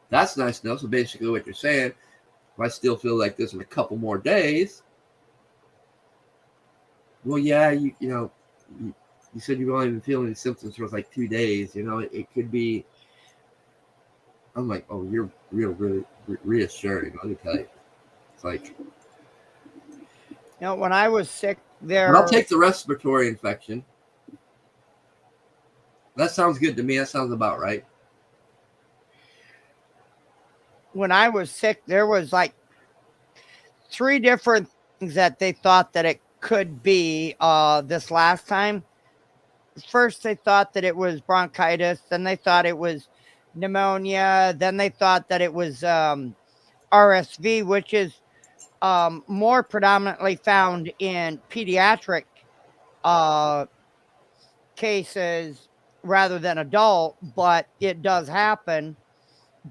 That's nice to know. So basically what you're saying, if I still feel like this in a couple more days, well, yeah, you said you've only been feeling the symptoms for like 2 days. It could be. I'm like, oh, you're really reassuring. Let me tell you, it's like, when I was sick there, but I'll take the respiratory infection. That sounds good to me. That sounds about right. When I was sick, there was like 3 different things that they thought that it could be this last time. First, they thought that it was bronchitis. Then they thought it was pneumonia. Then they thought that it was RSV, which is more predominantly found in pediatric cases rather than adult, but it does happen.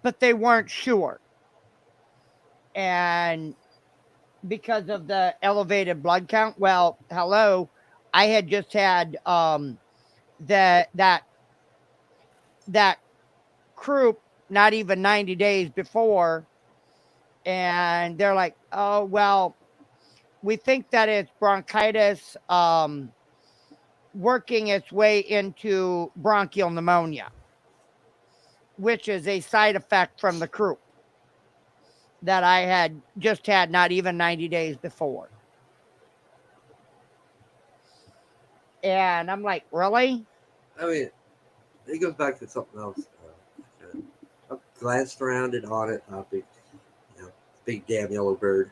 But they weren't sure. And because of the elevated blood count, well, hello, I had just had that croup not even 90 days before, and they're like, oh well, we think that it's bronchitis working its way into bronchial pneumonia, which is a side effect from the croup that I had just had not even 90 days before. And I'm like, really? I mean, it goes back to something else. I glanced around it on it, big, big damn yellow bird.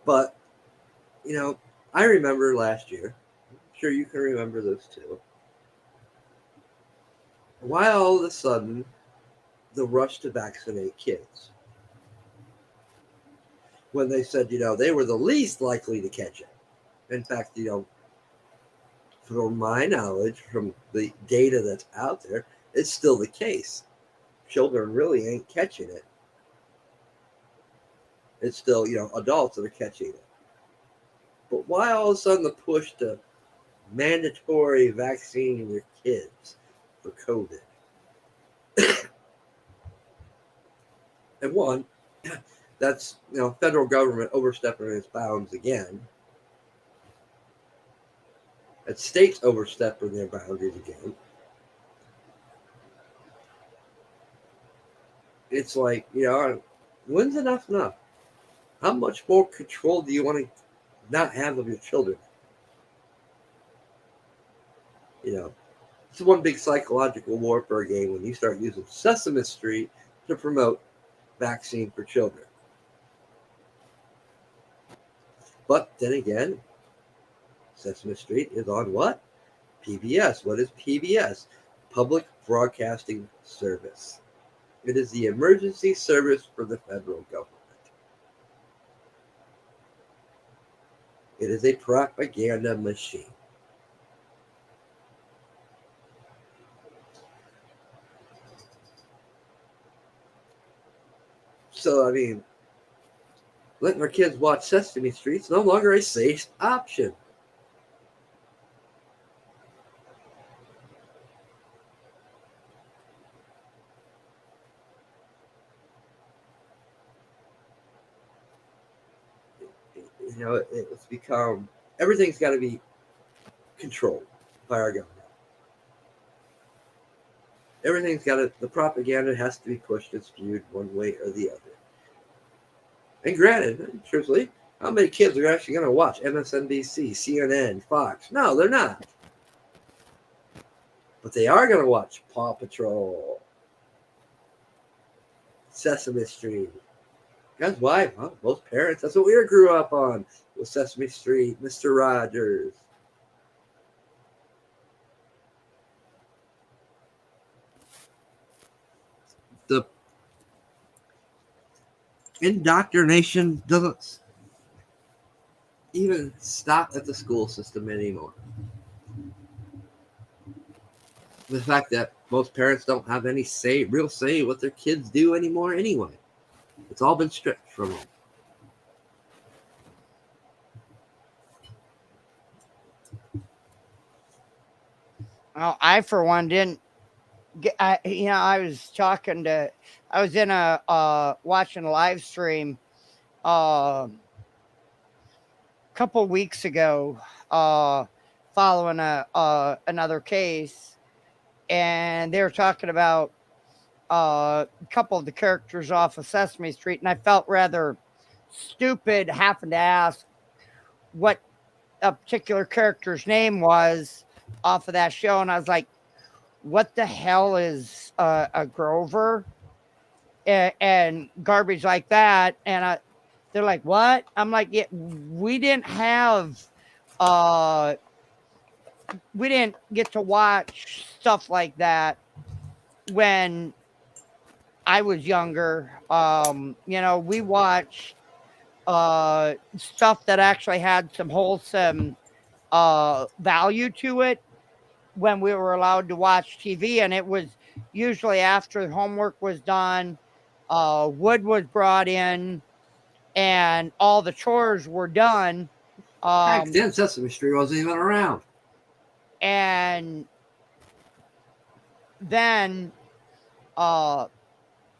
But I remember last year. I'm sure you can remember this too. Why all of a sudden the rush to vaccinate kids? When they said, they were the least likely to catch it. In fact, from my knowledge, from the data that's out there, it's still the case. Children really ain't catching it. It's still, adults that are catching it. But why all of a sudden the push to mandatory vaccine your kids for COVID? And one, that's, federal government overstepping its bounds again. And states overstepping their boundaries again. It's like, when's enough enough? How much more control do you want to not have of your children? It's one big psychological warfare game when you start using Sesame Street to promote vaccine for children. But then again, Sesame Street is on what? PBS. What is PBS? Public Broadcasting Service. It is the emergency service for the federal government. It is a propaganda machine. So, letting our kids watch Sesame Street is no longer a safe option. It's become, everything's got to be controlled by our government. The propaganda has to be pushed and spewed one way or the other. And granted, truthfully, how many kids are actually going to watch MSNBC, CNN, Fox? No, they're not. But they are going to watch Paw Patrol, Sesame Street. Guys, why? Well, most parents, that's what we grew up on, with Sesame Street, Mr. Rogers. The indoctrination doesn't even stop at the school system anymore. The fact that most parents don't have any real say what their kids do anymore anyway. It's all been stripped from them. Well, I for one didn't get. I was in a watching a live stream a couple weeks ago, following another case, and they were talking about a couple of the characters off of Sesame Street, and I felt rather stupid having to ask what a particular character's name was off of that show, and I was like, "What the hell is a Grover?" And garbage like that, and they're like, "What?" I'm like, "Yeah, we didn't get to watch stuff like that when I was younger. We watched stuff that actually had some wholesome value to it when we were allowed to watch TV, and it was usually after homework was done, wood was brought in, and all the chores were done. Back then, Sesame Street wasn't even around. And then uh,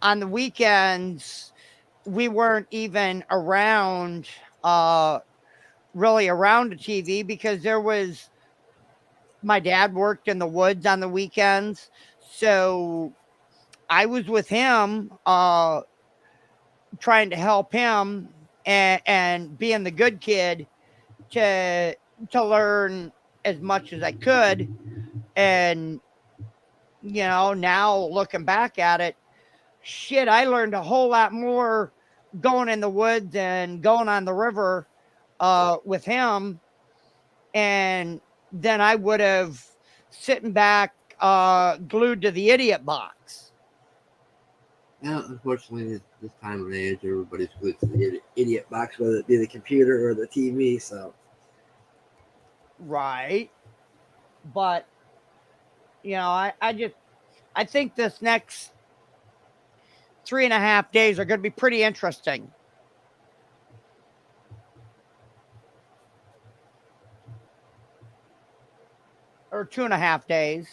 on the weekends, we weren't even around, really around the TV, because there was my dad worked in the woods on the weekends. So I was with him, trying to help him, and being the good kid to learn as much as I could. And now looking back at it, shit, I learned a whole lot more going in the woods and going on the river with him, and then I would have sitting back, glued to the idiot box. Yeah, unfortunately, this time of age, everybody's glued to the idiot box, whether it be the computer or the TV. So, Right. But I think this next 3.5 days are going to be pretty interesting. Or 2.5 days.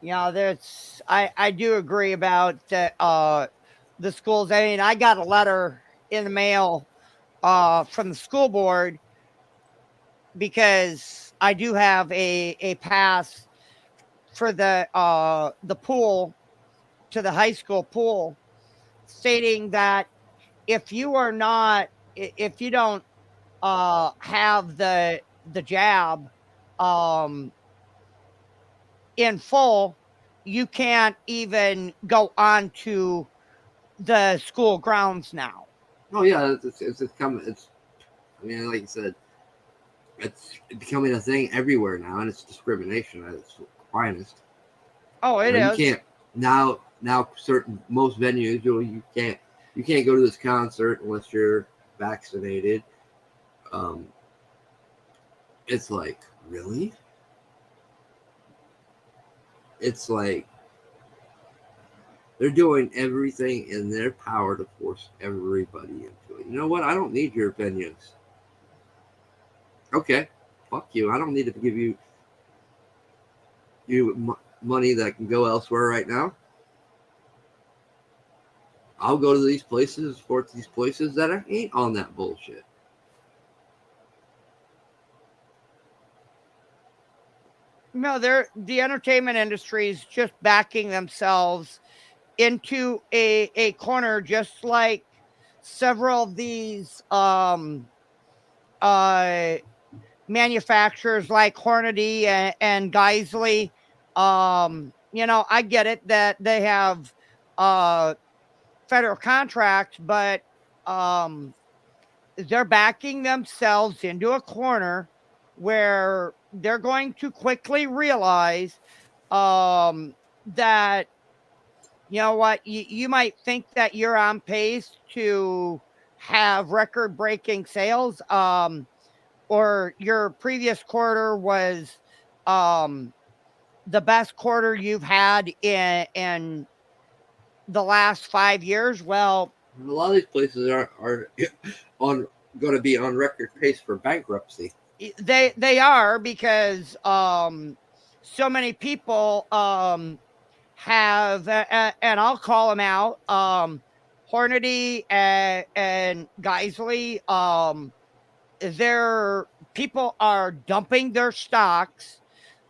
That's I do agree about the schools. I mean, I got a letter in the mail from the school board, because I do have a pass for the pool, to the high school pool, stating that if you are not if you don't have the jab um in full, you can't even go on to the school grounds now. oh yeah, it's coming. I mean, like you said, it's becoming a thing everywhere now, and it's discrimination at its finest. Oh, it You is. can't now certain most venues you can't go to this concert unless you're vaccinated. Um, it's like, really? It's like they're doing everything in their power to force everybody into it. You know what? I don't need your opinions. Okay, fuck you. I don't need to give you money that can go elsewhere right now. I'll go to these places, support these places that ain't on that bullshit. No, the entertainment industry is just backing themselves into a corner, just like several of these uh manufacturers like Hornady and Geisley. I get it that they have uh federal contracts, but um they're backing themselves into a corner where they're going to quickly realize that, what, you might think that you're on pace to have record breaking sales, or your previous quarter was um the best quarter you've had in the last 5 years. Well, A lot of these places are on going to be on record pace for bankruptcy. they are, because so many people have, and I'll call them out, Hornady and Geisley. Their people are dumping their stocks,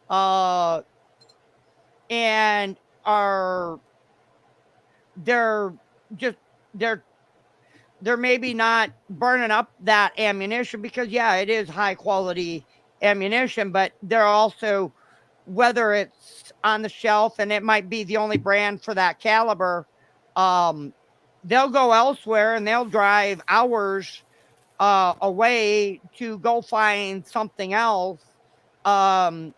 uh and are they're just they're they're maybe not burning up that ammunition, because yeah, it is high quality ammunition, but they're also, whether it's on the shelf and it might be the only brand for that caliber, um they'll go elsewhere and they'll drive hours away to go find something else, um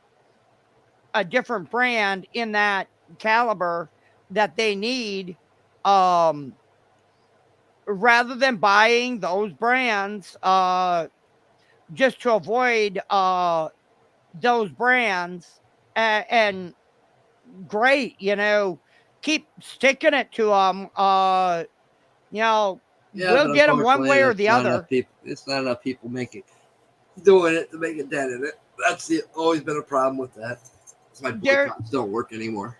a different brand in that caliber that they need, um rather than buying those brands, just to avoid those brands, and great, keep sticking it to them. Yeah, We'll but get them one unfortunately, way or that's the not enough other. people. It's not enough people doing it to make a dent in it. Always been a problem with that. That's why There, boycotts don't work anymore.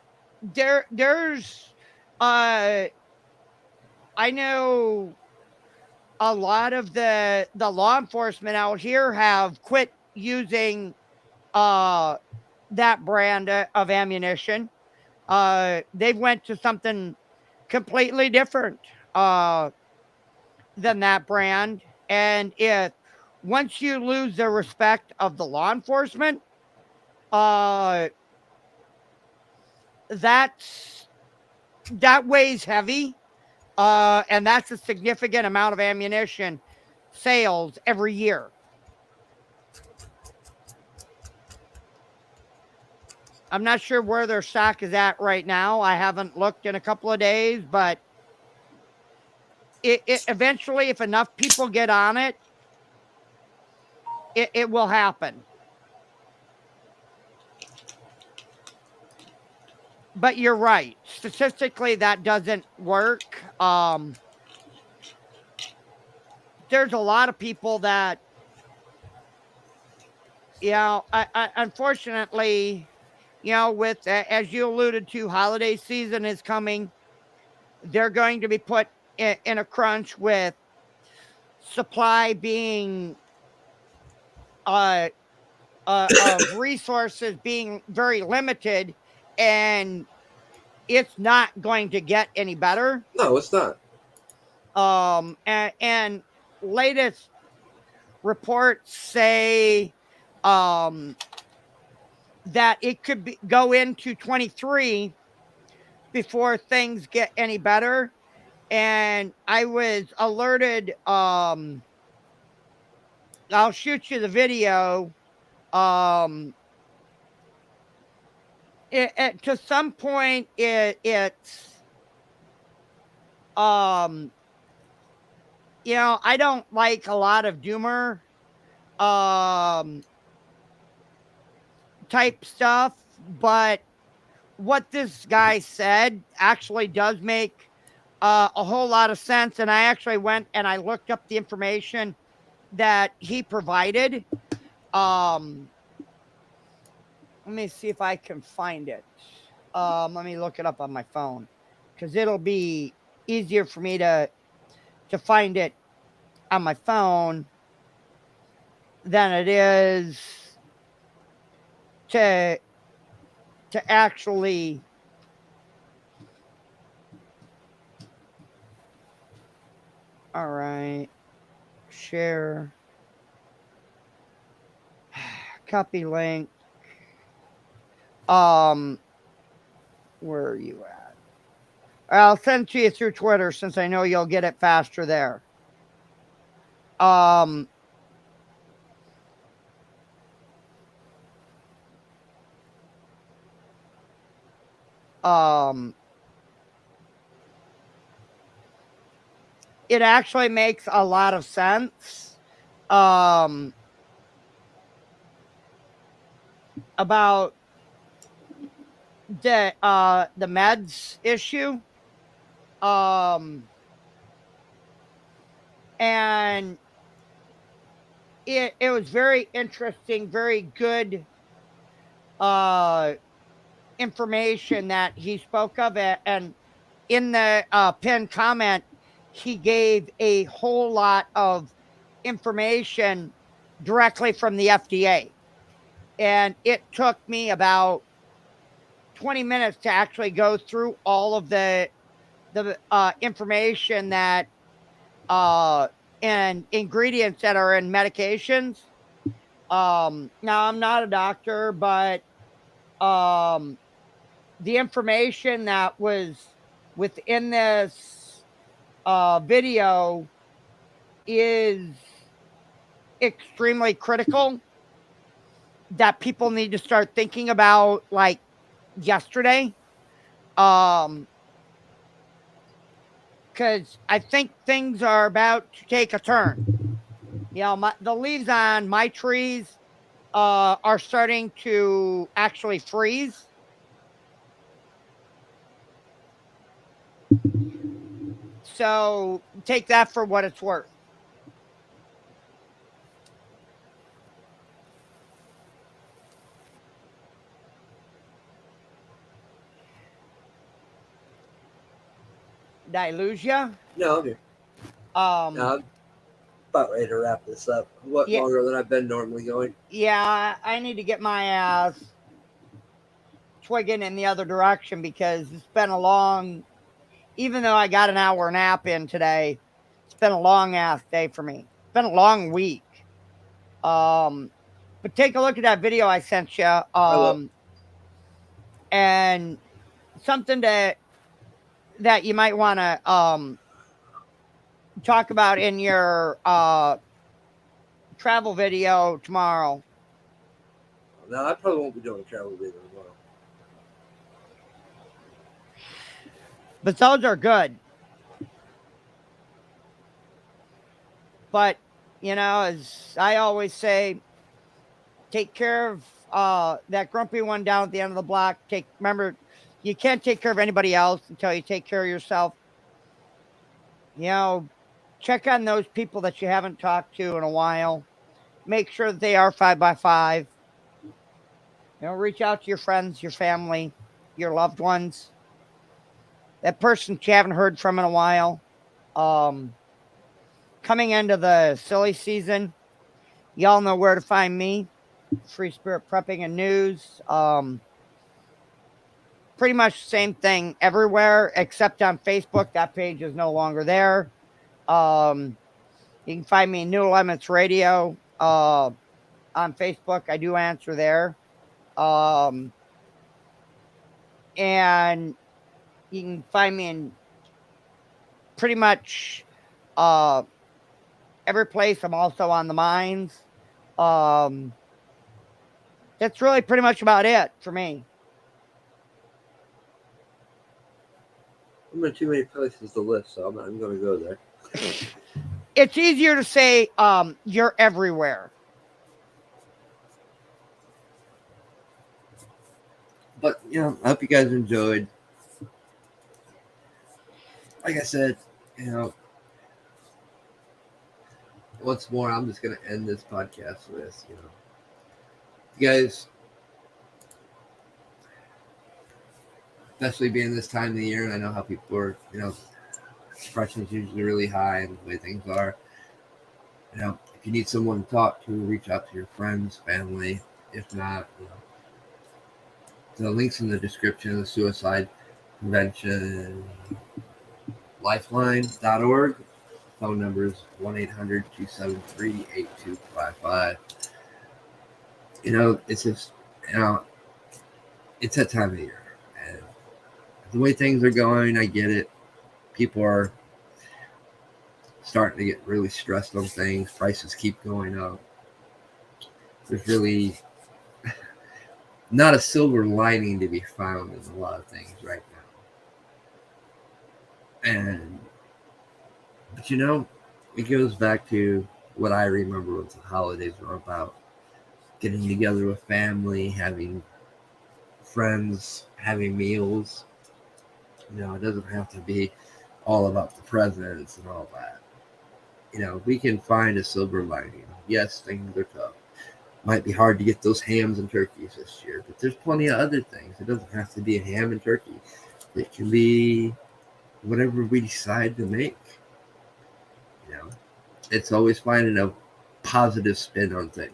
there's, uh, I know a lot of the law enforcement out here have quit using uh that brand of ammunition. They've went to something completely different uh than that brand. And if once you lose the respect of the law enforcement, uh that's that weighs heavy. And that's a significant amount of ammunition sales every year. I'm not sure where their stock is at right now. I haven't looked in a couple of days, but it eventually, if enough people get on it, it will happen. But you're right. Statistically, that doesn't work. There's a lot of people that, unfortunately, with as you alluded to, holiday season is coming. They're going to be put in a crunch with supply being uh, of resources being very limited, and it's not going to get any better. No, it's not. And latest reports say um, that it could go into 23 before things get any better. And I was alerted. I'll shoot you the video. Um, to some point, it's um, I don't like a lot of doomer um type stuff, but what this guy said actually does make a whole lot of sense. And I actually went and I looked up the information that he provided. Um, Let me see if I can find it. Let me look it up on my phone because it'll be easier for me to find it on my phone than it is to actually all right, share, copy link. Where are you at? I'll send it to you through Twitter since I know you'll get it faster there. Um it actually makes a lot of sense about the meds issue. And it was very interesting, very good uh information that he spoke of it. And in the pinned comment, he gave a whole lot of information directly from the FDA. And it took me about 20 minutes to actually go through all of the information that and ingredients that are in medications. Now I'm not a doctor, but um, the information that was within this video is extremely critical that people need to start thinking about like yesterday. Because I think things are about to take a turn. The leaves on my trees are starting to actually freeze. So take that for what it's worth. Did I lose you? No, I'm here. No, I'm about ready to wrap this up. What Yeah, longer than I've been normally going? yeah, I need to get my ass twigging in the other direction because it's been a long, even though I got an hour nap in today, it's been a long ass day for me. It's been a long week. Um, but take a look at that video I sent you. I will. And something that you might want to talk about in your travel video tomorrow. No, I probably won't be doing a travel video tomorrow. But those are good. But, as I always say, take care of that grumpy one down at the end of the block. Remember, you can't take care of anybody else until you take care of yourself. Check on those people that you haven't talked to in a while. Make sure that they are 5x5. Reach out to your friends, your family, your loved ones. That person that you haven't heard from in a while. Coming into the silly season, y'all know where to find me. Free Spirit Prepping and News. Pretty much the same thing everywhere except on Facebook. That page is no longer there. You can find me New Lemons Radio on Facebook. I do answer there. And you can find me in pretty much every place. I'm also on the mines. That's really pretty much about it for me. I'm in too many places to list, so I'm not even going to go there. It's easier to say you're everywhere. But, I hope you guys enjoyed. Like I said, once more, I'm just going to end this podcast with, you guys, especially being this time of the year, and I know how people are, depression is usually really high and the way things are. If you need someone to talk to, reach out to your friends, family. If not, the links in the description, the suicide prevention lifeline.org. Phone numbers 1-800-273-8255. It's just, it's that time of year. And the way things are going, I get it. People are starting to get really stressed on things. Prices keep going up. There's really not a silver lining to be found in a lot of things right now. But it goes back to what I remember what the holidays were about. Getting together with family, having friends, having meals. It doesn't have to be all about the presents and all that. We can find a silver lining. Yes, things are tough. Might be hard to get those hams and turkeys this year, but there's plenty of other things. It doesn't have to be a ham and turkey. It can be whatever we decide to make. It's always finding a positive spin on things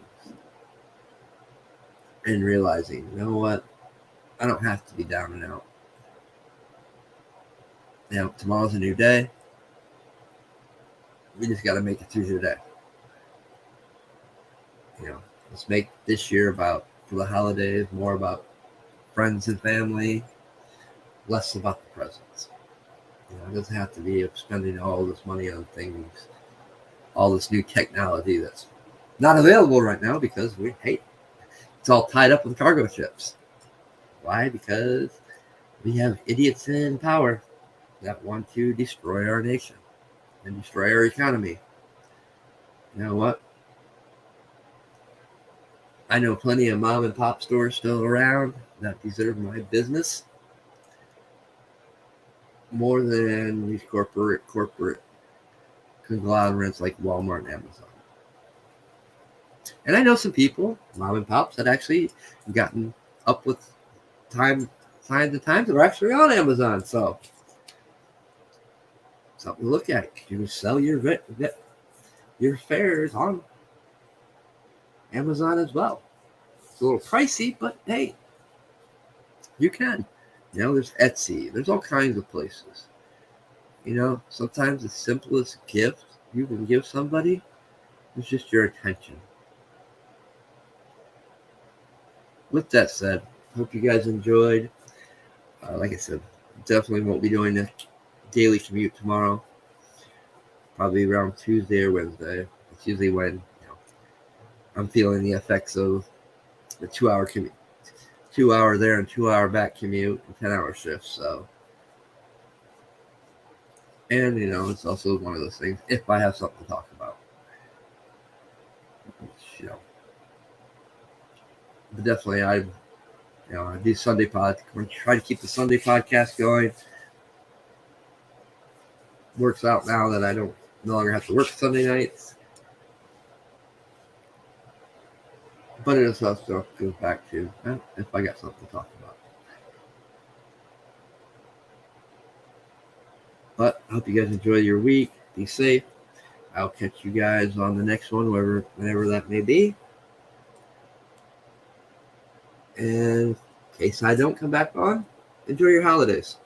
and realizing, you know what? I don't have to be down and out. Tomorrow's a new day. We just got to make it through the day. Let's make this year for the holidays, more about friends and family, less about the presents. It doesn't have to be spending all this money on things, all this new technology that's not available right now because it's all tied up with cargo ships. Why? Because we have idiots in power that want to destroy our nation and destroy our economy. You know what? I know plenty of mom and pop stores still around that deserve my business. more than these corporate conglomerates like Walmart and Amazon. And I know some people, mom and pops, that actually have gotten up with signs of times that are actually on Amazon. So something to look at. You can sell your fares on Amazon as well. It's a little pricey, but hey, you can. There's Etsy. There's all kinds of places. Sometimes the simplest gift you can give somebody is just your attention. With that said, hope you guys enjoyed. Like I said, definitely won't be doing a daily commute tomorrow. Probably around Tuesday or Wednesday. It's usually when I'm feeling the effects of the 2-hour commute, 2-hour there and 2-hour back commute, and 10-hour shifts. So, and it's also one of those things. If I have something to talk about, but definitely I do Sunday pod. We're trying to keep the Sunday podcast going. Works out now that I don't no longer have to work Sunday nights. But it also goes back to if I got something to talk about. But I hope you guys enjoy your week. Be safe. I'll catch you guys on the next one, whenever that may be. And in case I don't come back on, enjoy your holidays.